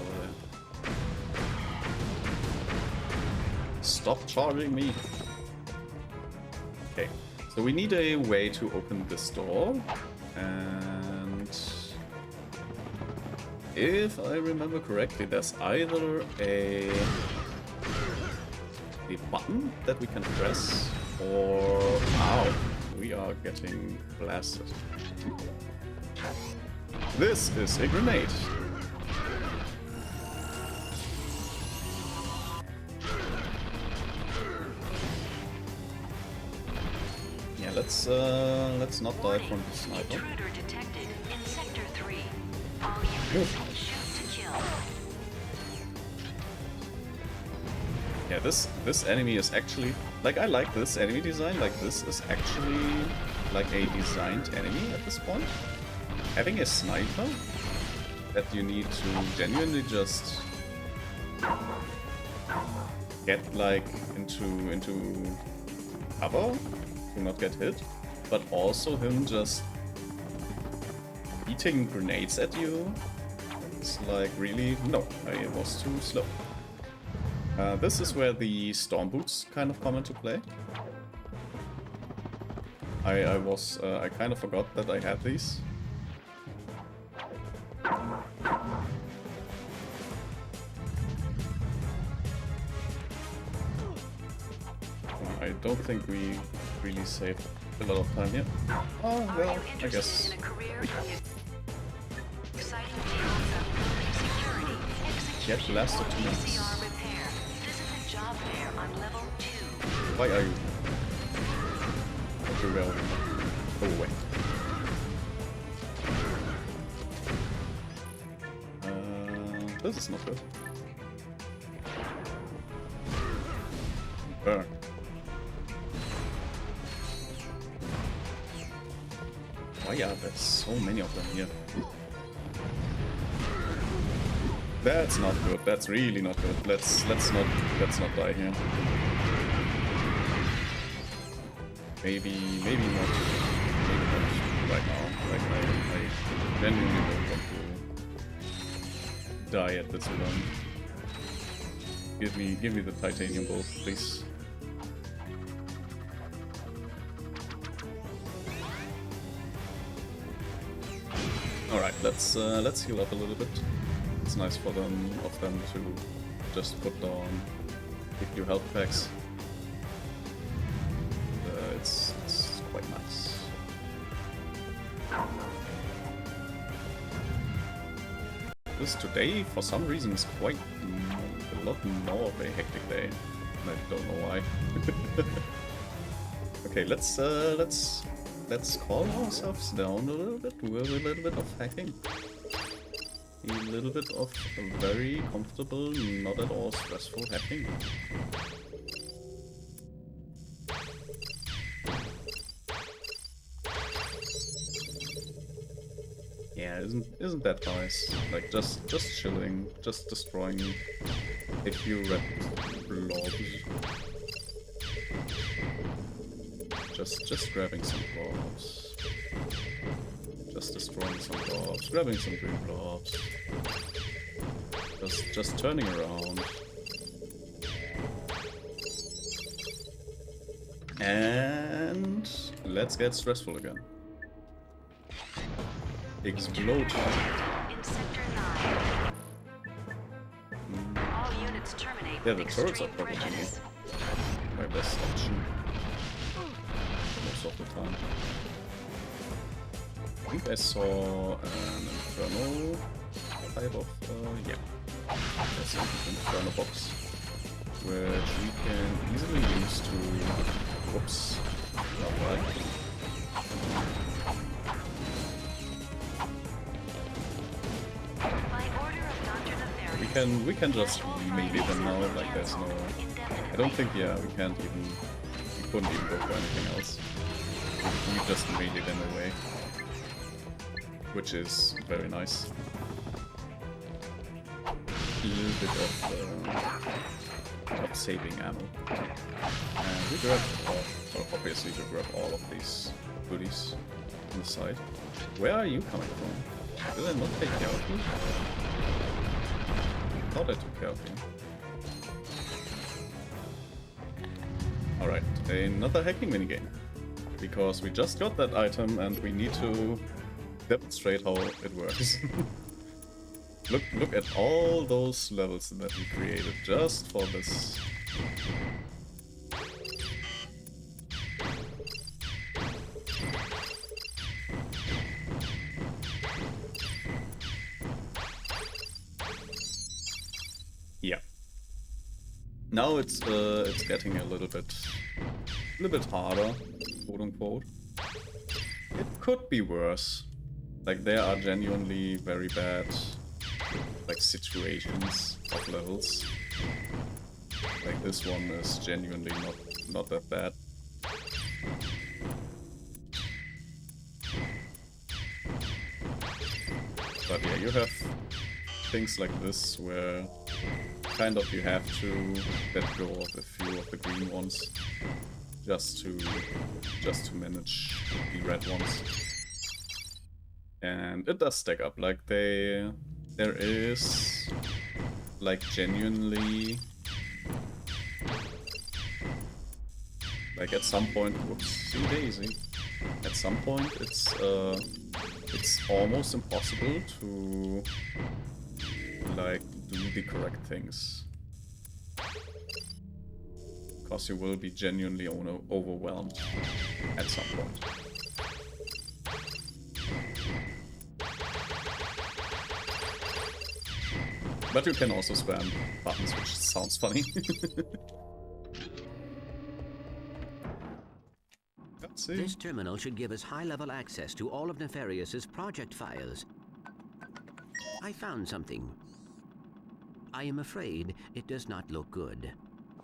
Over there. Stop charging me! Okay, so we need a way to open this door, and if I remember correctly, there's either a button that we can press, or... Ow! We are getting blasted. This is a grenade! Yeah, let's not die from the sniper. Intruder detected in Sector 3. All units shoot to kill. Yeah, this enemy is actually, like, I like this enemy design. Like, this is actually like a designed enemy at this point. Having a sniper that you need to genuinely just get like into cover to not get hit, but also him just eating grenades at you. It's like, really, no, I was too slow. This is where the storm boots kind of come into play. I kind of forgot that I had these. I don't think we really saved a lot of time here. Oh well, I guess. Exciting get blasted to max. PCR repair. Visit the job fair on level 2. Why are you? Okay, well, go away. This is not good. Burn. Why are there so many of them here? That's not good. That's really not good. Let's not die here. Maybe not. Maybe not right now. Like I genuinely don't want to die at this point. Give me the titanium bolt, please. All right, let's heal up a little bit. It's nice for them to just put down a few health packs. It's quite nice. This today, for some reason, is quite a lot more of a hectic day. I don't know why. Okay, let's calm ourselves down a little bit with a little bit of hacking. A little bit of very comfortable, not at all stressful hacking. Yeah, isn't that nice? Like just chilling, just destroying a few red blobs. Just grabbing some blobs. Just destroying some blobs, grabbing some green blobs. Just turning around. And let's get stressful again. Explode. In Sector 9. All units terminate Yeah, with the turrets are extreme probably prejudice. my best option. Most of the time. I think I saw an Inferno type of, yeah. There's an Inferno box, which we can easily use to, whoops, not right. By order of Dr. Nefarious, We can just melee them now, like there's no, I don't think, yeah, we couldn't even go for anything else. We just melee them away. Which is very nice. A little bit of saving ammo. And we grab, obviously we grab all of these goodies on the side. Where are you coming from? Did I not take care of you? I thought I took care of you. Alright, another hacking minigame. Because we just got that item and we need to demonstrate how it works. Look at all those levels that we created just for this. Yeah. Now it's getting a little bit harder, quote unquote. It could be worse. Like there are genuinely very bad like situations of levels. Like this one is genuinely not that bad. But yeah, you have things like this where kind of you have to let go of a few of the green ones just to manage the red ones. And it does stack up, like there is like genuinely like at some point, whoopsie daisy, at some point it's almost impossible to like do the correct things. Because you will be genuinely overwhelmed at some point. But you can also spam buttons, which sounds funny. Let's see. This terminal should give us high-level access to all of Nefarious' project files. I found something. I am afraid it does not look good.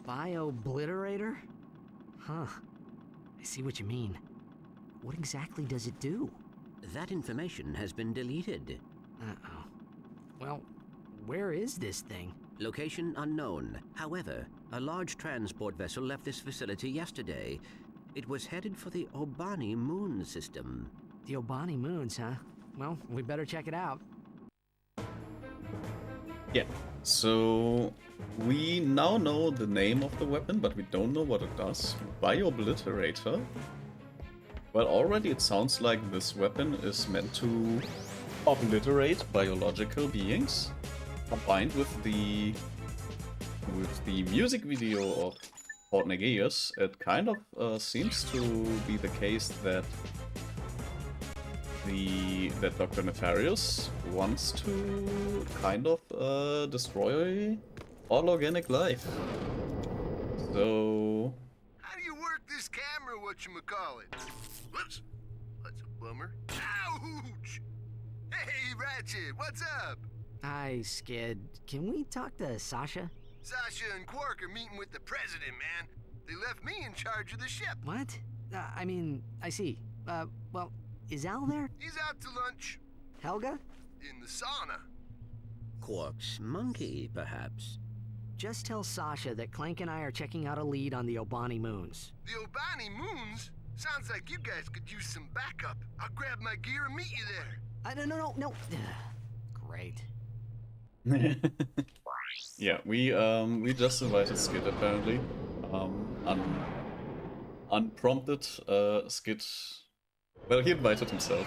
Bio-obliterator? Huh. I see what you mean. What exactly does it do? That information has been deleted. Uh-oh. Well, where is this thing? Location unknown. However, a large transport vessel left this facility yesterday. It was headed for the Obani moon system. The Obani moons, huh? Well, we better check it out. Yeah, so we now know the name of the weapon, but we don't know what it does. Bio-obliterator. Well, already it sounds like this weapon is meant to obliterate biological beings. Combined with the music video of Port Negeus, it kind of seems to be the case that that Dr. Nefarious wants to kind of destroy all organic life. So How do you work this camera, whatchamacallit? Whoops. That's a bummer. Ouch! Hey, Ratchet, what's up? Hi, Skid. Can we talk to Sasha? Sasha and Quark are meeting with the president, man. They left me in charge of the ship. What? I mean, I see. Well, is Al there? He's out to lunch. Helga? In the sauna. Quark's monkey, perhaps. Just tell Sasha that Clank and I are checking out a lead on the Obani moons. The Obani moons? Sounds like you guys could use some backup. I'll grab my gear and meet you there. No. Great. yeah, we just invited Skid apparently. Unprompted, Skid. Well, he invited himself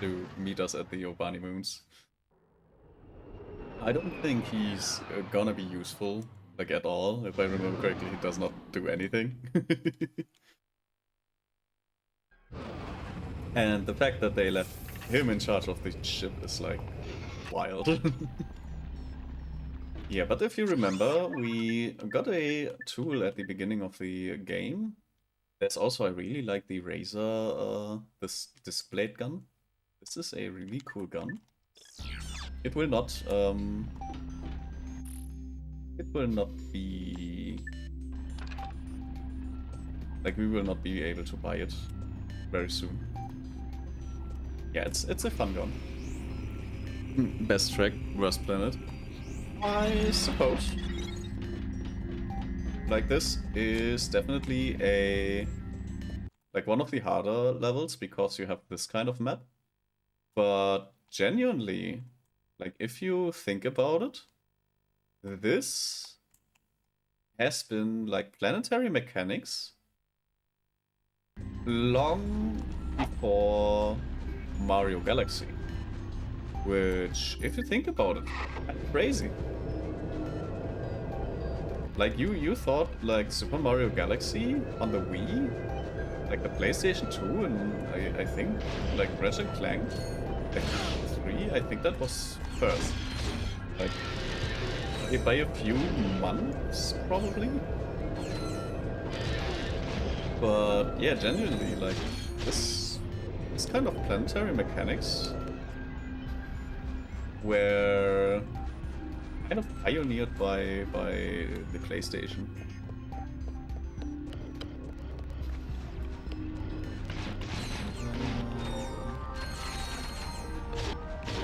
to meet us at the Obani Moons. I don't think he's gonna be useful, like at all. If I remember correctly, he does not do anything. And the fact that they left him in charge of the ship is like wild. Yeah, but if you remember, we got a tool at the beginning of the game. There's also, I really like the Razor, this blade gun. This is a really cool gun. It will not be, like, we will not be able to buy it very soon. Yeah, it's a fun gun. Best track, worst planet. I suppose. Like, this is definitely like one of the harder levels because you have this kind of map. But genuinely, like, if you think about it, this has been like planetary mechanics long before Mario Galaxy. Which, if you think about it, kind of crazy. Like, you thought, like, Super Mario Galaxy on the Wii, like the PlayStation 2, and I think, like, Ratchet Clank, like, 3, I think that was first. Like, by a few months, probably? But, yeah, genuinely, like, this kind of planetary mechanics were kind of pioneered by the PlayStation.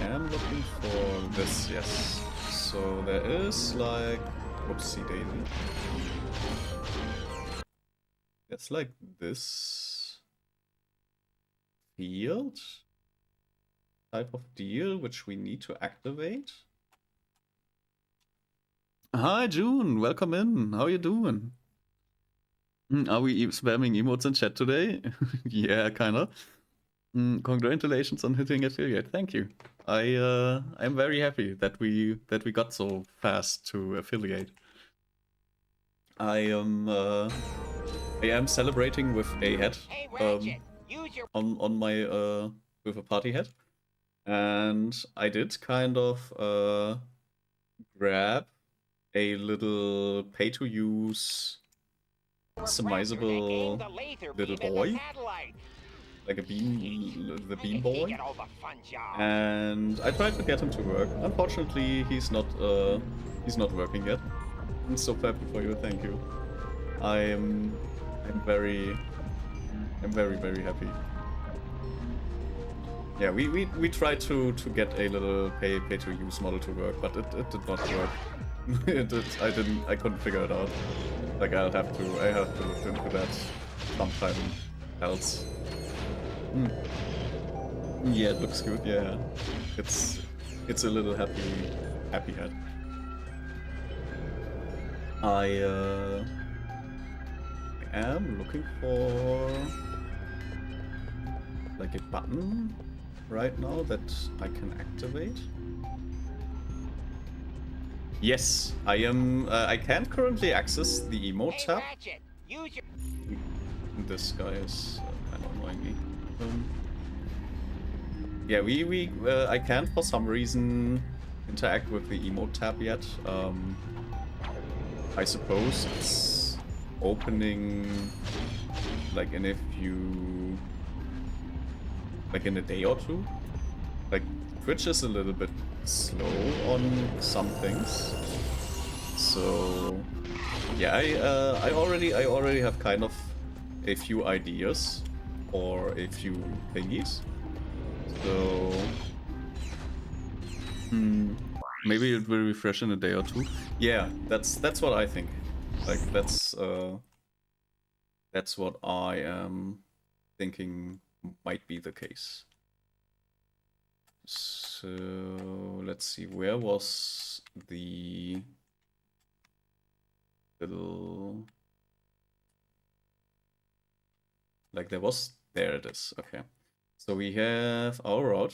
I'm looking for this, yes. So there is like, whoopsie daisy. It's like this field type of deal which we need to activate. Hi June, welcome in. How you doing? Are we spamming emotes in chat today? Yeah, kinda. Congratulations on hitting affiliate. Thank you. I'm very happy that we got so fast to affiliate. I am celebrating with a hat on my with a party hat. And I did kind of grab a little pay-to-use customizable little boy, like a the bean boy, and I tried to get him to work. Unfortunately, he's not working yet. I'm so happy for you. Thank you. I'm very happy. Yeah, we tried to get a little pay-to-use model to work, but it did not work. I couldn't figure it out. Like I have to look into that sometime else. Yeah, it looks good. Yeah, it's a little happy head. I am looking for like a button right now that I can activate. Yes, I am. I can't currently access the emote tab. This guy is kind of annoying me. Yeah, I can't for some reason interact with the emote tab yet. I suppose it's opening like in a a day or two. Like Twitch is a little bit slow on some things, so yeah, I already have kind of a few ideas or a few thingies. So maybe it will refresh in a day or two. Yeah, that's what I think. Like that's what I am thinking might be the case. So let's see, where was the little, like there it is. Okay, so we have our rod,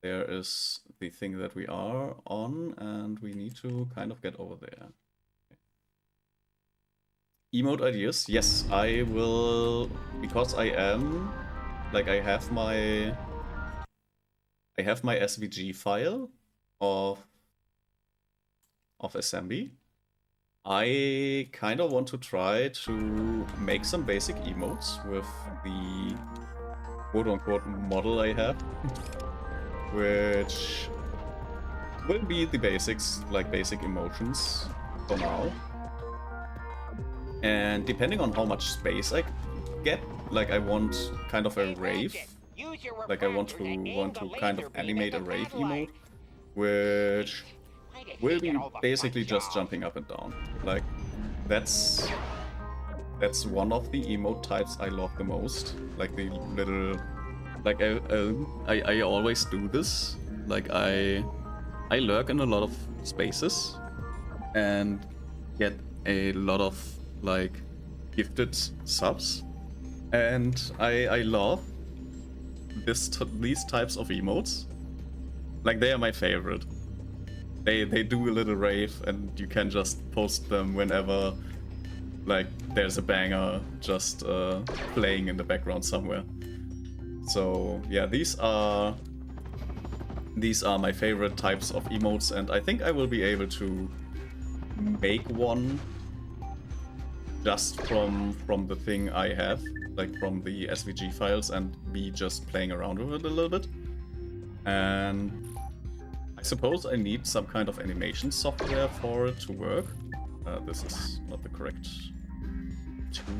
there is the thing that we are on, and we need to kind of get over there. Okay. Emote ideas, yes, I will, because I am, like I have my SVG file of SMB. I kind of want to try to make some basic emotes with the quote-unquote model I have, which will be the basics, like basic emotions for now. And depending on how much space I get, like I want kind of a rave. Like I want to kind of animate a rave emote, which will be basically just jumping up and down. Like that's one of the emote types I love the most. Like the little, like I always do this. Like I lurk in a lot of spaces and get a lot of like gifted subs, and I love these types of emotes. Like they are my favorite. They do a little rave and you can just post them whenever like there's a banger just playing in the background somewhere. So yeah, these are my favorite types of emotes, and I think I will be able to make one just from the thing I have, like from the SVG files, and be just playing around with it a little bit. And I suppose I need some kind of animation software for it to work. This is not the correct tool.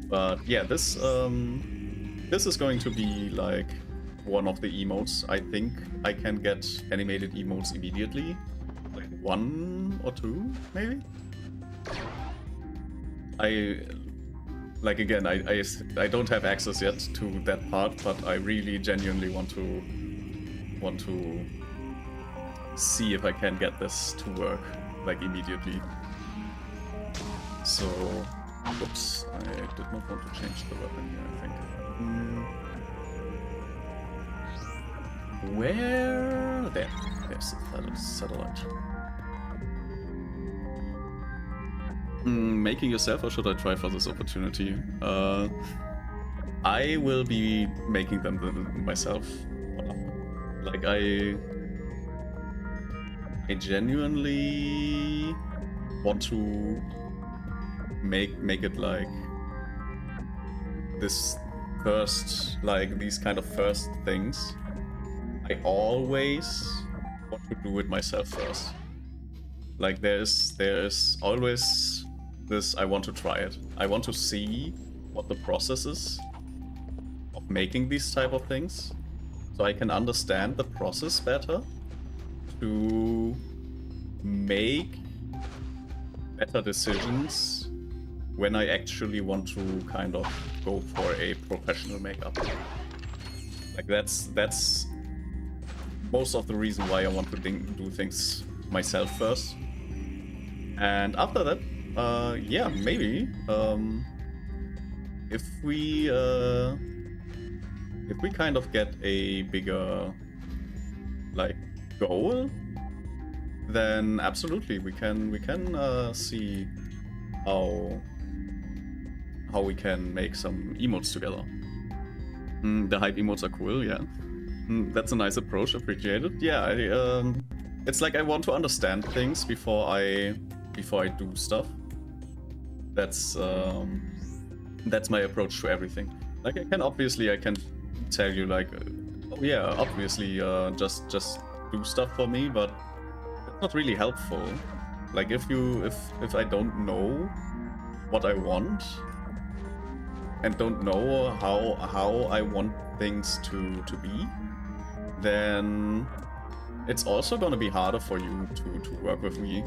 But yeah, this is going to be like one of the emotes. I think I can get animated emotes immediately. Like 1 or 2, maybe? Like again, I don't have access yet to that part, but I really genuinely want to see if I can get this to work like immediately. So, oops, I did not want to change the weapon here, I think. Where? There's the satellite. Making yourself, or should I try for this opportunity? I will be making them myself. Like I genuinely want to make it like this first, like these kind of first things. I always want to do it myself first. Like there's always this, I want to try it. I want to see what the process is of making these type of things, so I can understand the process better to make better decisions when I actually want to kind of go for a professional makeup. Like that's most of the reason why I want to do things myself first. And after that, yeah, maybe if we kind of get a bigger like goal, then absolutely we can see how we can make some emotes together. The hype emotes are cool, yeah. That's a nice approach, appreciate it. Yeah, it's like I want to understand things before I do stuff. That's my approach to everything. Like I can tell you like, oh yeah, obviously just do stuff for me, but it's not really helpful. Like if I don't know what I want and don't know how I want things to be, then it's also gonna be harder for you to work with me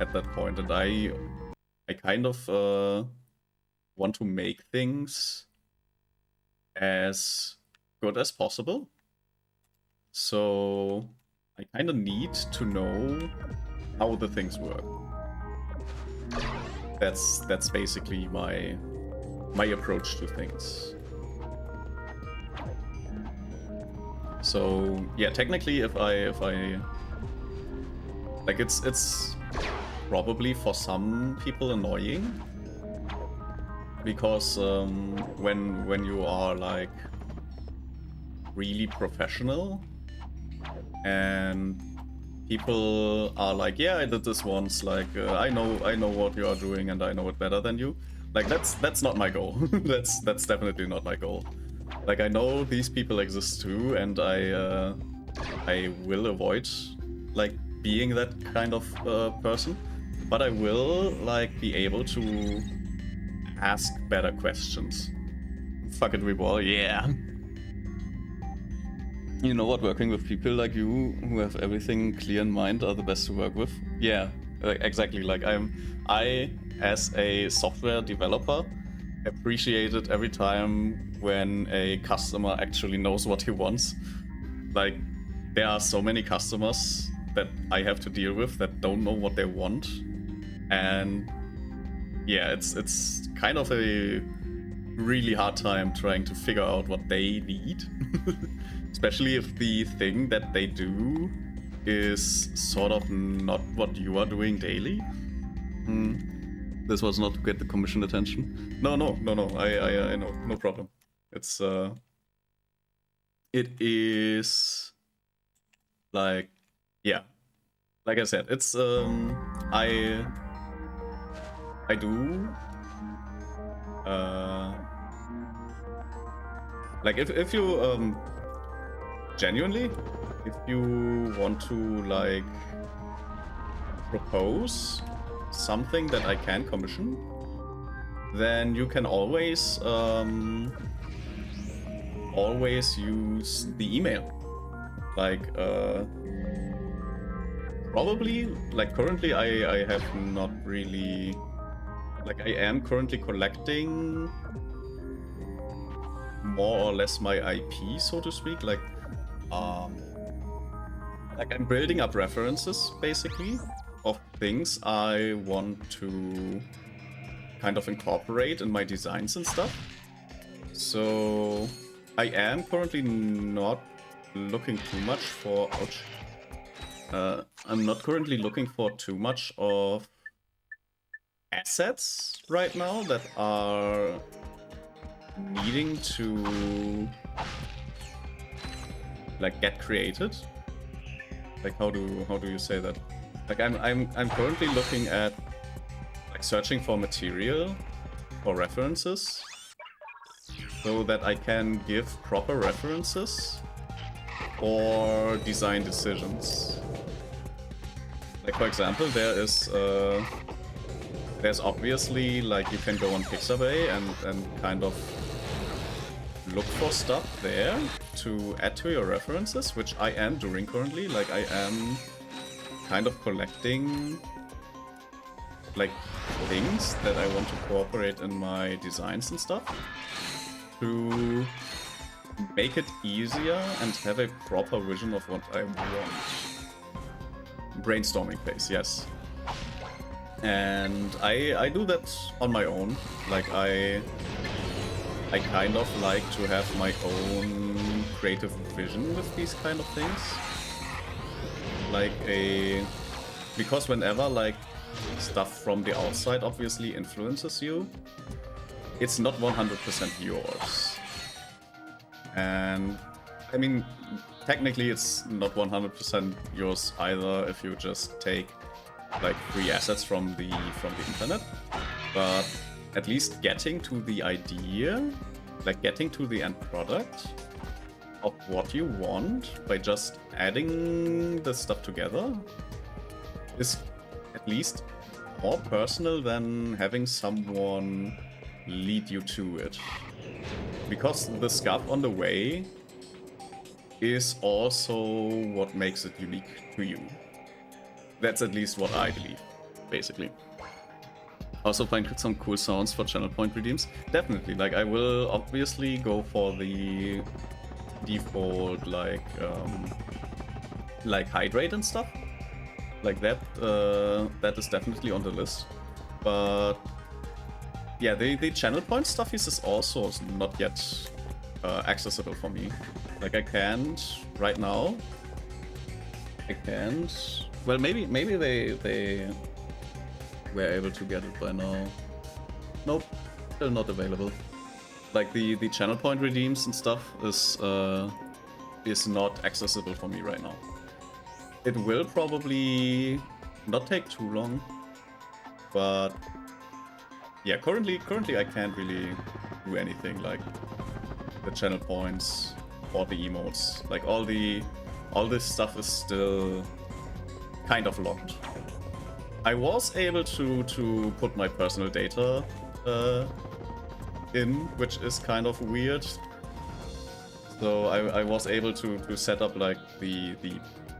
at that point. And I kind of want to make things as good as possible. So I kind of need to know how the things work. That's basically my approach to things. So yeah, technically if I like it's probably for some people annoying, because when you are like really professional and people are like, yeah, I did this once, like I know what you are doing and I know it better than you. Like that's not my goal. that's definitely not my goal. Like I know these people exist too, and I will avoid like being that kind of person, but I will like be able to ask better questions. Fuck it, Reball, yeah. You know what, working with people like you who have everything clear in mind are the best to work with. Yeah, exactly. Like I as a software developer appreciate it every time when a customer actually knows what he wants. Like there are so many customers that I have to deal with that don't know what they want, and yeah, it's kind of a really hard time trying to figure out what they need. Especially if the thing that they do is sort of not what you are doing daily. This was not to get the commission attention. No, I know, no problem. It's it is like, yeah, like I said, it's I do like if you genuinely, if you want to like propose something that I can commission, then you can always use the email. Like probably like currently I have not really, like I am currently collecting more or less my IP, so to speak. Like I'm building up references basically of things I want to kind of incorporate in my designs and stuff. So I am currently not looking too much for, ouch. I'm not currently looking for too much of assets right now that are needing to like get created. Like how do you say that? Like I'm currently looking at like searching for material or references so that I can give proper references or design decisions. Like for example, there's obviously like you can go on Pixabay and kind of look for stuff there to add to your references, which I am doing currently. Like I am kind of collecting like things that I want to incorporate in my designs and stuff to make it easier and have a proper vision of what I want. Brainstorming phase, yes. And I do that on my own. Like I kind of like to have my own creative vision with these kind of things. Like because whenever like stuff from the outside obviously influences you, it's not 100% yours. And I mean, technically it's not 100% yours either if you just take like free assets from the internet, but at least getting to the idea, like getting to the end product of what you want by just adding the stuff together is at least more personal than having someone lead you to it. Because the stuff on the way is also what makes it unique to you. That's at least what I believe, basically. Also find some cool sounds for channel point redeems. Definitely, like I will obviously go for the default like hydrate and stuff. Like that that is definitely on the list. But yeah, the channel point stuff is also not yet accessible for me. Like I can't right now. I can't. Well, maybe they were able to get it by now. Nope, still not available. Like the channel point redeems and stuff is not accessible for me right now. It will probably not take too long, but yeah, currently I can't really do anything like the channel points or the emotes. Like all this stuff is still kind of locked. I was able to put my personal data in, which is kind of weird. So I was able to set up like the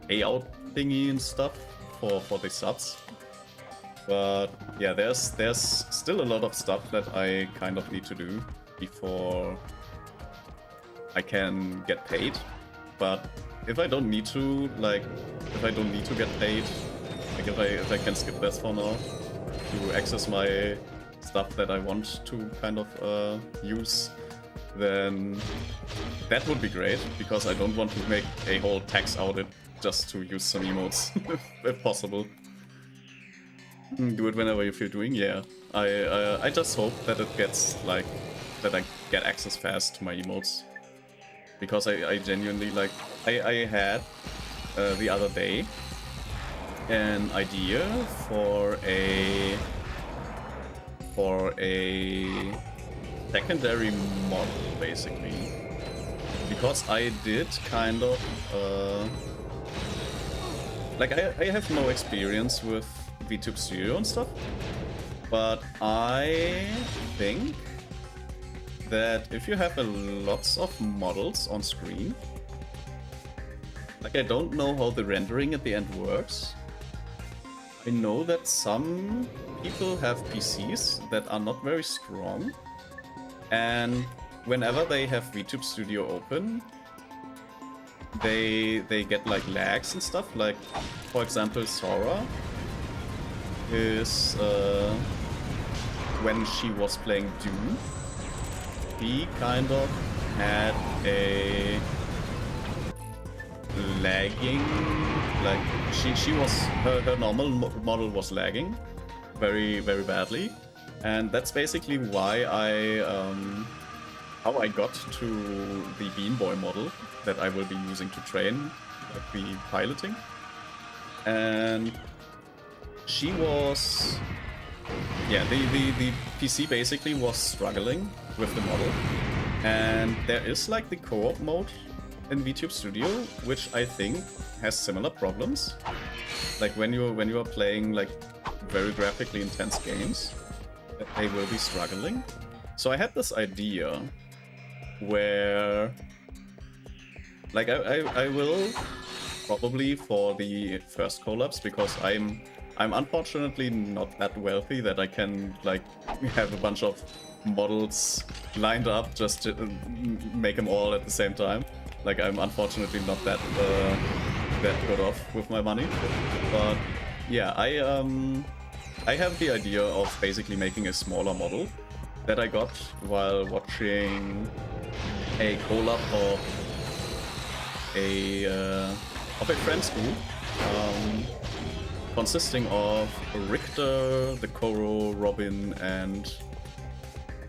payout thingy and stuff for the subs. But yeah, there's still a lot of stuff that I kind of need to do before I can get paid. But if I don't need to, like, if I don't need to get paid, like if I can skip this for now to access my stuff that I want to kind of use, then that would be great, because I don't want to make a whole tax audit just to use some emotes, if possible. Do it whenever you feel doing, yeah. I just hope that it gets, like, that I get access fast to my emotes. Because I genuinely, like, I had the other day an idea for a secondary model, basically. Because I did kind of, like, I have no experience with VTube Studio and stuff, but I think that if you have lots of models on screen, like, I don't know how the rendering at the end works. I know that some people have PCs that are not very strong, and whenever they have VTube Studio open, they get like lags and stuff. Like, for example, Sora is when she was playing Doom, he kind of had a lagging, like she was, her normal model was lagging very badly, and that's basically why how I got to the Bean Boy model that I will be using to train, like, the piloting. And she was... Yeah, the PC basically was struggling with the model. And there is like the co-op mode in VTube Studio, which I think has similar problems. Like when you are playing like very graphically intense games, they will be struggling. So I had this idea where, like, I will probably for the first collabs, because I'm unfortunately not that wealthy that I can like have a bunch of models lined up just to make them all at the same time. Like, I'm unfortunately not that good off with my money. But yeah, I have the idea of basically making a smaller model that I got while watching a collab of a friend's group, consisting of Richter, the Koro, Robin, and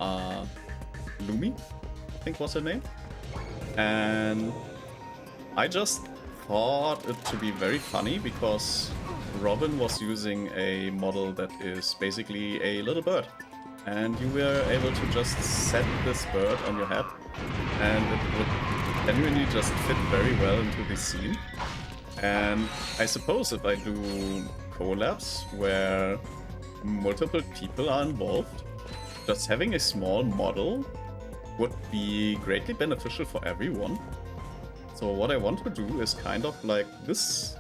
Lumi, I think was her name. And I just thought it to be very funny because Robin was using a model that is basically a little bird. And you were able to just set this bird on your head, and it would genuinely just fit very well into the scene. And I suppose if I do collabs where multiple people are involved, just having a small model would be greatly beneficial for everyone. So what I want to do is kind of like this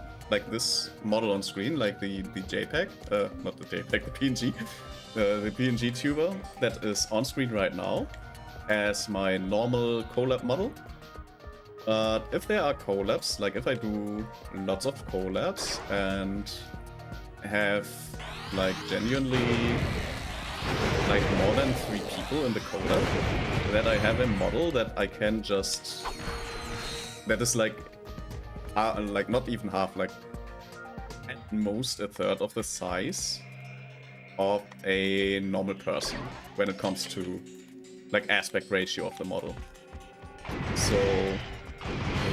model on screen, like the JPEG, not the JPEG, the PNG. The PNG tuber that is on screen right now as my normal collab model. But if there are collabs, like if I do lots of collabs and have like genuinely like more than 3 people in the collab, that I have a model that I can just, that is like not even half, like at most a third of the size of a normal person when it comes to like aspect ratio of the model. So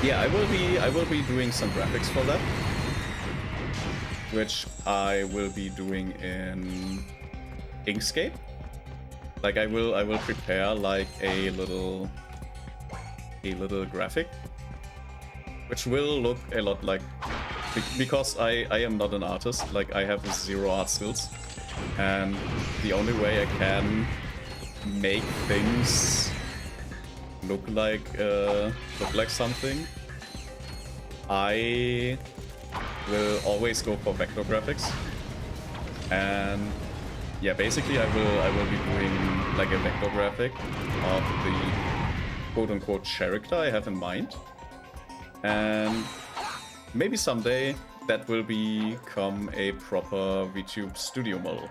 yeah, I will be doing some graphics for that, which I will be doing in Inkscape. Like I will prepare like a little graphic, which will look a lot like, because I am not an artist, like I have 0 art skills. And the only way I can make things look like something, I will always go for vector graphics. And yeah, basically I will be doing like a vector graphic of the quote-unquote character I have in mind. And maybe someday that will become a proper VTube Studio model.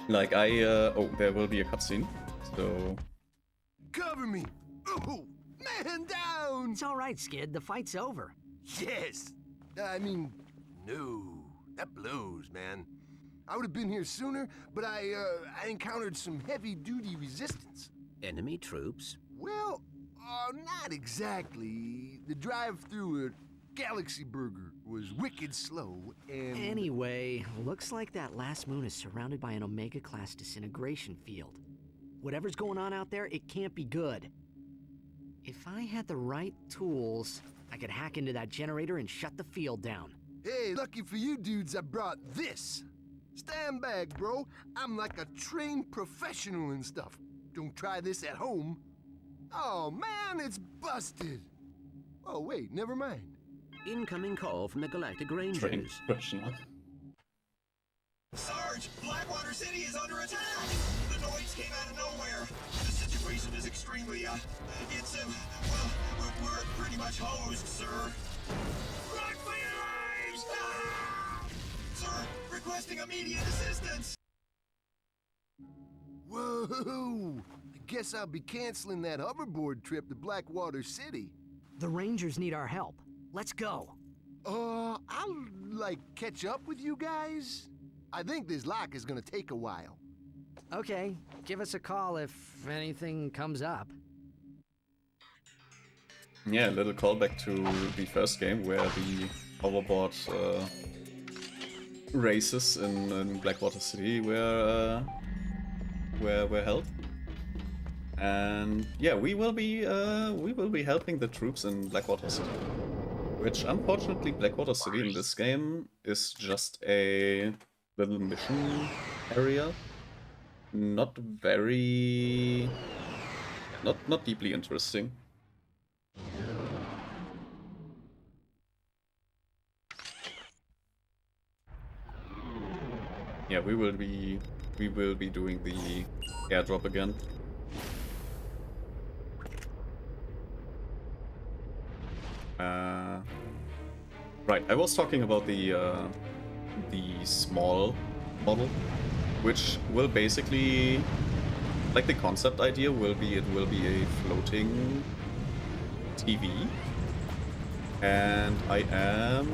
Like oh, there will be a cutscene, so... Cover me! Ooh, man down! It's all right, Skid. The fight's over. Yes! I mean, no. That blows, man. I would have been here sooner, but I encountered some heavy-duty resistance. Enemy troops? Well, not exactly. The drive through at Galaxy Burger was wicked slow, and... Anyway, looks like that last moon is surrounded by an Omega-class disintegration field. Whatever's going on out there, it can't be good. If I had the right tools, I could hack into that generator and shut the field down. Hey, lucky for you dudes, I brought this. Stand back, bro. I'm like a trained professional and stuff. Don't try this at home. Oh, man, it's busted. Oh, wait, never mind. Incoming call from the Galactic Rangers. Trained professional. Sarge, Blackwater City is under attack! The noise came out of nowhere. The situation is extremely, well, we're pretty much hosed, sir. Run for your lives! Ah! Sir, requesting immediate assistance! Whoa! I guess I'll be canceling that hoverboard trip to Blackwater City. The Rangers need our help. Let's go. I'll, like, catch up with you guys? I think this lock is gonna take a while. Okay, give us a call if anything comes up. Yeah, a little callback to the first game where the hoverboard races in Blackwater City were held. And yeah, we will be helping the troops in Blackwater City. Which, unfortunately, Blackwater City in this game is just a little mission area. Not very... Not deeply interesting. Yeah, we will be doing the airdrop again. Right, I was talking about the small model, which will basically, like, the concept idea will be it will be a floating TV, and I am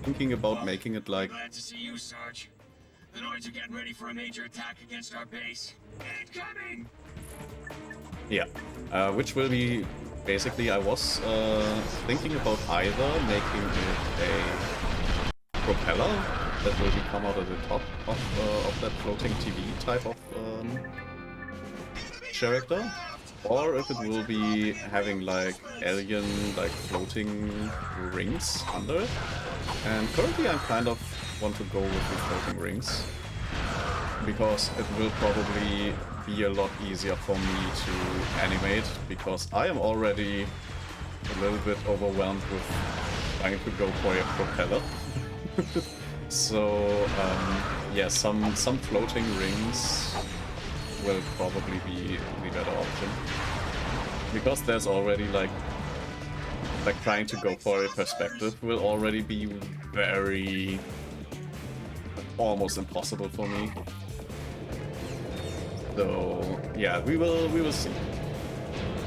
thinking about making it like. Glad to see you, Sarge. The Noids are getting ready for a major attack against our base. Incoming! Yeah, which will be basically, I was thinking about either making it a propeller that will come out at the top of that floating TV type of character, or if it will be having like alien like floating rings under it. And currently I'm kind of want to go with the floating rings, because it will probably be a lot easier for me to animate, because I am already a little bit overwhelmed with trying to go for a propeller. So yeah, some floating rings will probably be the better option, because there's already like trying to go for a perspective will already be very almost impossible for me. So yeah, we will see.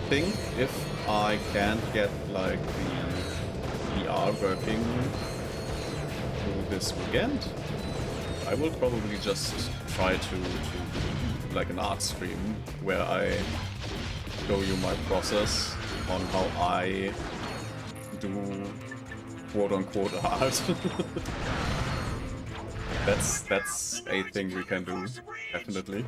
Think if I can't get like the VR working through this weekend, I will probably just try to do like an art stream where I show you my process on how I do quote-unquote art. That's a thing we can do, definitely.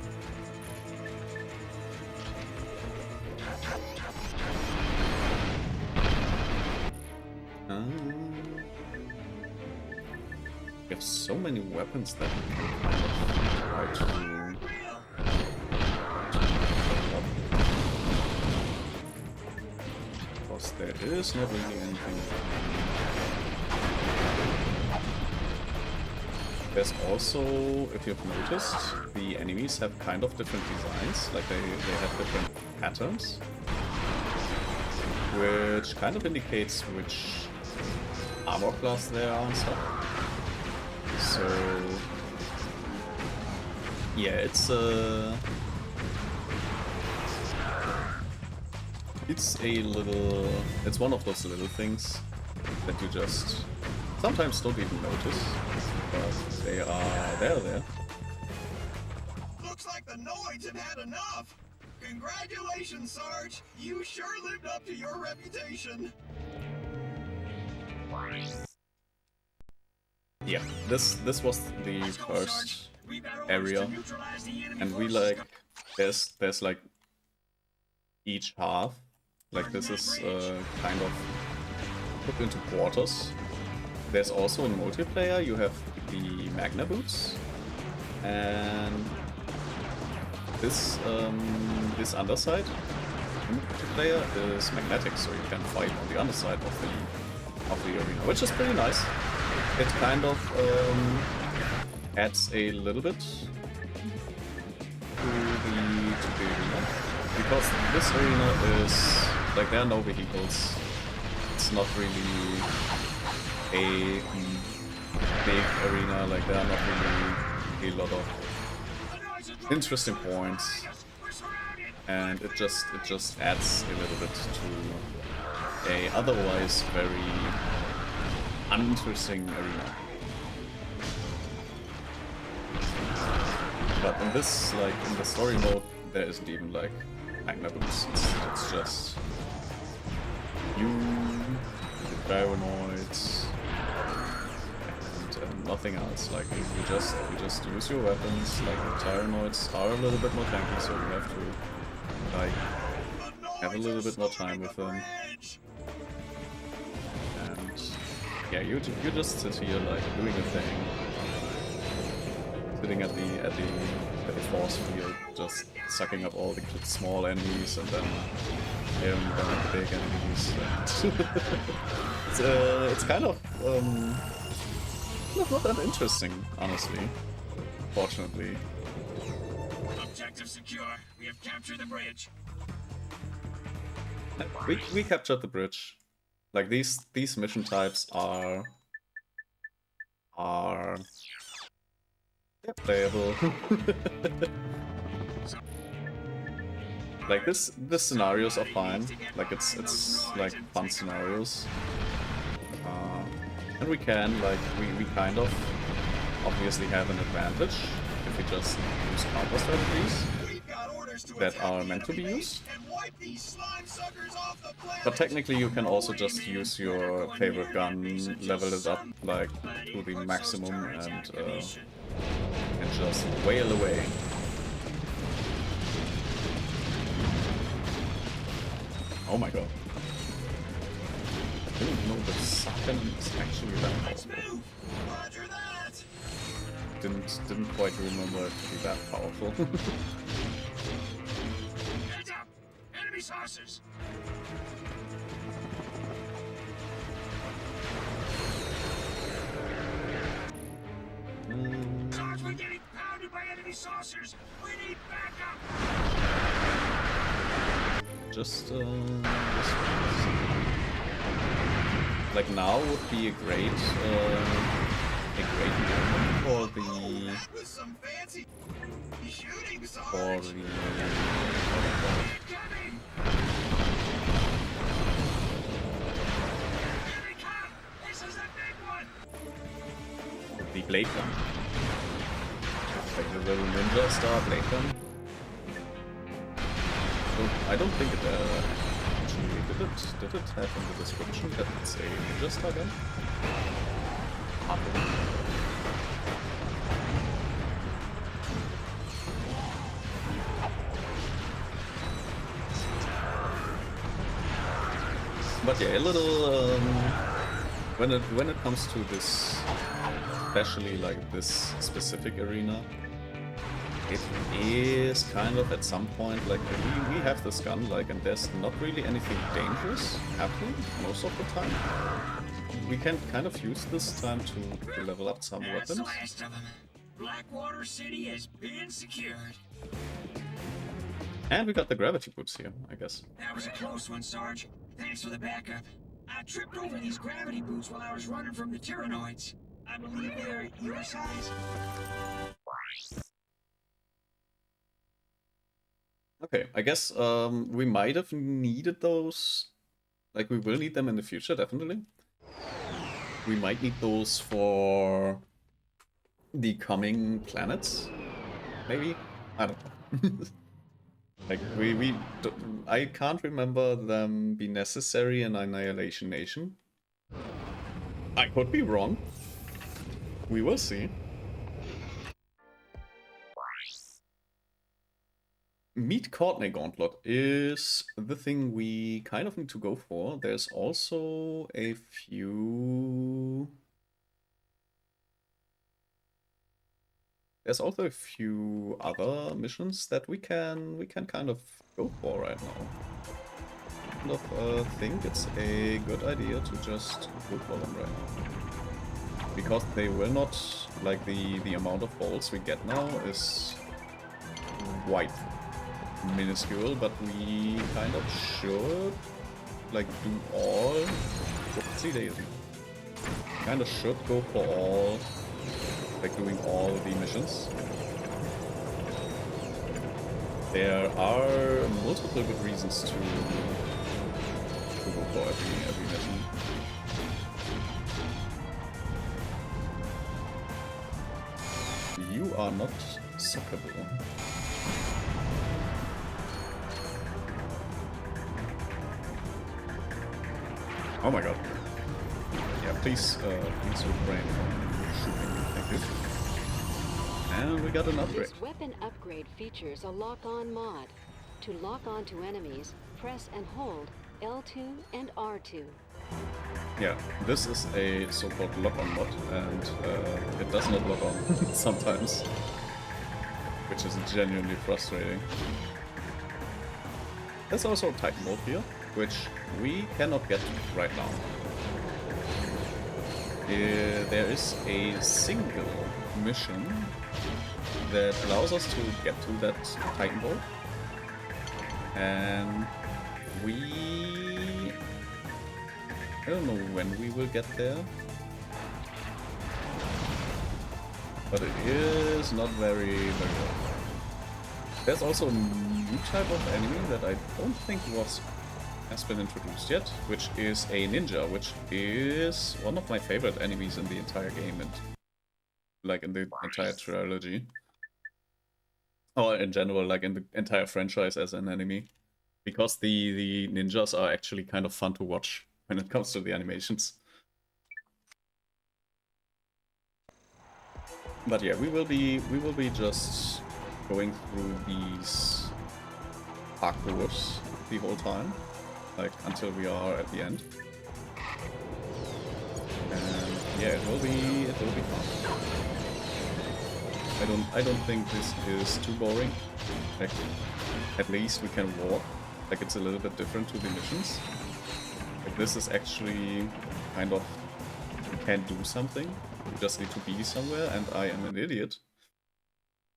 We have so many weapons that we can kind of try to... Because there is not really anything. There's also, if you've noticed, the enemies have kind of different designs, like they have different patterns, which kind of indicates which armor class they are and stuff. So yeah, it's one of those little things that you just sometimes don't even notice, but they're there. Looks like the Noids have had enough. Congratulations, Sarge. You sure lived up to your reputation. Yeah, this was the first area, and we like there's like each half, like this is kind of put into quarters. There's also in multiplayer you have the Magna boots, and this underside in multiplayer is magnetic, so you can fight on the underside of the arena, which is pretty nice. It kind of adds a little bit to the arena, because this arena is like there are no vehicles. It's not really a big arena, like there are not really a lot of interesting points, and it just adds a little bit to a otherwise very uninteresting arena. But in this, like in the story mode, there isn't even like magna boots. It's just you, the paranoids, and nothing else. Like you just use your weapons. Like the Tyrannoids are a little bit more tanky, so you have to like have a little bit more time with them. And yeah, you just sit here like doing a thing, sitting at the force field, just sucking up all the small enemies and then tearing down the big enemies. It's kind of not that interesting, honestly. Fortunately. Objective secure. We have captured the bridge. We captured the bridge. Like these mission types are they're playable. Like this scenarios are fine. Like it's like fun scenarios. And we can like we kind of obviously have an advantage if we just use counter strategies that are meant to be used. But technically you can also just use your favorite gun, level it up like to the maximum and just wail away. Oh my god. I didn't know the second is actually that powerful. Didn't quite remember it to be that powerful. Heads up! Enemy saucers! Sarge, we're getting pounded by enemy saucers! We need backup! Just like now would be a great moment for the the blade gun. Like the little ninja star blade gun. I don't think it actually did it have in the description that it's a ninja star gun? But yeah, a little when it comes to this, especially like this specific arena, it is kind of at some point like we have this gun like and there's not really anything dangerous happening most of the time. We can kind of use this time to level up some That's weapons. the last of them. Blackwater City has been secured. And we got the gravity boots here, I guess. That was a close one, Sarge. Thanks for the backup. I tripped over these gravity boots while I was running from the Tyrannoids. I believe they're your size. Okay, I guess we might have needed those. Like we will need them in the future, definitely. We might need those for the coming planets, maybe? I don't know. Like, I can't remember them be necessary in Annihilation Nation. I could be wrong. We will see. Meet Courtney Gauntlet is the thing we kind of need to go for. There's also a few... There's also a few other missions that we can kind of go for right now. I kind of think it's a good idea to just go for them right now. Because they will not, like the amount of balls we get now is quite minuscule, but we kind of should like do all. Whoopsie daisy. Kind of should go for all. Like doing all the missions. There are multiple good reasons to go for every mission. You are not suckable. Oh my god. Yeah, please refrain from shooting. Thank you. And we got an upgrade. This weapon upgrade features a lock-on mod. To lock on to enemies, press and hold L2 and R2. Yeah, this is a so-called lock-on mod, and it does not lock on sometimes, which is genuinely frustrating. There's also a Titan mode here, which we cannot get right now. There is a single mission that allows us to get to that Titan boat, and I don't know when we will get there, but it is not very well. There's also a new type of enemy that I don't think has been introduced yet, which is a ninja, which is one of my favorite enemies in the entire game and like in the entire trilogy. Or in general, like in the entire franchise as an enemy. Because the ninjas are actually kind of fun to watch when it comes to the animations. But yeah, we will be just going through these parkours the whole time, like until we are at the end. And yeah, it will be fun. I don't think this is too boring. Like, at least we can walk. Like, it's a little bit different to the missions. Like, this is actually kind of, you can do something. You just need to be somewhere, and I am an idiot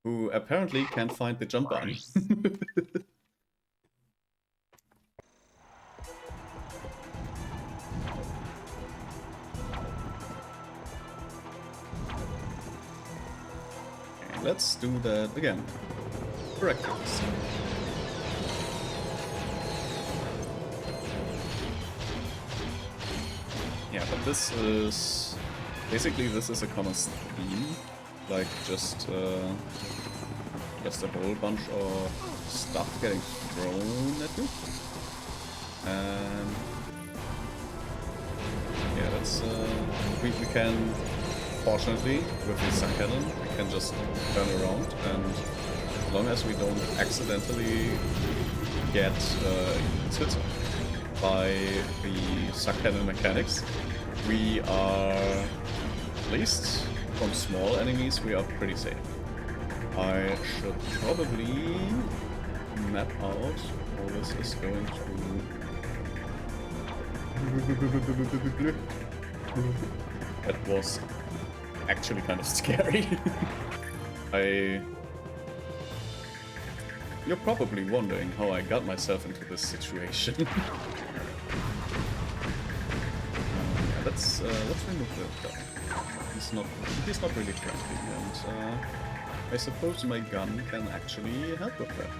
who apparently can't find the jump button. Okay, let's do that again. Correct. Yeah, but this is... Basically, this is a common theme. Like, just a whole bunch of stuff getting thrown at you. And... yeah, that's... we can... Fortunately, with the sun cannon, we can just turn around, and as long as we don't accidentally get hit by the suck cannon mechanics, we are, at least from small enemies, we are pretty safe. I should probably map out how this is going to... That was actually kind of scary. You're probably wondering how I got myself into this situation. Let's remove the guy. He's not really friendly, and I suppose my gun can actually help with that.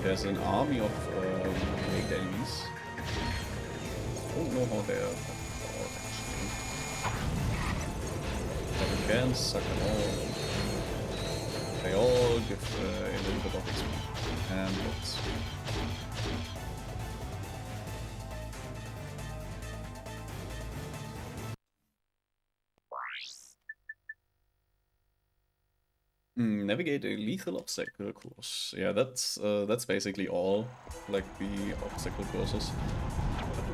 There's an army of big enemies. I don't know how they are actually. But we can suck them all. They all give a little bit of XP. And what's... Navigate a lethal obstacle course. Yeah, that's basically all, like, the obstacle courses.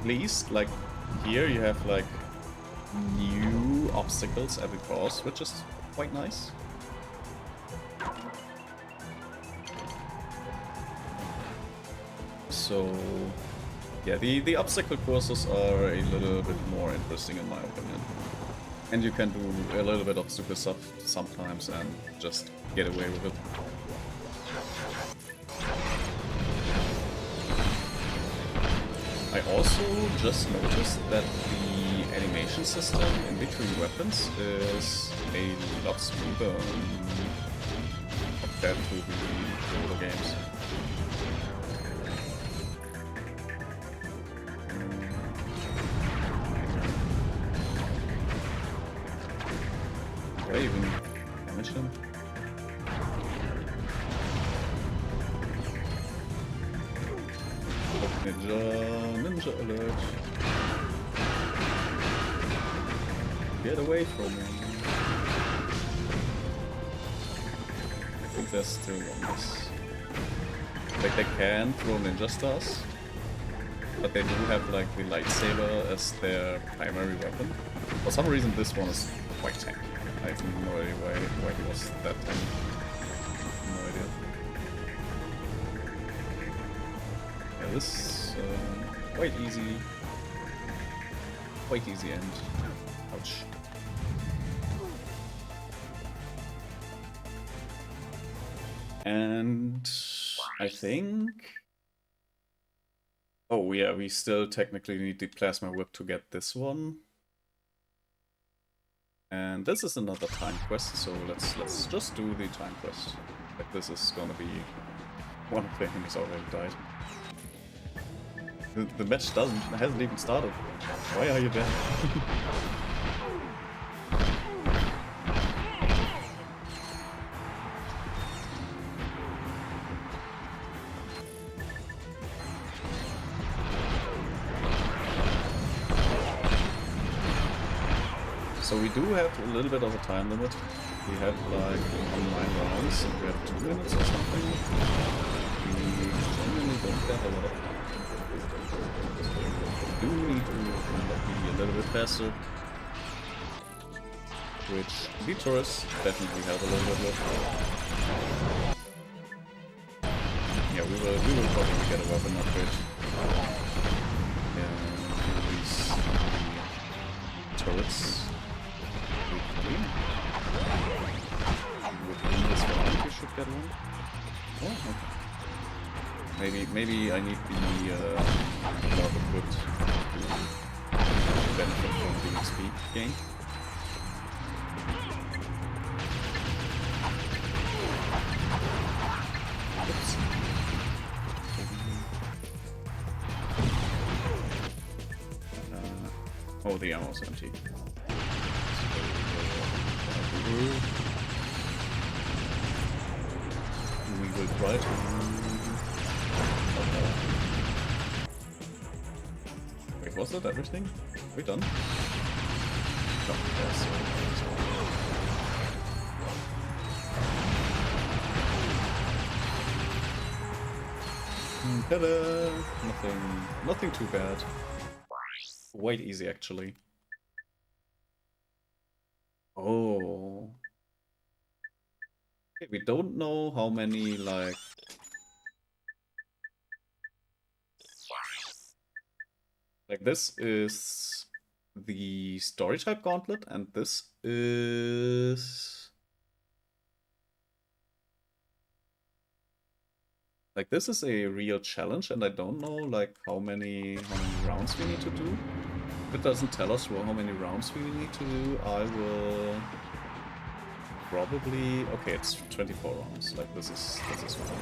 At least, like, here you have, like, new obstacles every course, which is quite nice. So, yeah, the obstacle courses are a little bit more interesting in my opinion. And you can do a little bit of stupid stuff sometimes and just get away with it. I also just noticed that the animation system in between weapons is a lot smoother compared to the older games. Did I even damage him? Oh, ninja alert. Get away from me. I think there's still ones. Like they can throw ninja stars, but they do have like the lightsaber as their primary weapon. For some reason this one is quite tanky. I have no idea why he was that tanky. No idea. Yeah, this quite easy end. Ouch. And I think... Oh yeah, we still technically need the plasma whip to get this one. And this is another time quest, so let's just do the time quest. Like this is gonna be one of the enemies already died. The match hasn't even started. Why are you dead? So we do have a little bit of a time limit. We have like 9 rounds and we have 2 minutes or something. We generally don't get a lot of time. We do need to kind of be a little bit faster. Which the tourists definitely help a little bit with. Yeah, we will probably get a weapon upgrade. And release the turrets. Within this round we should get one. Oh, okay. Maybe I need the more equipped to benefit from the XP gain. Oops. Oh, the ammo's empty. We will try to... Wait, was that everything? Are we done? No, yes. Ta-da! Nothing too bad. Quite easy, actually. Oh. Okay, we don't know how many, like... Like, this is the story type gauntlet, and this is... Like, this is a real challenge, and I don't know, like, how many rounds we need to do. If it doesn't tell us how many rounds we need to do, I will... Probably... Okay, it's 24 rounds. Like, this is fine.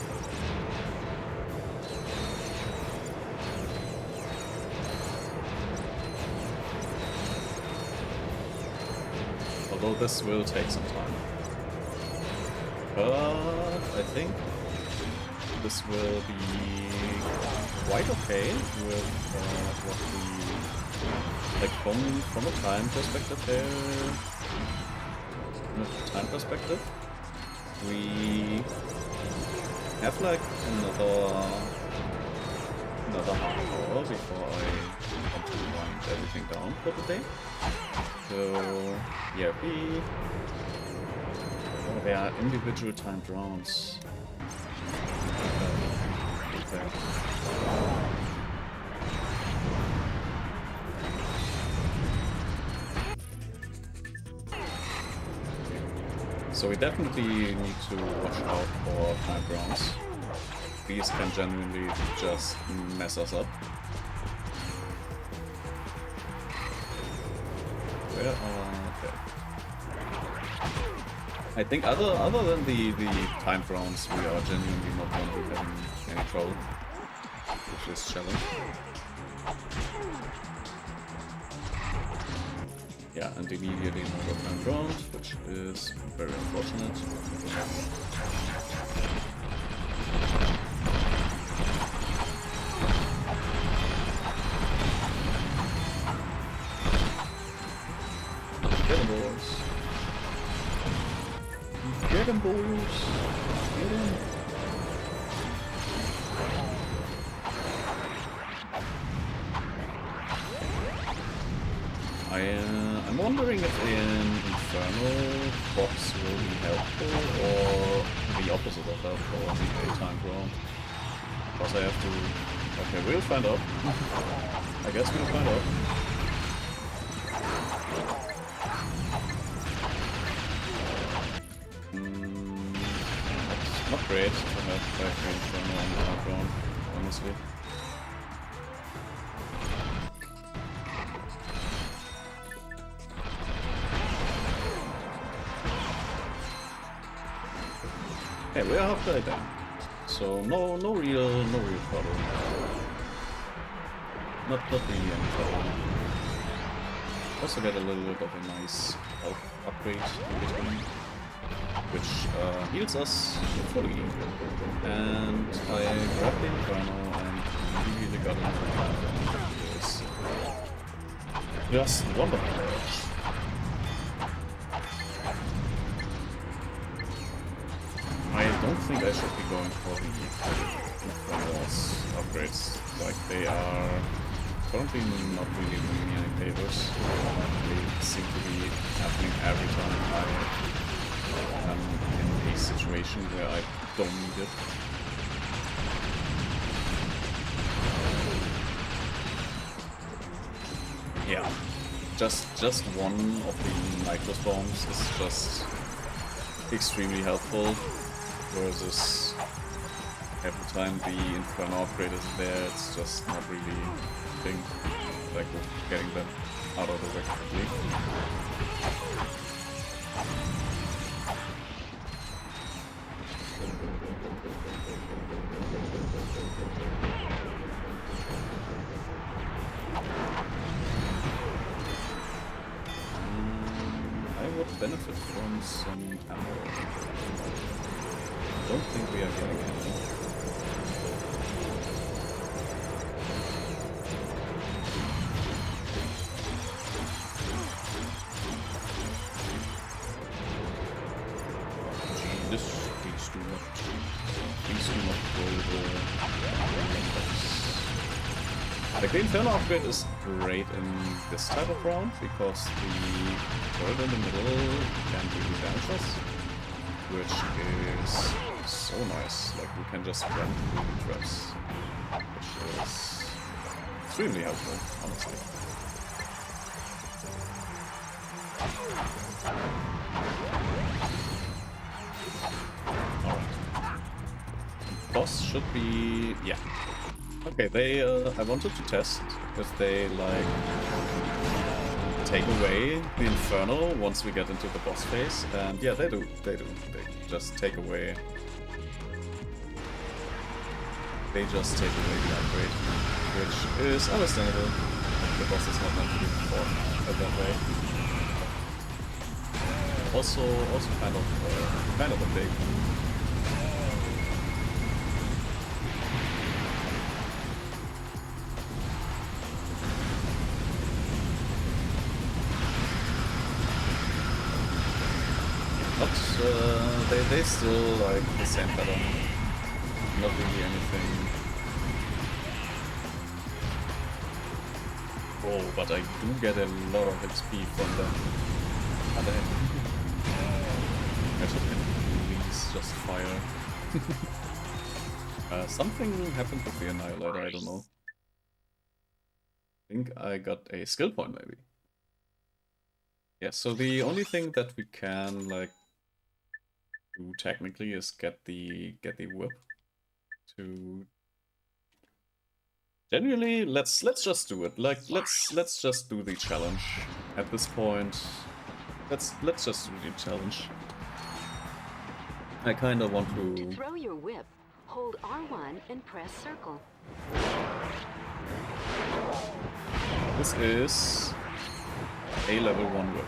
Although this will take some time. But I think this will be quite okay with what we... Like, from a time perspective there... From a time perspective, we have like another half hour before I want to wind everything down for the day. So yeah, there are individual timed rounds. Okay. So we definitely need to watch out for time rounds. These can genuinely just mess us up. Where are they? I think other than the time rounds, we are genuinely not going to be having any trouble with this challenge. Yeah, and immediately another time round, which is very unfortunate. Get Get him, boys! Get him! I'm wondering if an Infernal box will be helpful or the opposite of helpful on the A-time round. Because I have to... Okay, we'll find out. I guess we'll find out. Not great to have 5 Inferno on the hard round, honestly. Okay, we are halfway down, so no real problem. Not really any problem. Also get a little bit of a nice health upgrade in between, which heals us fully. And I grabbed the Inferno and immediately got into the path. It's just wonderful. I don't think I should be going for the Inferno's upgrades. Like, they are currently not really doing me any favors. They seem to be happening every time I am in a situation where I don't need it. Yeah, just one of the Nitrous bombs is just extremely helpful. Versus every time the Inferno upgrade is there, it's just not really a thing, like getting them out of the way quickly. I would benefit from some ammo. I don't think we are getting any. Please do not go the Green Inferno upgrade is great in this type of round because the turret in the middle can really damage us, which is so nice. Like, we can just run through the traps, which is extremely helpful, honestly. Alright. Boss should be... yeah. Okay, they... I wanted to test if they, like, take away the Inferno once we get into the boss phase, and yeah, they do. They just take away... They just take away the upgrade, which is understandable. The boss is not meant to be fought that way. Also kind of a big... But they still like the same pattern. Not really anything. Oh, but I do get a lot of XP from them. And then I should please just fire. Something happened with the Annihilator, I don't know. I think I got a skill point maybe. Yeah, so the only thing that we can like do technically is get the whip to genuinely let's just do it. Like let's just do the challenge at this point. Let's just do the challenge. I kinda want to throw your whip, hold R1 and press circle. This is a level 1 whip.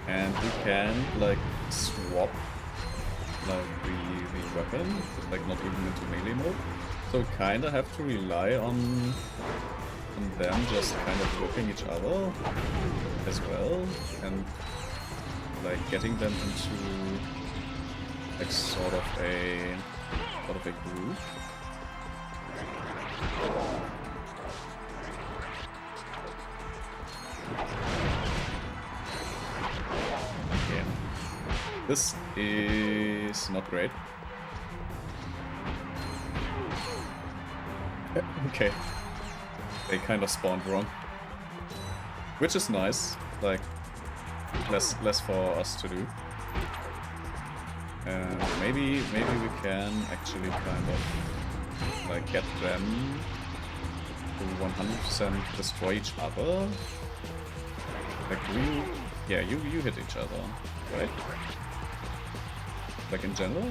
And we can like swap like the weapon, like not even into melee mode. So we kinda have to rely on them just kind of whipping each other as well. And like getting them into like sort of a groove. Okay. This is not great. Okay. They kind of spawned wrong. Which is nice. Like, less for us to do. And maybe we can actually kind of like get them to 100% destroy each other. Like you hit each other, right? Like in general?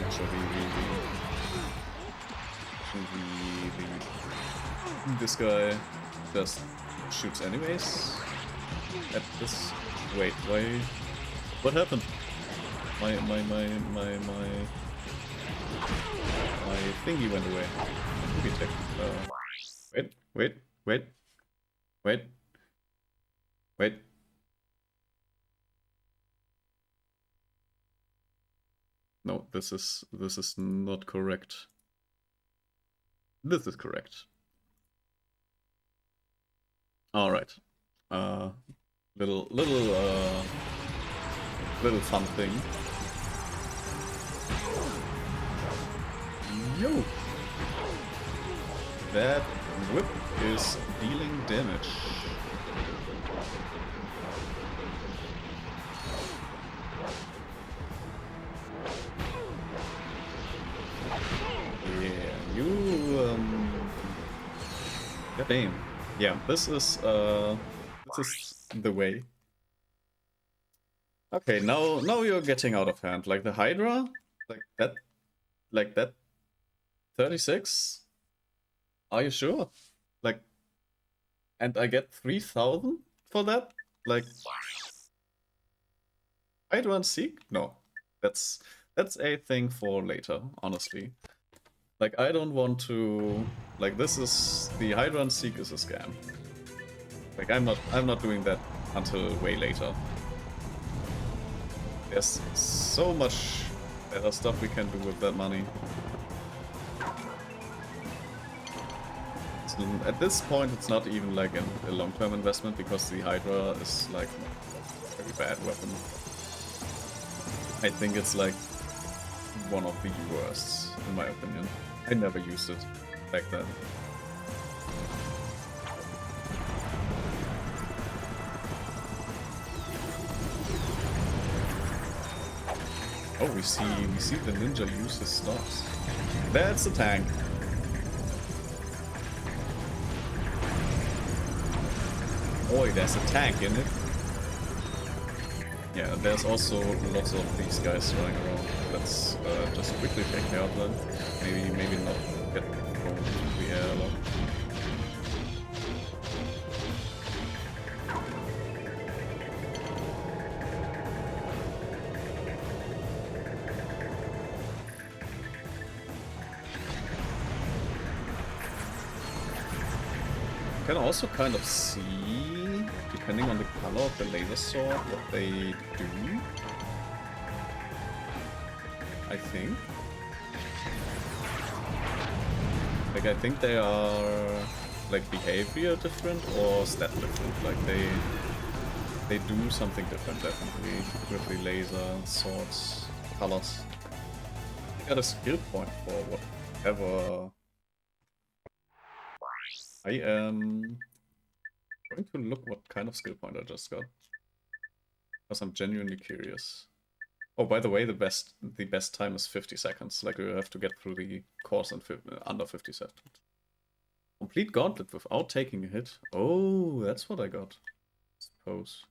Actually, this guy just shoots anyways. At this, wait, why? What happened? My thingy went away. Wait. No, this is not correct. This is correct. All right. Little fun thing. Yo! That whip is dealing damage. Yeah, you God damn. Yeah, this is the way. Okay, now you're getting out of hand. Like the Hydra, like that 36? Are you sure? Like, and I get 3,000 for that? Like, Hydra and Seek? No, that's a thing for later, honestly. Like, I don't want to. Like, this is the Hydra and Seek is a scam. Like, I'm not doing that until way later. There's so much better stuff we can do with that money. So at this point, it's not even like a long-term investment because the Hydra is like a very bad weapon. I think it's like one of the worst, in my opinion. I never used it back then. Oh, we see the ninja use his stocks. That's a tank. Boy, there's a tank in it. Yeah, there's also lots of these guys running around. Let's just quickly take care of them. Maybe not get thrown into the air a lot. You can also kind of see, depending on the color of the laser sword, what they do. I think. Like, I think they are, like, behavior different or stat different. Like, they do something different, definitely, with the laser swords colors. I got a skill point for whatever. I am going to look what kind of skill point I just got, because I'm genuinely curious. Oh, by the way, the best time is 50 seconds. Like, you have to get through the course in under 50 seconds. Complete gauntlet without taking a hit. Oh, that's what I got, I suppose.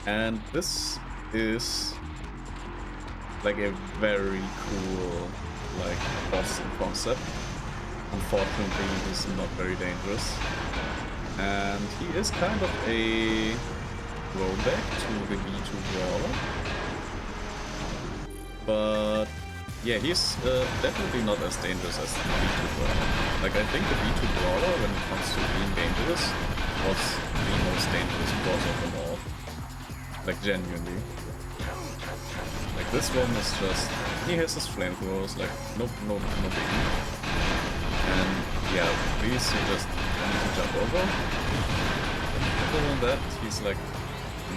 And this is like a very cool, like, boss in concept. Unfortunately, he's not very dangerous. And he is kind of a throwback to the V2 Brawler. But yeah, he's definitely not as dangerous as the V2 Brawler. Like, I think the V2 Brawler, when it comes to being dangerous, was the most dangerous boss of them all. Like, genuinely. Like, this one is just... He has his flamethrowers, like, no biggie. And, yeah, these you just need to jump over. Other than that, he's, like,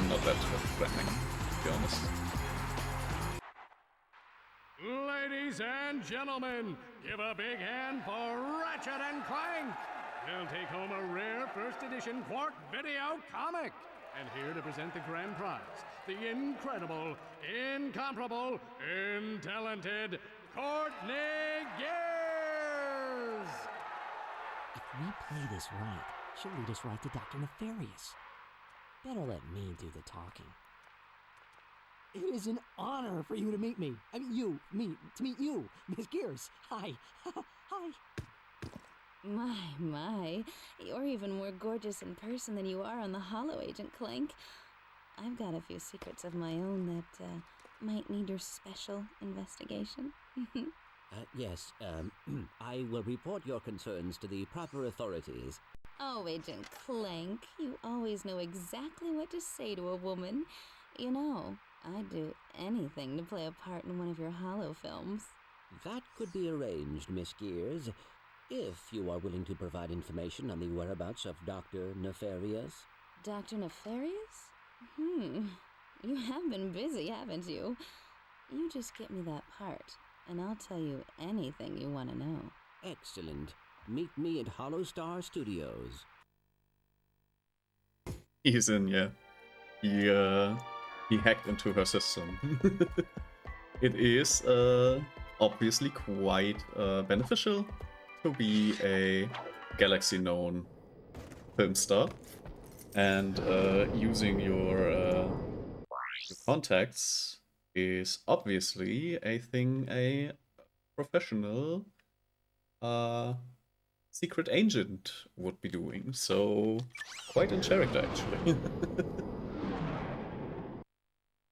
not that threatening, to be honest. Ladies and gentlemen, give a big hand for Ratchet and Clank! They'll take home a rare first edition Quark video comic! And here to present the grand prize, the incredible, incomparable, talented Courtney Gears! If we play this right, she'll lead us right to Dr. Nefarious. Better let me do the talking. It is an honor for you to meet me. I mean, to meet you, Miss Gears. Hi. Hi. My, you're even more gorgeous in person than you are on the holo, Agent Clank. I've got a few secrets of my own that might need your special investigation. Yes, I will report your concerns to the proper authorities. Oh, Agent Clank, you always know exactly what to say to a woman. You know, I'd do anything to play a part in one of your holo films. That could be arranged, Miss Gears, if you are willing to provide information on the whereabouts of Dr. Nefarious. Dr. Nefarious? You have been busy, haven't you? You just get me that part, and I'll tell you anything you want to know. Excellent. Meet me at Hollow Studios. He's in, yeah. He hacked into her system. It is obviously quite beneficial to be a Galaxy-known film star, and using your contacts is obviously a thing a professional secret agent would be doing. So quite in character, actually.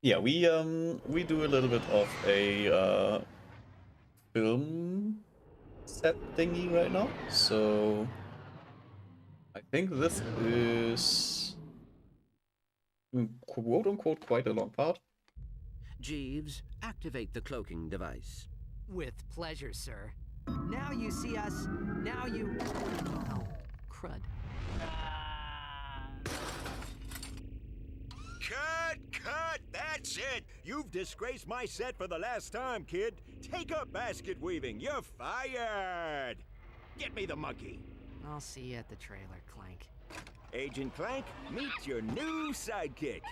Yeah, we do a little bit of a film set thingy right now. So I think this is quote unquote quite a long part. Jeeves, activate the cloaking device. With pleasure, sir. Now you see us. Now you... Oh, crud. Cut! That's it! You've disgraced my set for the last time, kid. Take up basket weaving. You're fired! Get me the monkey. I'll see you at the trailer, Clank. Agent Clank, meet your new sidekick.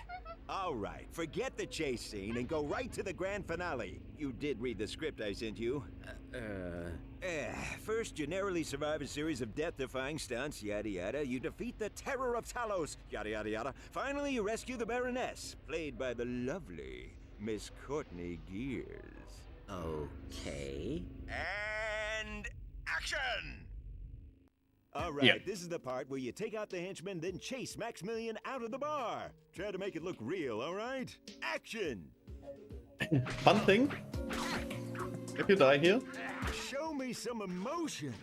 All right, forget the chase scene and go right to the grand finale. You did read the script I sent you. First, you narrowly survive a series of death-defying stunts, yada yada. You defeat the Terror of Talos, yada yada yada. Finally, you rescue the Baroness, played by the lovely Miss Courtney Gears. Okay. And action! All right, Yeah. This is the part where you take out the henchman, then chase Maximilian out of the bar. Try to make it look real, all right? Action! Fun thing, if you die here, Show me some emotion.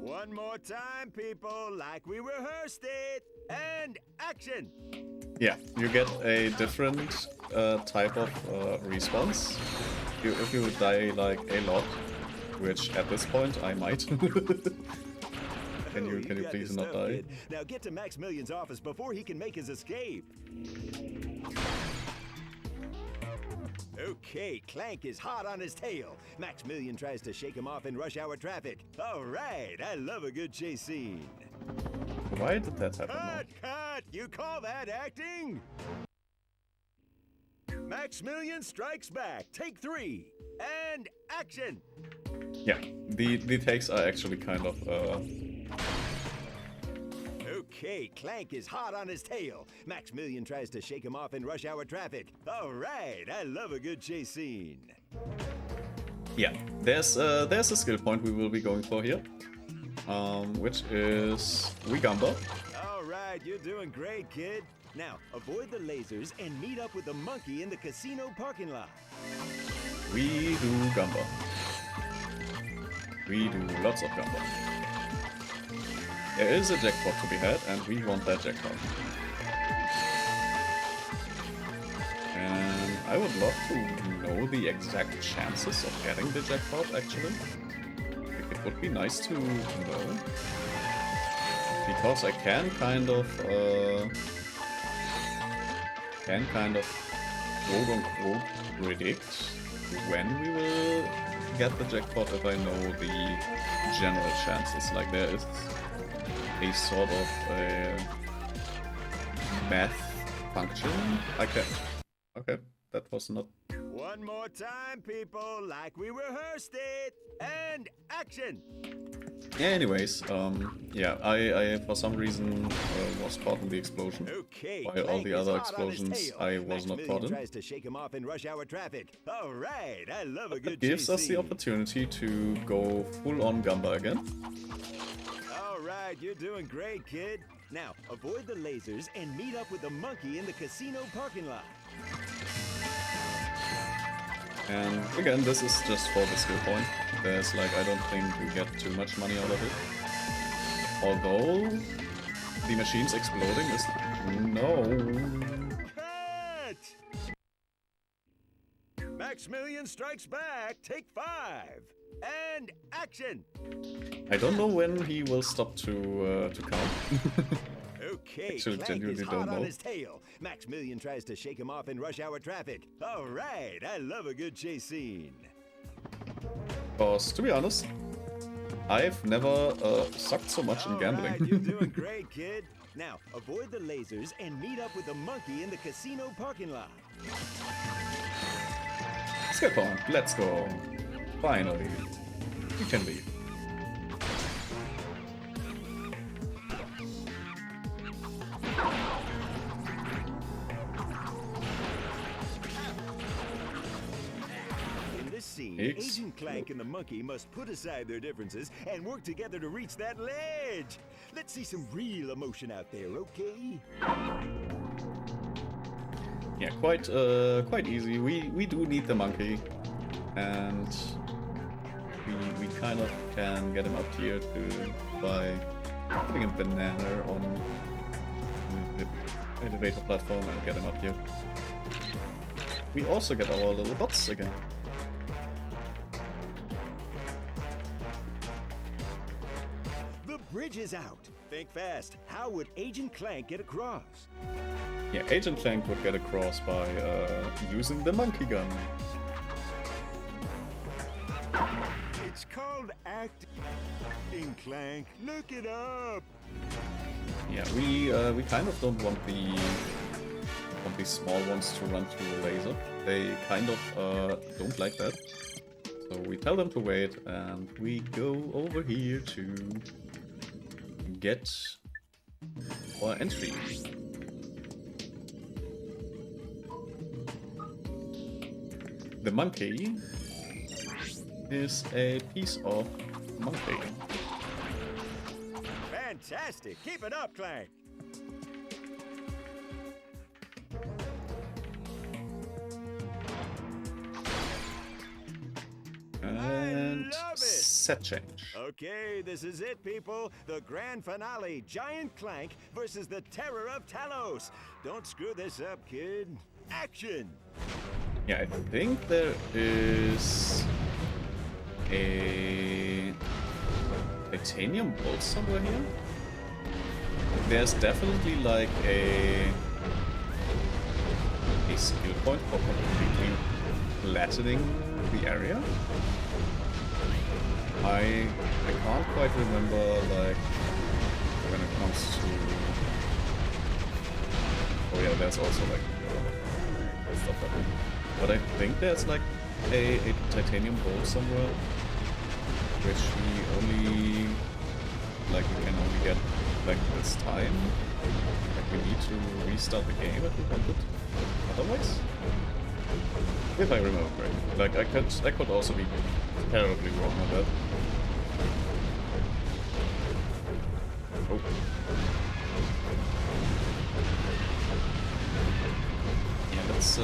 One more time, people, like we rehearsed it. And action! yeah, you get a different type of response. If you die like a lot, which at this point I might. Can you got please this not stuff, die? kid. Now get to Maximilian's office before he can make his escape. Okay, Clank is hot on his tail. Maximilian tries to shake him off in rush hour traffic. All right, I love a good chase scene. Why did that happen now? Cut! You call that acting? Maximilian strikes back. Take 3. And action! Yeah, the takes are actually kind of Okay, Clank is hot on his tail. Maximilian tries to shake him off in rush hour traffic. All right, I love a good chase scene. yeah. There's a skill point we will be going for here, which is Wigamba. All right, you're doing great, kid. Now, avoid the lasers and meet up with the monkey in the casino parking lot. We do Gamba. We do lots of Gamba. There is a jackpot to be had, and we want that jackpot. And I would love to know the exact chances of getting the jackpot, actually. Like, it would be nice to know. Because I can kind of quote-unquote predict when we will get the jackpot if I know the general chances. Like, there is a sort of math function. Okay, that was not... One more time, people, like we rehearsed it. And action! Anyways, yeah, I for some reason was caught in the explosion, Okay, while all Clank the is other hot on his explosions tail. I was not caught in. Tries to shake him off in rush hour traffic. All right, I love a good It gives us the chase opportunity to go full-on Gamba again. All right, you're doing great, kid. Now, avoid the lasers and meet up with the monkey in the casino parking lot. And again, this is just for the skill point. There's like, I don't think we get too much money out of it. Although, the machine's exploding is... No. Cut! Maximilian Strikes Back, take 5. And action! I don't know when he will stop to count. Okay, Actually, Clank genuinely is don't hot on know. his tail. Maximilian tries to shake him off in rush hour traffic. All right, I love a good chase scene. Because, to be honest, I've never sucked so much in gambling. All right, you're doing great, kid. Now, avoid the lasers and meet up with the monkey in the casino parking lot. Skip on, let's go. Finally, we can leave. In this scene, X. Agent Clank and the monkey must put aside their differences and work together to reach that ledge. Let's see some real emotion out there, okay? Yeah, quite easy. We do need the monkey, and we kind of can get him up here by putting a banana on the elevator platform and get him up here. We also get our little bots again. The bridge is out. Think fast. How would Agent Clank get across? Yeah, Agent Clank would get across by using the monkey gun. It's called acting, Clank. Look it up. Yeah, we kind of don't want the small ones to run through the laser. They kind of don't like that. So we tell them to wait, and we go over here to get our entry. The monkey is a piece of monkey. Fantastic. Keep it up, Clank. And set change. Okay, this is it, people. The grand finale. Giant Clank versus the Terror of Talos. Don't screw this up, kid. Action! Yeah, I think there is a titanium bolt somewhere here. There's definitely like a skill point for completely flattening the area. I can't quite remember like when it comes to... Oh yeah, there's also like stuff like that. But I think there's like a titanium bolt somewhere, which we can only get like this time. Like we need to restart the game if we want it. Otherwise, if I remember correctly, like I could also be terribly wrong on that. Oh. Yeah, that's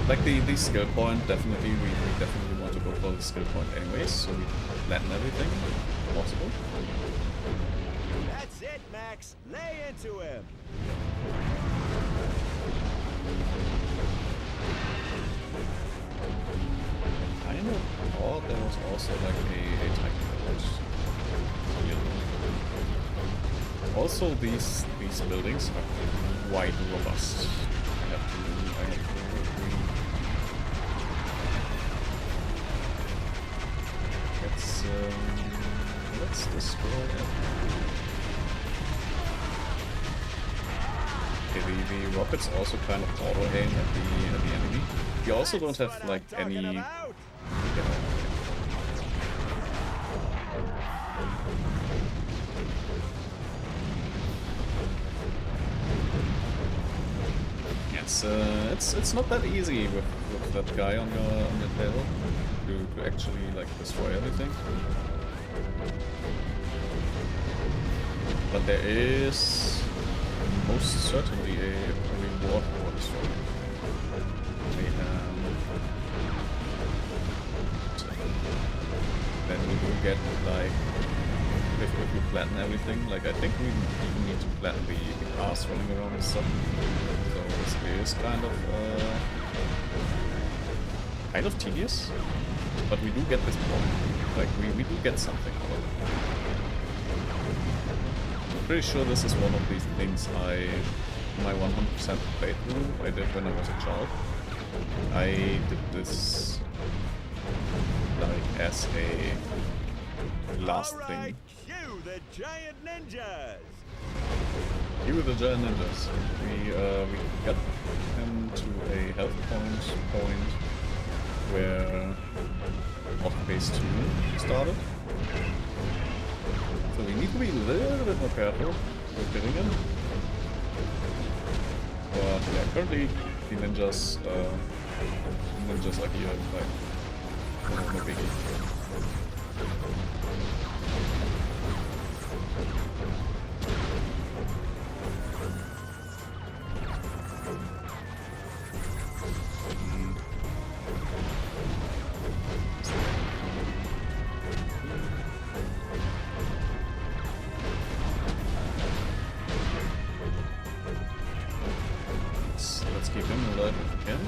like the skill point. Definitely, we definitely want to go for the skill point anyways, so we flatten everything if possible. That's it, Max. Lay into him. I know. Oh, there was also like a Titan village. Yeah. Also, these buildings are quite robust. I have to agree. Let's destroy it. Okay, the rockets also kind of auto aim at the enemy. You also don't have like any, you know, it's not that easy with that guy on your tail to actually like destroy everything. But there is most certainly a reward for destroying. Then we will get like if we flatten everything. Like I think we even need to flatten the cars running around and stuff. So this is kind of tedious, but we do get this point. Like we do get something out of it. I'm pretty sure this is one of these things my 100% playthrough I did when I was a child. I did this like as a last thing. Cue the giant ninjas. Cue the giant ninjas. We got him to a health point where phase 2 started. So we need to be a little bit more careful with hitting him. But yeah, currently the ninjas are here like no biggie. Let's keep him alive if we can.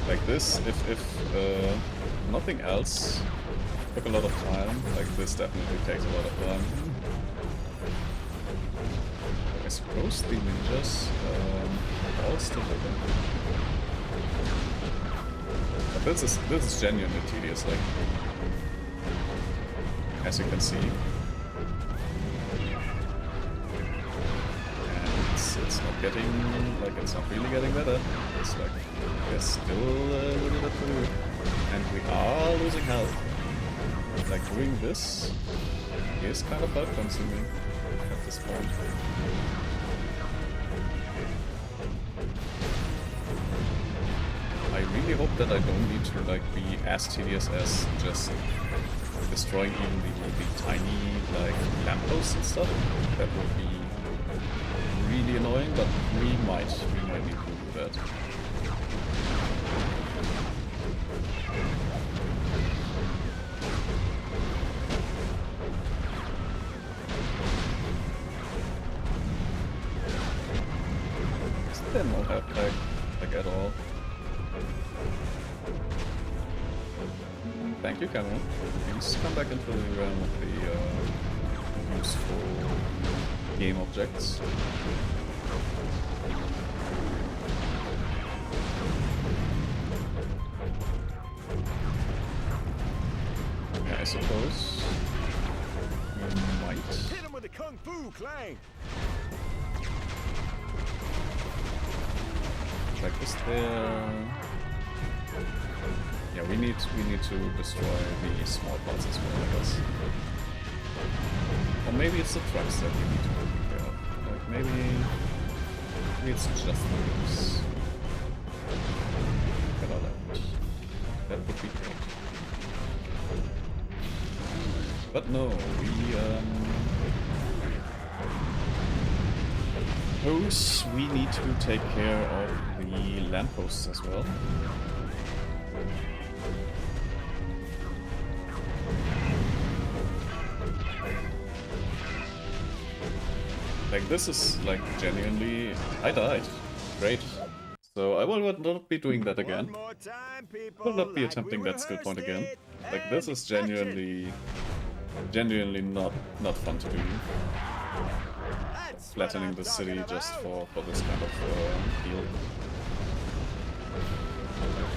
Like this, if nothing else took a lot of time, like this definitely takes a lot of time. I suppose the ninjas are all still living. But this is genuinely tedious, like as you can see. It's not getting, like, it's not really getting better. It's like, there's still a little bit to do. And we are losing health. Like, doing this is kind of health consuming at this point. I really hope that I don't need to, like, be as tedious as just destroying even the tiny, like, lampposts and stuff. That would be really annoying, but we might need to do that. Is there no help like at all? Thank you, Cameron. Please come back into the realm of the useful game objects. Yeah, I suppose we might. Hit him with a kung fu clank. Like, is there? Yeah, we need to destroy the small parts as well, I guess. Or maybe it's the trucks that we need to take care of. Like maybe it's just the wheels. Get all that. That would be great. But no, we need to take care of the lampposts as well. Like, this is, like, genuinely... I died. Great. So I will not be doing that again. Will not be attempting that skill point again. Like, this is genuinely not fun to do. Flattening the city just for this kind of deal.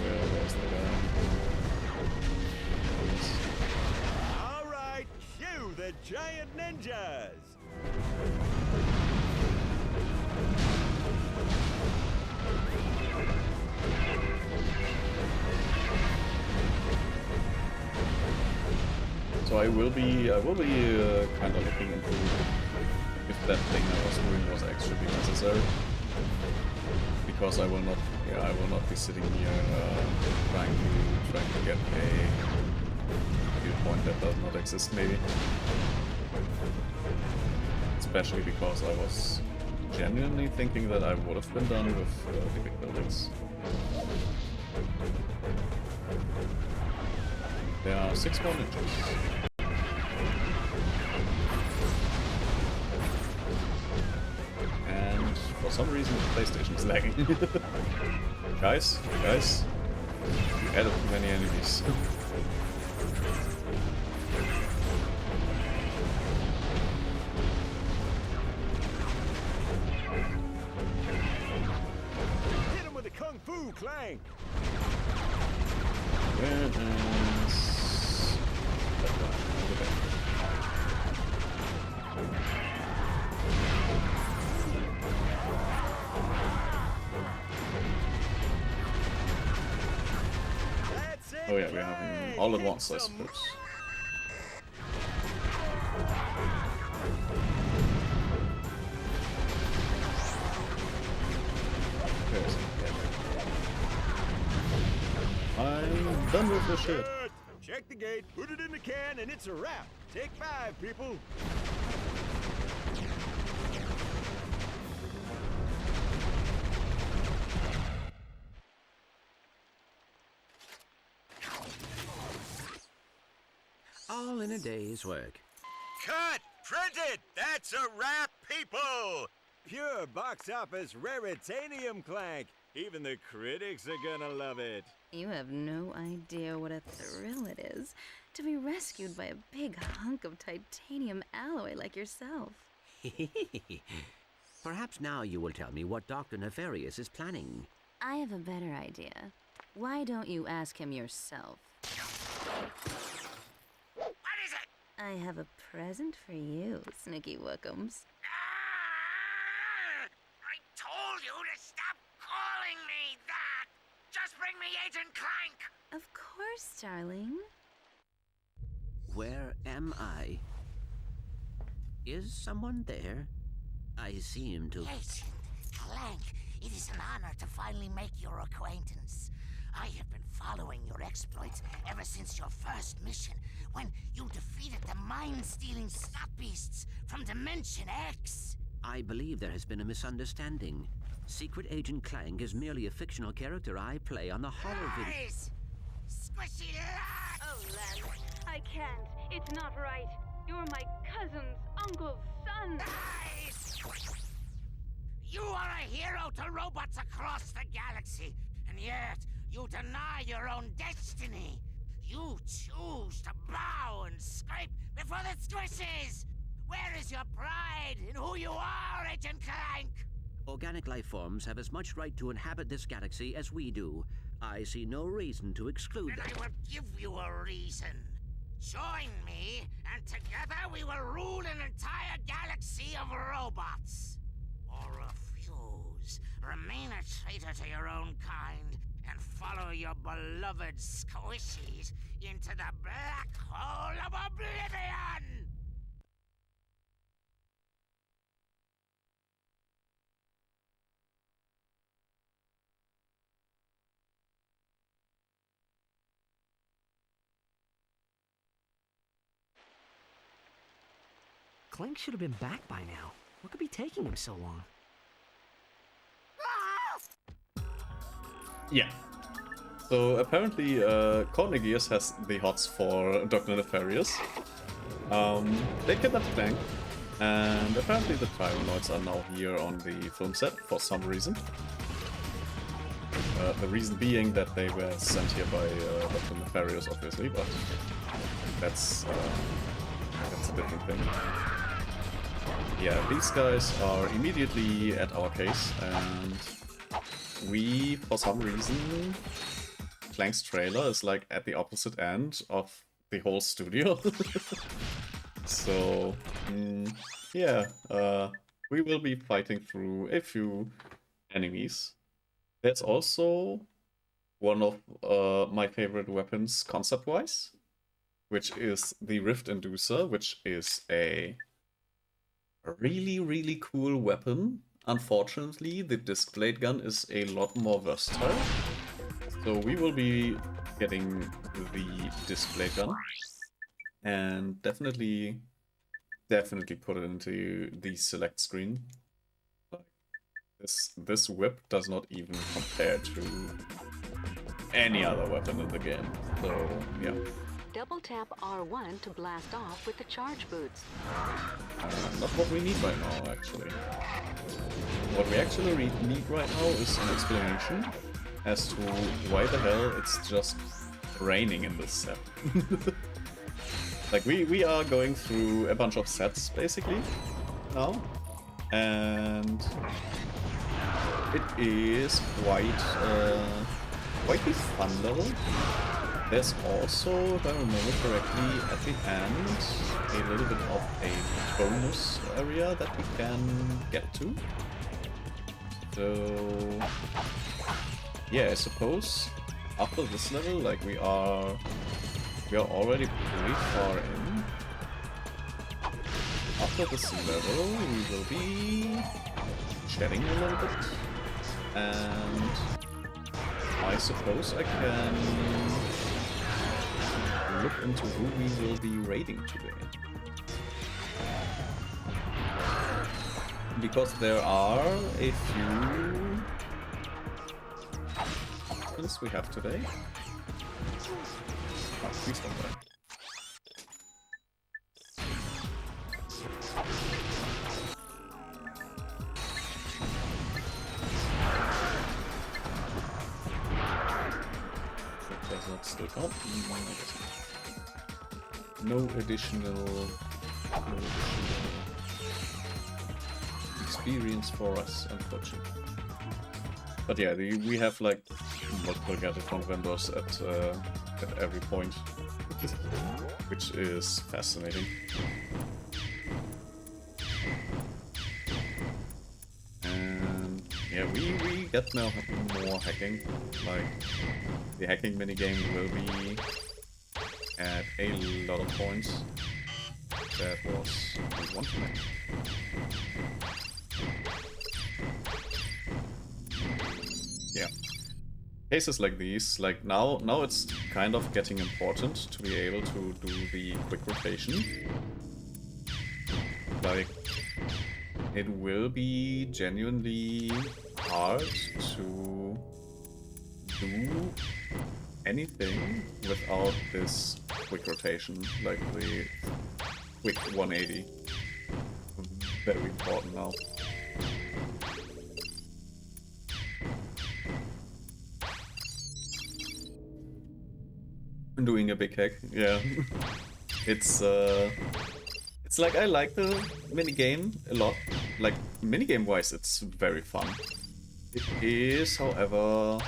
Where's the guy? Alright, cue the giant ninjas! So I will be kind of looking into if that thing I was doing was actually necessary, because I will not be sitting here trying to get a viewpoint that does not exist, maybe. Especially because I was genuinely thinking that I would have been done with the big buildings. There are 6 more ninjas. And for some reason the PlayStation is lagging. Guys, you added too many enemies. Hit him with a Kung Fu Clank! Where is... Oh yeah, we're having all at once, I suppose. I'm done with this shit. Check the gate, put it in the can, and it's a wrap. Take 5, people. All in a day's work. Cut! Printed! That's a wrap, people! Pure box office raritanium clank. Even the critics are gonna love it. You have no idea what a thrill it is to be rescued by a big hunk of titanium alloy like yourself. Perhaps now you will tell me what Dr. Nefarious is planning. I have a better idea. Why don't you ask him yourself? What is it? I have a present for you, Snicky Wookums. I told you to stop calling me that! Just bring me Agent Clank! Of course, darling. Where am I? Is someone there? I seem to... Agent Clank, it is an honor to finally make your acquaintance. I have been following your exploits ever since your first mission, when you defeated the mind-stealing snot beasts from Dimension X. I believe there has been a misunderstanding. Secret Agent Clank is merely a fictional character I play on the horror video. Lies! Squishy lies! Oh, Len, I can't. It's not right. You're my cousin's uncle's son. Lies! You are a hero to robots across the galaxy, and yet you deny your own destiny. You choose to bow and scrape before the squishies! Where is your pride in who you are, Agent Clank? Organic life forms have as much right to inhabit this galaxy as we do. I see no reason to exclude them. Then I will give you a reason. Join me, and together we will rule an entire galaxy of robots. Or refuse, remain a traitor to your own kind, and follow your beloved squishies into the black hole of oblivion! Clank should have been back by now. What could be taking him so long? Yeah. So apparently Courtney Gears has the hots for Dr. Nefarious. They kidnapped Clank, and apparently the Tyrannoids are now here on the film set for some reason. The reason being that they were sent here by Dr. Nefarious, obviously, but that's a different thing. Yeah, these guys are immediately at our case, and we, for some reason, Clank's trailer is like at the opposite end of the whole studio. So, yeah, we will be fighting through a few enemies. That's also one of my favorite weapons concept-wise, which is the Rift Inducer, which is a really, really cool weapon. Unfortunately, the disc blade gun is a lot more versatile. So we will be getting the disc blade gun and definitely put it into the select screen. This whip does not even compare to any other weapon in the game. So yeah. Double tap R1 to blast off with the charge boots. Not what we need right now, actually. What we actually need right now is an explanation as to why the hell it's just raining in this set. Like, we are going through a bunch of sets, basically, now. And it is quite the fun level. There's also, if I remember correctly, at the end, a little bit of a bonus area that we can get to. So, yeah, I suppose after this level, like, we are already pretty far in. After this level, we will be shedding a little bit, and I suppose I can look into who we will be raiding today. Because there are a few options we have today. Oh, please don't die. Does not still count. No additional experience for us, unfortunately. But yeah, we have like multiple gadget vendors at every point, which is fascinating. And yeah, we get now more hacking. Like, the hacking minigame will be at a lot of points. That was one thing. Yeah. Cases like these, like now it's kind of getting important to be able to do the quick rotation. Like, it will be genuinely hard to do anything without this quick rotation, like the quick 180. Very important now. I'm doing a big hack, yeah. It's like, I like the minigame a lot. Like, minigame wise, it's very fun. It is, however,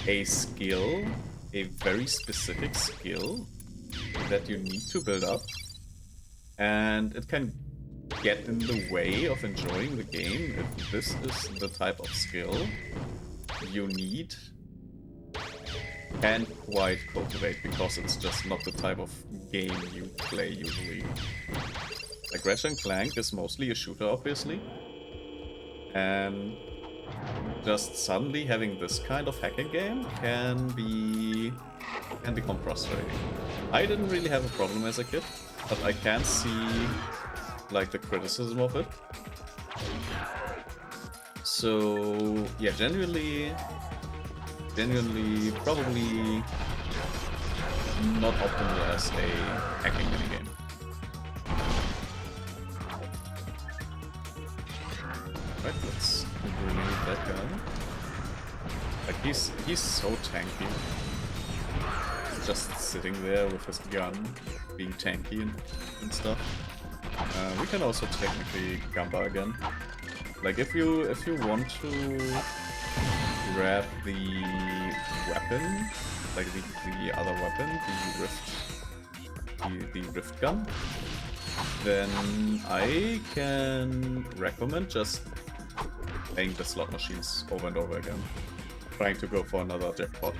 a skill, a very specific skill that you need to build up, and it can get in the way of enjoying the game if this is the type of skill you need and quite cultivate, because it's just not the type of game you play usually. Like, Ratchet Clank is mostly a shooter, obviously, and just suddenly having this kind of hacking game can become frustrating. I didn't really have a problem as a kid, but I can see like the criticism of it. So yeah, genuinely probably not optimal as a hacking minigame. that gun. Like he's so tanky. He's just sitting there with his gun, being tanky and stuff. We can also technically Gamba again. Like if you want to grab the weapon, like the other weapon, the rift gun, then I can recommend just playing the slot machines over and over again, trying to go for another jackpot.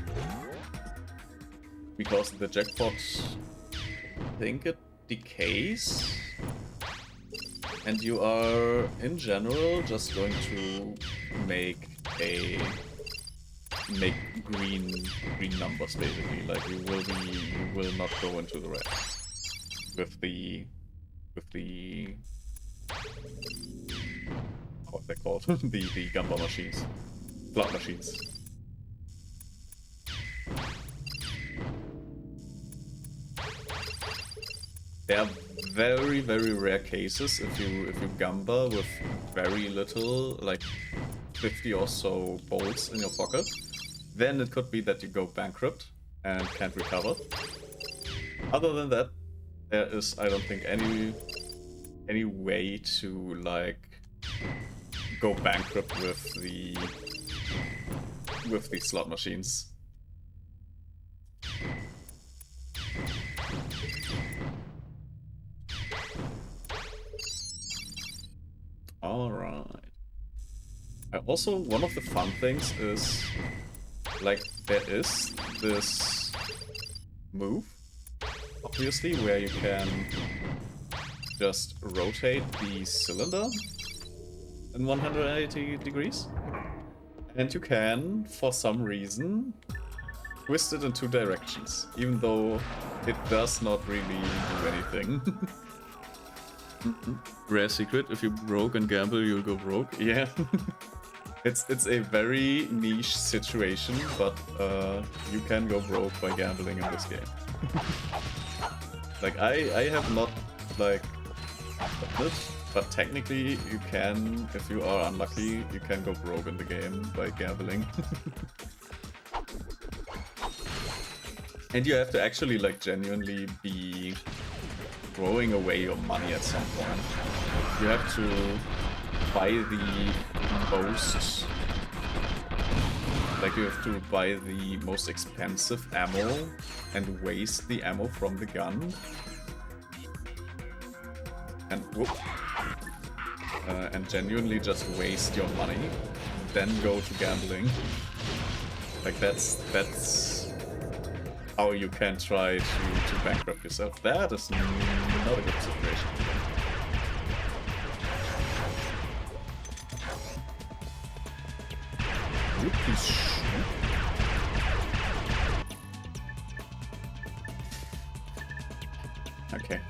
Because the jackpot, I think it decays, and you are in general just going to make green numbers basically. Like you will not go into the red with the what they're called the Gamba machines, slot machines. There are very rare cases if you Gamba with very little, like 50 or so bolts in your pocket, then it could be that you go bankrupt and can't recover. Other than that, there is, I don't think, any way to like go bankrupt with the slot machines. Alright. Also, one of the fun things is, like, there is this move, obviously, where you can just rotate the cylinder in 180 degrees. And you can, for some reason, twist it in 2 directions, even though it does not really do anything. Rare secret, if you broke and gamble, you'll go broke. Yeah. It's a very niche situation, but you can go broke by gambling in this game. Like, I have not, like, done it, but technically you can, if you are unlucky, you can go broke in the game by gambling. And you have to actually, like, genuinely be throwing away your money at some point. You have to buy the most, like you have to buy the most expensive ammo and waste the ammo from the gun. And whoop. And genuinely just waste your money, then go to gambling. Like that's how you can try to bankrupt yourself. That is not a good situation. Okay.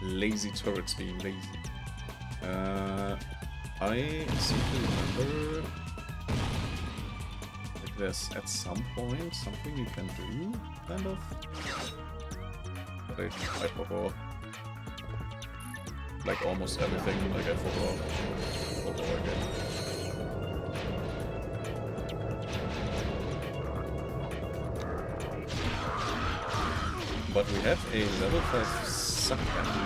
Lazy turrets being lazy. I seem to remember like there's at some point something you can do, kind of. But I forgot. Like almost everything, like I forgot again. But we have a level 5 suck cannon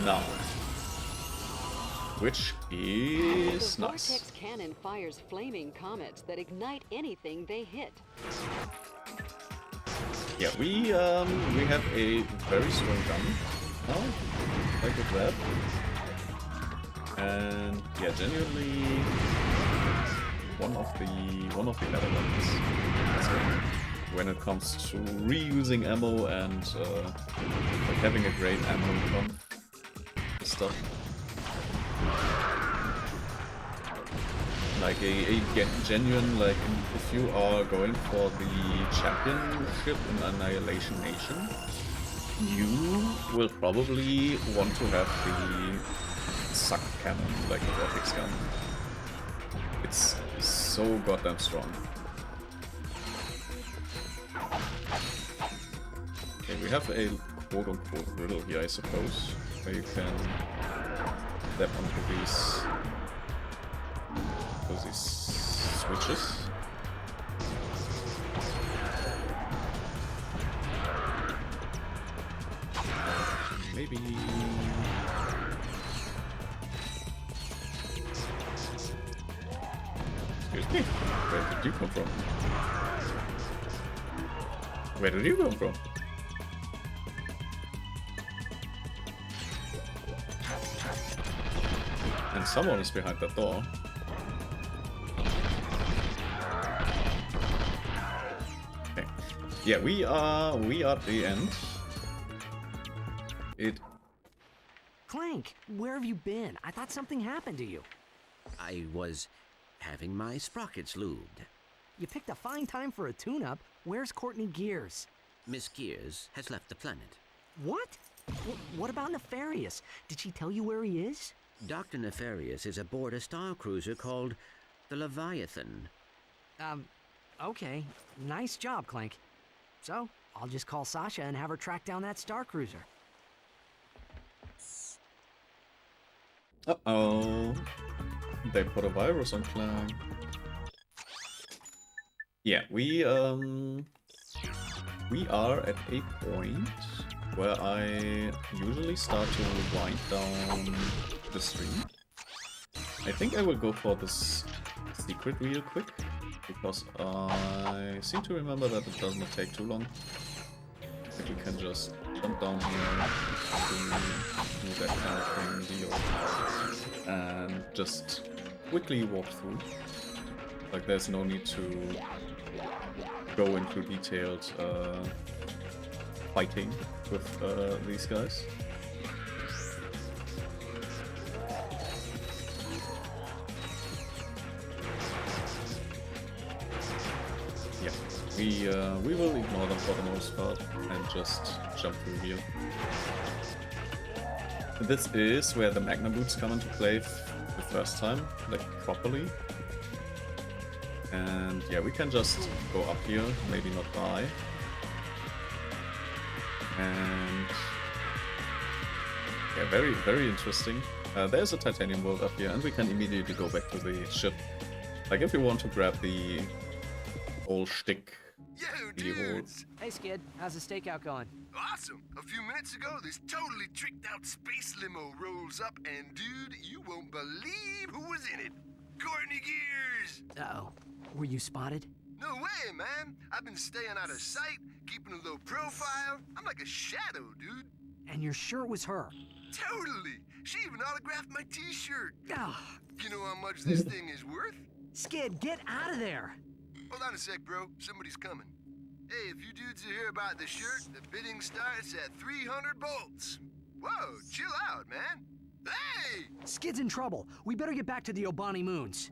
now, which is the nice. Vortex cannon fires flaming comets that ignite anything they hit. Yeah, we have a very strong gun now, like with that, and yeah, genuinely one of the better weapons. So, when it comes to reusing ammo and like having a great ammo gun stuff. Like a genuine, like if you are going for the championship in Annihilation Nation, you will probably want to have the suck cannon, like the Vortex gun. It's so goddamn strong. Okay, we have a quote-unquote riddle here, I suppose, where you can step onto these switches. Maybe... Excuse me, where did you come from? Where did you come from? And someone is behind that door. Okay. Yeah, we are at the end. Clank, where have you been? I thought something happened to you. I was having my sprockets lubed. You picked a fine time for a tune-up. Where's Courtney Gears? Miss Gears has left the planet. What? What about Nefarious? Did she tell you where he is? Dr. Nefarious is aboard a star cruiser called the Leviathan. Okay. Nice job, Clank. So, I'll just call Sasha and have her track down that star cruiser. Uh-oh. They put a virus on Clank. Yeah, we are at a point where I usually start to wind down the stream. I think I will go for this secret real quick, because I seem to remember that it does not take too long. Like we can just jump down here, do that kind of thing, deal, and just quickly walk through. Like there's no need to go into detailed fighting with these guys. Yeah, we will ignore them for the most part and just jump through here. This is where the Magna Boots come into play the first time, like properly. And yeah, we can just go up here, maybe not die. And yeah, very, very interesting. There's a titanium world up here, and we can immediately go back to the ship. Like if you want to grab the whole shtick. Hey Skid, how's the stakeout going? Awesome! A few minutes ago, this totally tricked out space limo rolls up, and dude, you won't believe who was in it. Courtney Gears! Uh-oh. Were you spotted? No way, man. I've been staying out of sight, keeping a low profile. I'm like a shadow, dude. And you're sure it was her? Totally! She even autographed my t-shirt. Oh. You know how much this thing is worth? Skid, get out of there! Hold on a sec, bro. Somebody's coming. Hey, if you dudes are here about the shirt, the bidding starts at 300 bolts. Whoa, chill out, man. Hey! Skid's in trouble. We better get back to the Obani Moons.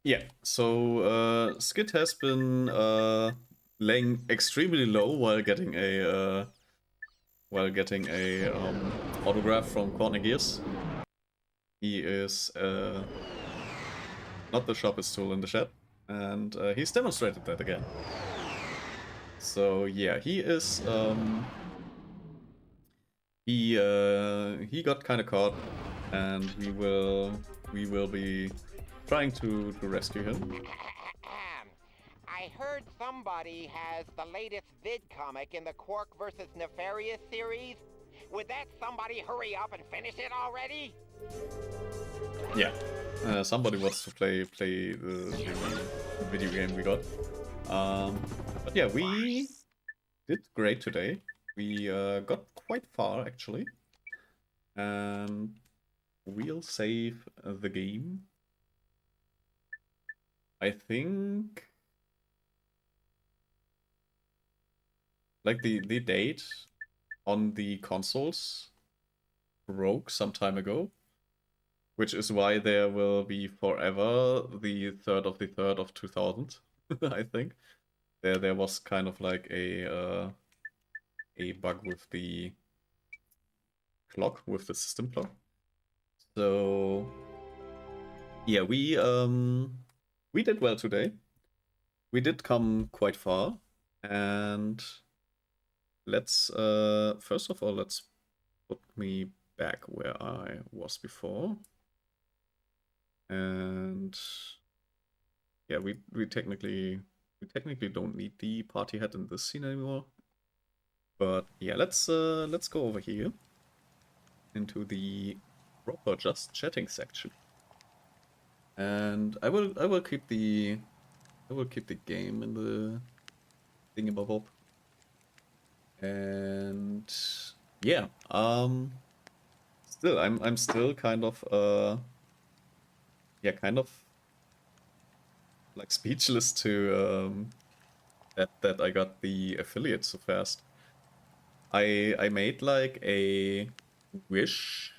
Yeah, so Skid has been laying extremely low while getting a autograph from Courtney Gears. He is not the sharpest tool in the shed, and he's demonstrated that again. So yeah, he is he got kind of caught, and we will be trying to rescue him. I heard somebody has the latest vid comic in the Quark vs. Nefarious series. Would that somebody hurry up and finish it already? Yeah, somebody wants to play the video game we got. But yeah, we did great today. We got quite far actually, and we'll save the game. I think like the date on the consoles broke some time ago, which is why there will be forever the 3rd of the 3rd of 2000. I think there was kind of like a bug with the clock, with the system clock. So yeah, we did well today. We did come quite far, And let's first of all, let's put me back where I was before. And yeah, we technically don't need the party hat in this scene anymore. But yeah, let's go over here into the proper just chatting section. And I will keep the game in the thingamabob. And yeah, still I'm still kind of yeah, kind of like speechless to that I got the affiliate so fast. I made like a wish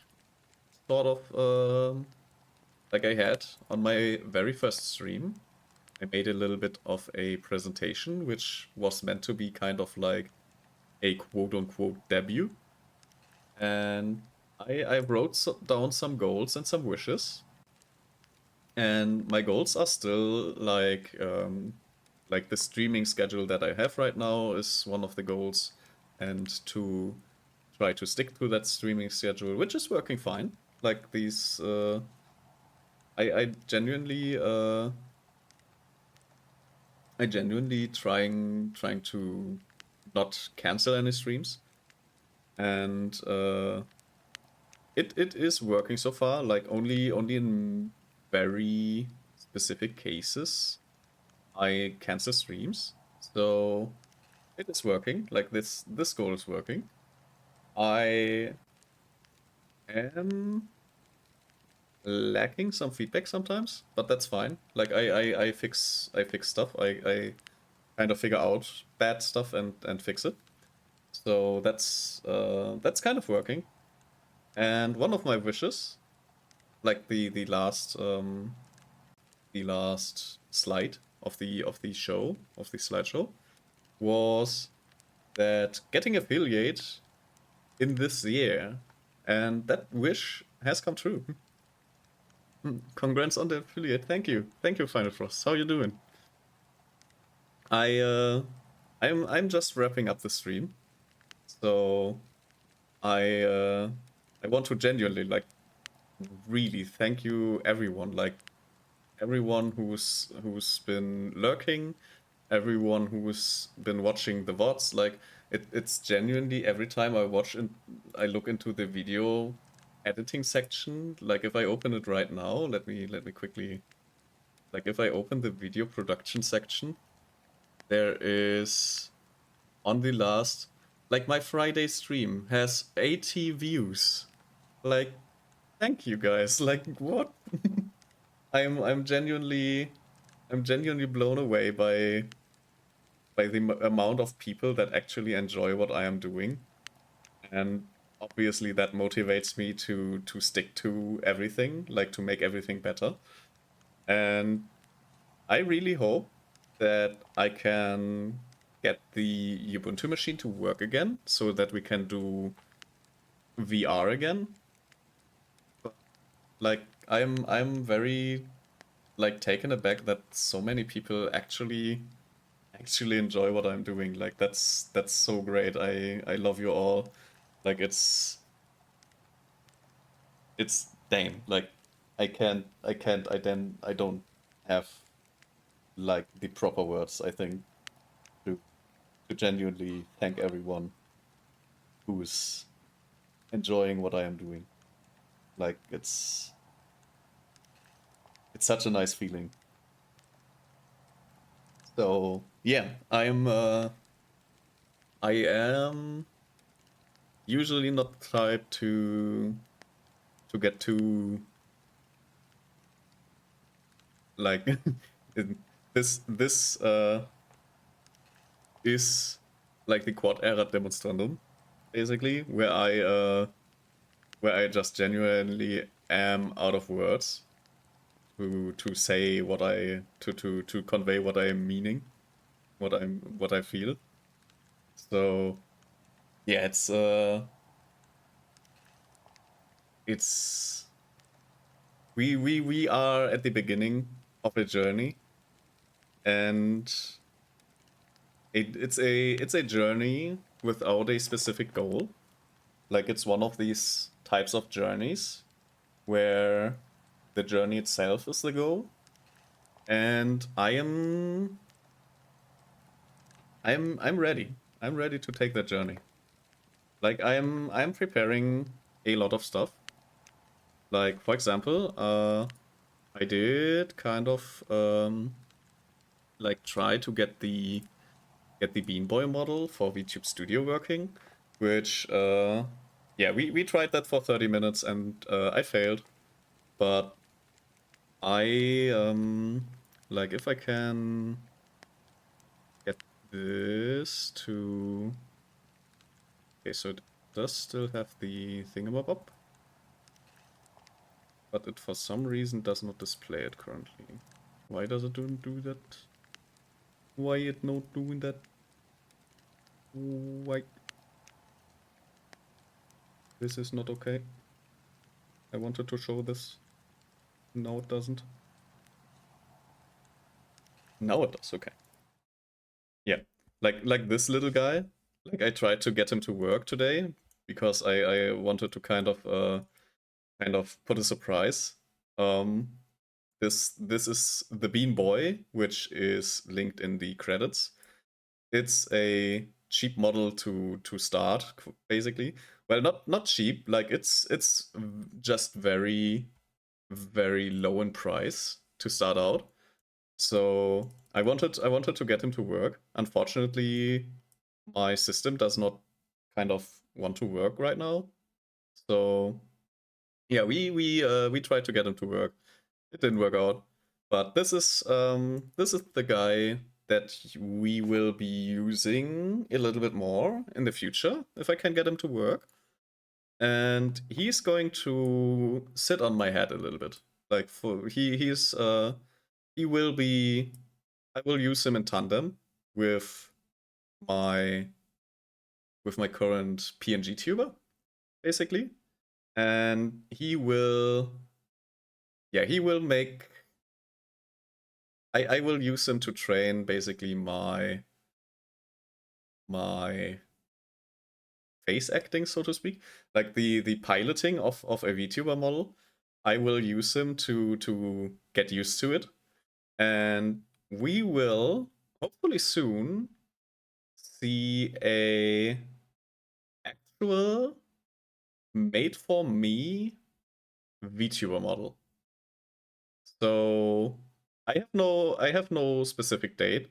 sort of like I had on my very first stream. I made a little bit of a presentation which was meant to be kind of like a quote-unquote debut. And I wrote down some goals and some wishes. And my goals are still like the streaming schedule that I have right now is one of the goals, and to try to stick to that streaming schedule, which is working fine. Like these, I genuinely trying to not cancel any streams, and it is working so far. Like only in very specific cases I cancel streams, so it is working. Like this goal is working. I am lacking some feedback sometimes, but that's fine. Like I fix stuff. I kind of figure out bad stuff and fix it. So that's kind of working. And one of my wishes, like the last slide of the slideshow, was that getting affiliate in this year, and that wish has come true. Congrats on the affiliate. Thank you, Final Frost. How you doing? I'm just wrapping up the stream, so I want to genuinely like really thank you everyone, like everyone who's been lurking, everyone who's been watching the VODs. Like it's genuinely every time I watch and I look into the video editing section, like if I open it right now, let me quickly, like if I open the video production section, there is on the last, like my Friday stream has 80 views. Like thank you guys. Like what? I'm genuinely blown away by the amount of people that actually enjoy what I am doing, and obviously that motivates me to stick to everything, like to make everything better. And I really hope that I can get the Ubuntu machine to work again so that we can do VR again. Like I'm very like taken aback that so many people actually enjoy what I'm doing. Like that's so great. I love you all. Like it's damn. Like I don't have like the proper words, I think, to genuinely thank everyone who's enjoying what I am doing. Like it's such a nice feeling. So yeah, I am usually not the type to get too like this is like the quad era demonstrandum, basically, where I just genuinely am out of words to say what I to convey what I am meaning, what I feel. So yeah, it's we are at the beginning of a journey, and it's a journey without a specific goal. Like, it's one of these types of journeys where the journey itself is the goal, and I'm ready. I'm ready to take that journey. Like, I'm preparing a lot of stuff. Like, for example, I did kind of like try to get the Bean Boy model for VTube Studio working, which yeah, we tried that for 30 minutes and I failed. But I like, if I can get this to, okay, so it does still have the thingamabob, but it for some reason does not display it currently. Why does it do that? Why it not doing that? Why? This is not okay. I wanted to show this. Now it doesn't. Now it does, okay. Yeah, like this little guy. Like, I tried to get him to work today because I wanted to kind of put a surprise. This is the Bean Boy, which is linked in the credits. It's a cheap model to start, basically. Well, not cheap. Like, it's just very low in price to start out. So I wanted to get him to work. Unfortunately, my system does not kind of want to work right now. So yeah, we tried to get him to work. It didn't work out. But this is the guy that we will be using a little bit more in the future if I can get him to work. And he's going to sit on my head a little bit. Like, he will be, I will use him in tandem with my current PNG tuber, basically. And he will make, I will use him to train basically my face acting, so to speak. Like, the piloting of a VTuber model. I will use him to get used to it. And we will hopefully soon see a actual made for me VTuber model. So I have no specific date.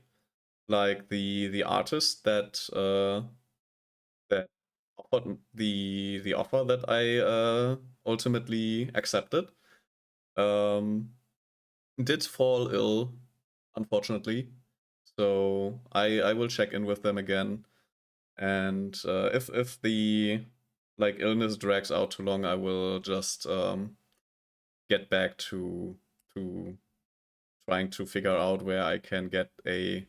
Like, the artist that offered the offer that I ultimately accepted did fall ill, unfortunately. So I will check in with them again, and if the illness drags out too long, I will just get back to trying to figure out where I can get a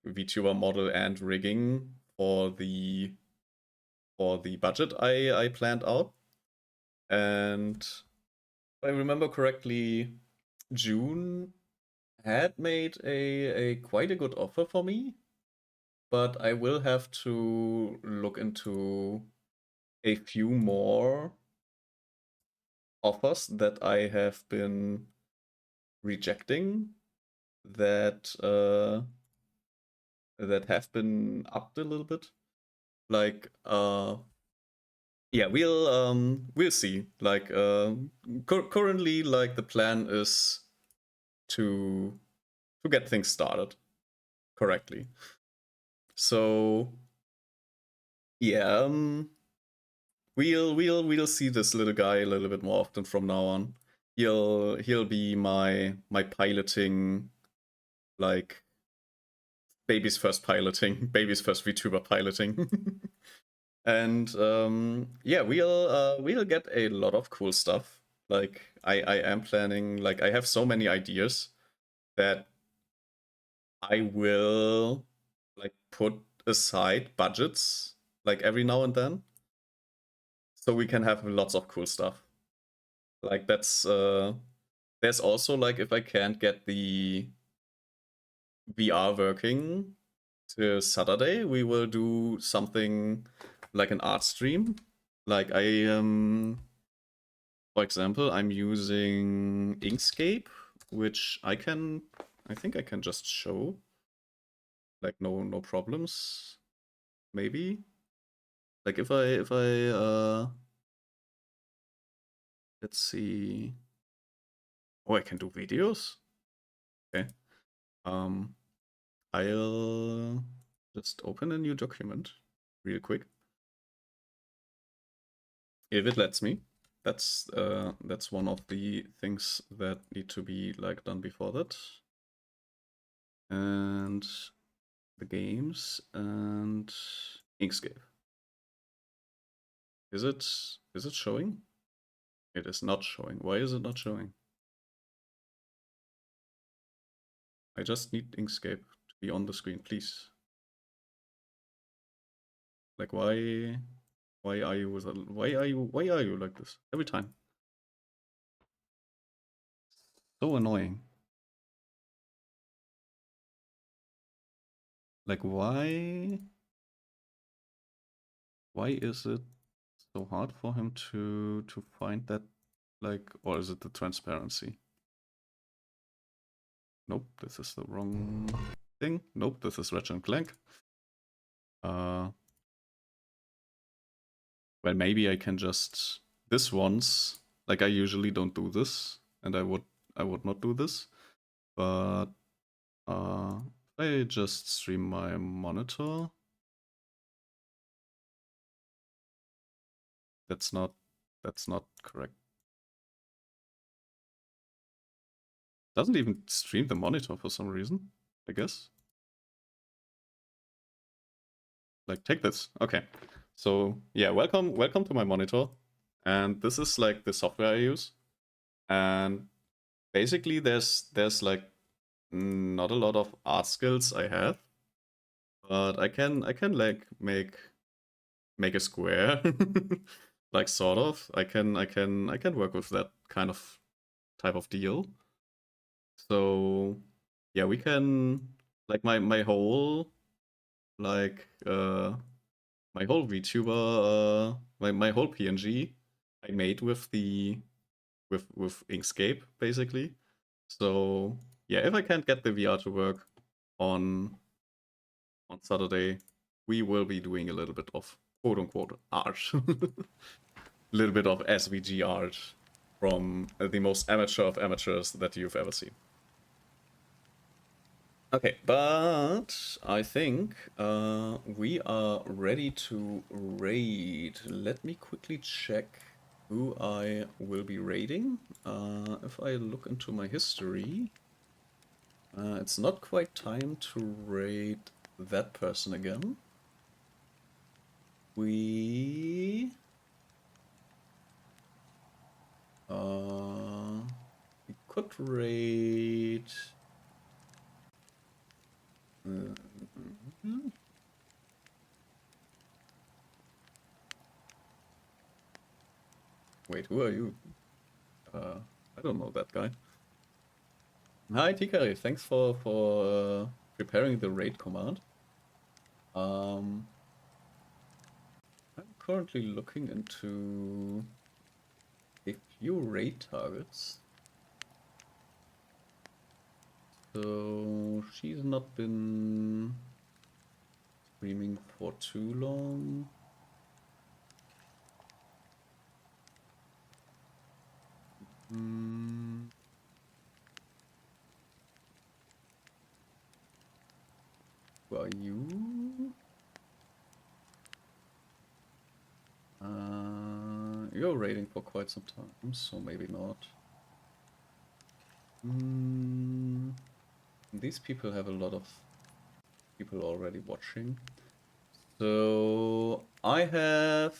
VTuber model and rigging for the budget I planned out. And if I remember correctly, June had made a quite a good offer for me, but I will have to look into a few more offers that I have been rejecting that that have been upped a little bit. Like, yeah, we'll see. Like, currently, like, the plan is to get things started correctly. So yeah, we'll see this little guy a little bit more often from now on. He'll be my piloting, like, baby's first baby's first VTuber piloting. And yeah, we'll get a lot of cool stuff. Like, I am planning, like, I have so many ideas that I will like put aside budgets like every now and then, so we can have lots of cool stuff. Like, that's there's also, like, if I can't get the VR working Saturday we will do something like an art stream. Like I for example, I'm using Inkscape, which I think I can just show. Like no problems. Maybe. Like if I let's see. Oh, I can do videos? Okay. I'll just open a new document real quick. If it lets me. That's one of the things that need to be like done before that. And the games and Inkscape. Is it showing? It is not showing. Why is it not showing? I just need Inkscape to be on the screen, please. Like why are you like this every time? So annoying. Like why is it so hard for him to find that, like, or is it the transparency? Nope, this is the wrong thing. Nope, this is Ratchet Clank. Well, maybe I can just this once. Like I usually don't do this, and I would not do this, but I just stream my monitor. That's not correct. Doesn't even stream the monitor for some reason, I guess. Like, take this. Okay. So, yeah, welcome to my monitor. And this is like the software I use. And basically there's like not a lot of art skills I have. But I can like make a square. Like sort of. I can work with that kind of type of deal. So yeah, we can like my whole like my whole VTuber my whole PNG I made with the with Inkscape basically. So yeah, if I can't get the VR to work on Saturday, we will be doing a little bit of quote unquote art. A little bit of SVG art from the most amateur of amateurs that you've ever seen. Okay, but I think we are ready to raid. Let me quickly check who I will be raiding. If I look into my history, it's not quite time to raid that person again. We could raid. Wait, who are you? I don't know that guy. Hi, Tikari. Thanks for preparing the raid command. I'm currently looking into a few raid targets. So she's not been streaming for too long. Who are you? You're raiding for quite some time, so maybe not. These people have a lot of people already watching. So I have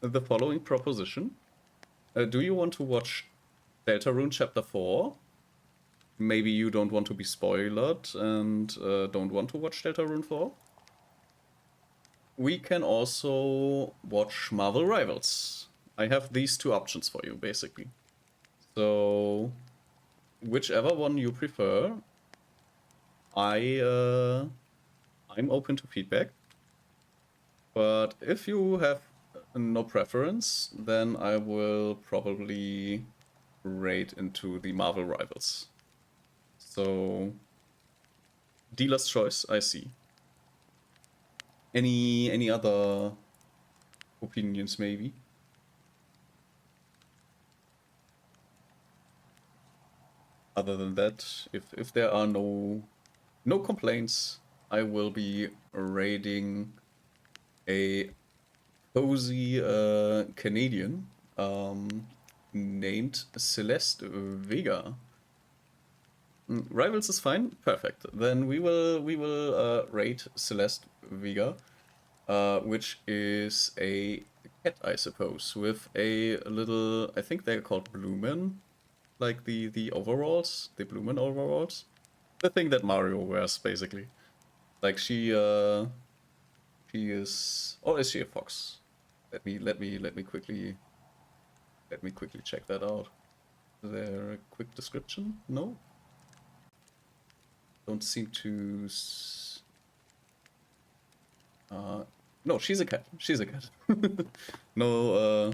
the following proposition. Do you want to watch Deltarune Chapter 4? Maybe you don't want to be spoiled and don't want to watch Deltarune 4? We can also watch Marvel Rivals. I have these two options for you, basically. So, whichever one you prefer, I I'm open to feedback. But if you have no preference, then I will probably raid into the Marvel rivals. So, dealer's choice, I see. Any other opinions, maybe? Other than that, if there are no complaints, I will be raiding a cozy Canadian named Celeste Vega. Rivals is fine, perfect. Then we will raid Celeste Vega, which is a cat, I suppose, with a little. I think they're called Blumen, like the overalls, the Blumen overalls, the thing that Mario wears, basically. Like she is, or is she a fox? Let me quickly check that out. Is there a quick description? No. Don't seem to. No, she's a cat. She's a cat. No,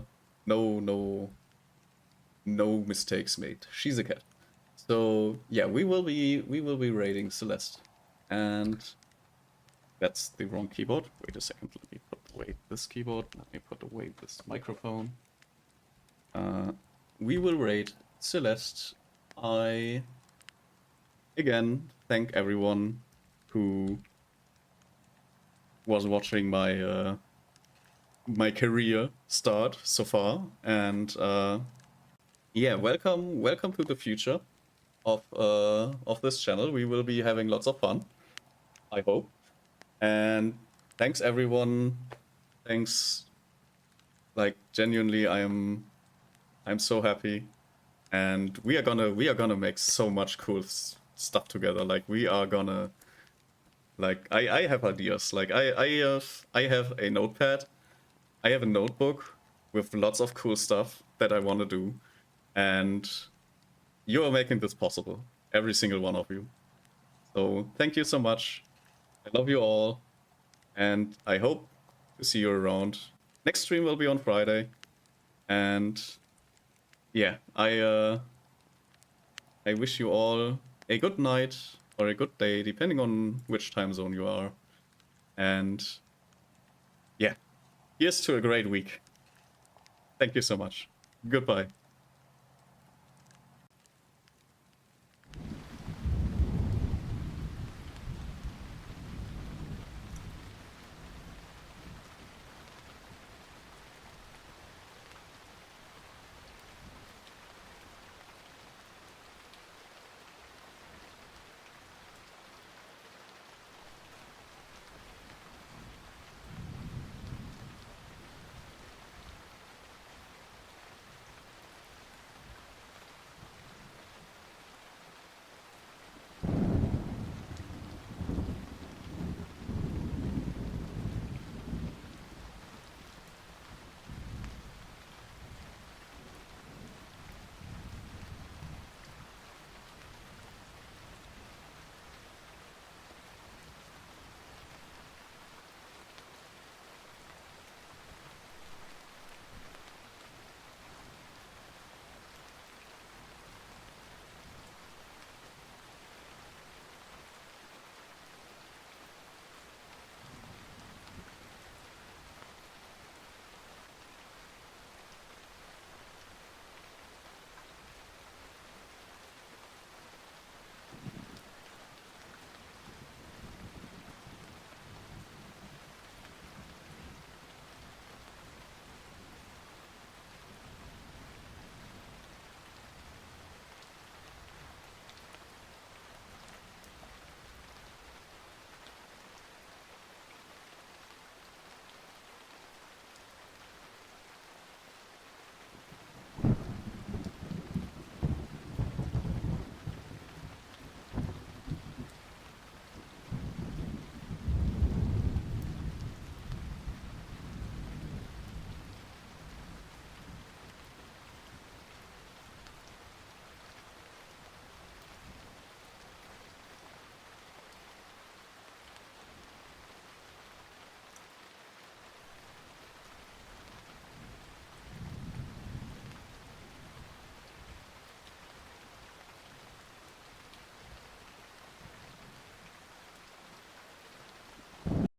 no mistakes made. She's a cat. So yeah, we will be raiding Celeste, and that's the wrong keyboard. Wait a second. Let me put away this keyboard. Let me put away this microphone. We will raid Celeste. I again thank everyone who was watching my my career start so far, and yeah, welcome to the future of this channel. We will be having lots of fun, I hope. And thanks everyone. Thanks, like genuinely, I'm so happy, and we are gonna make so much cool stuff together. Like we are gonna, like I have ideas. Like I have a notepad, I have a notebook with lots of cool stuff that I want to do, and you are making this possible, every single one of you. So thank you so much. I love you all, and I hope to see you around. Next stream will be on Friday, and yeah, I wish you all a good night or a good day, depending on which time zone you are. And yeah, here's to a great week. Thank you so much. Goodbye.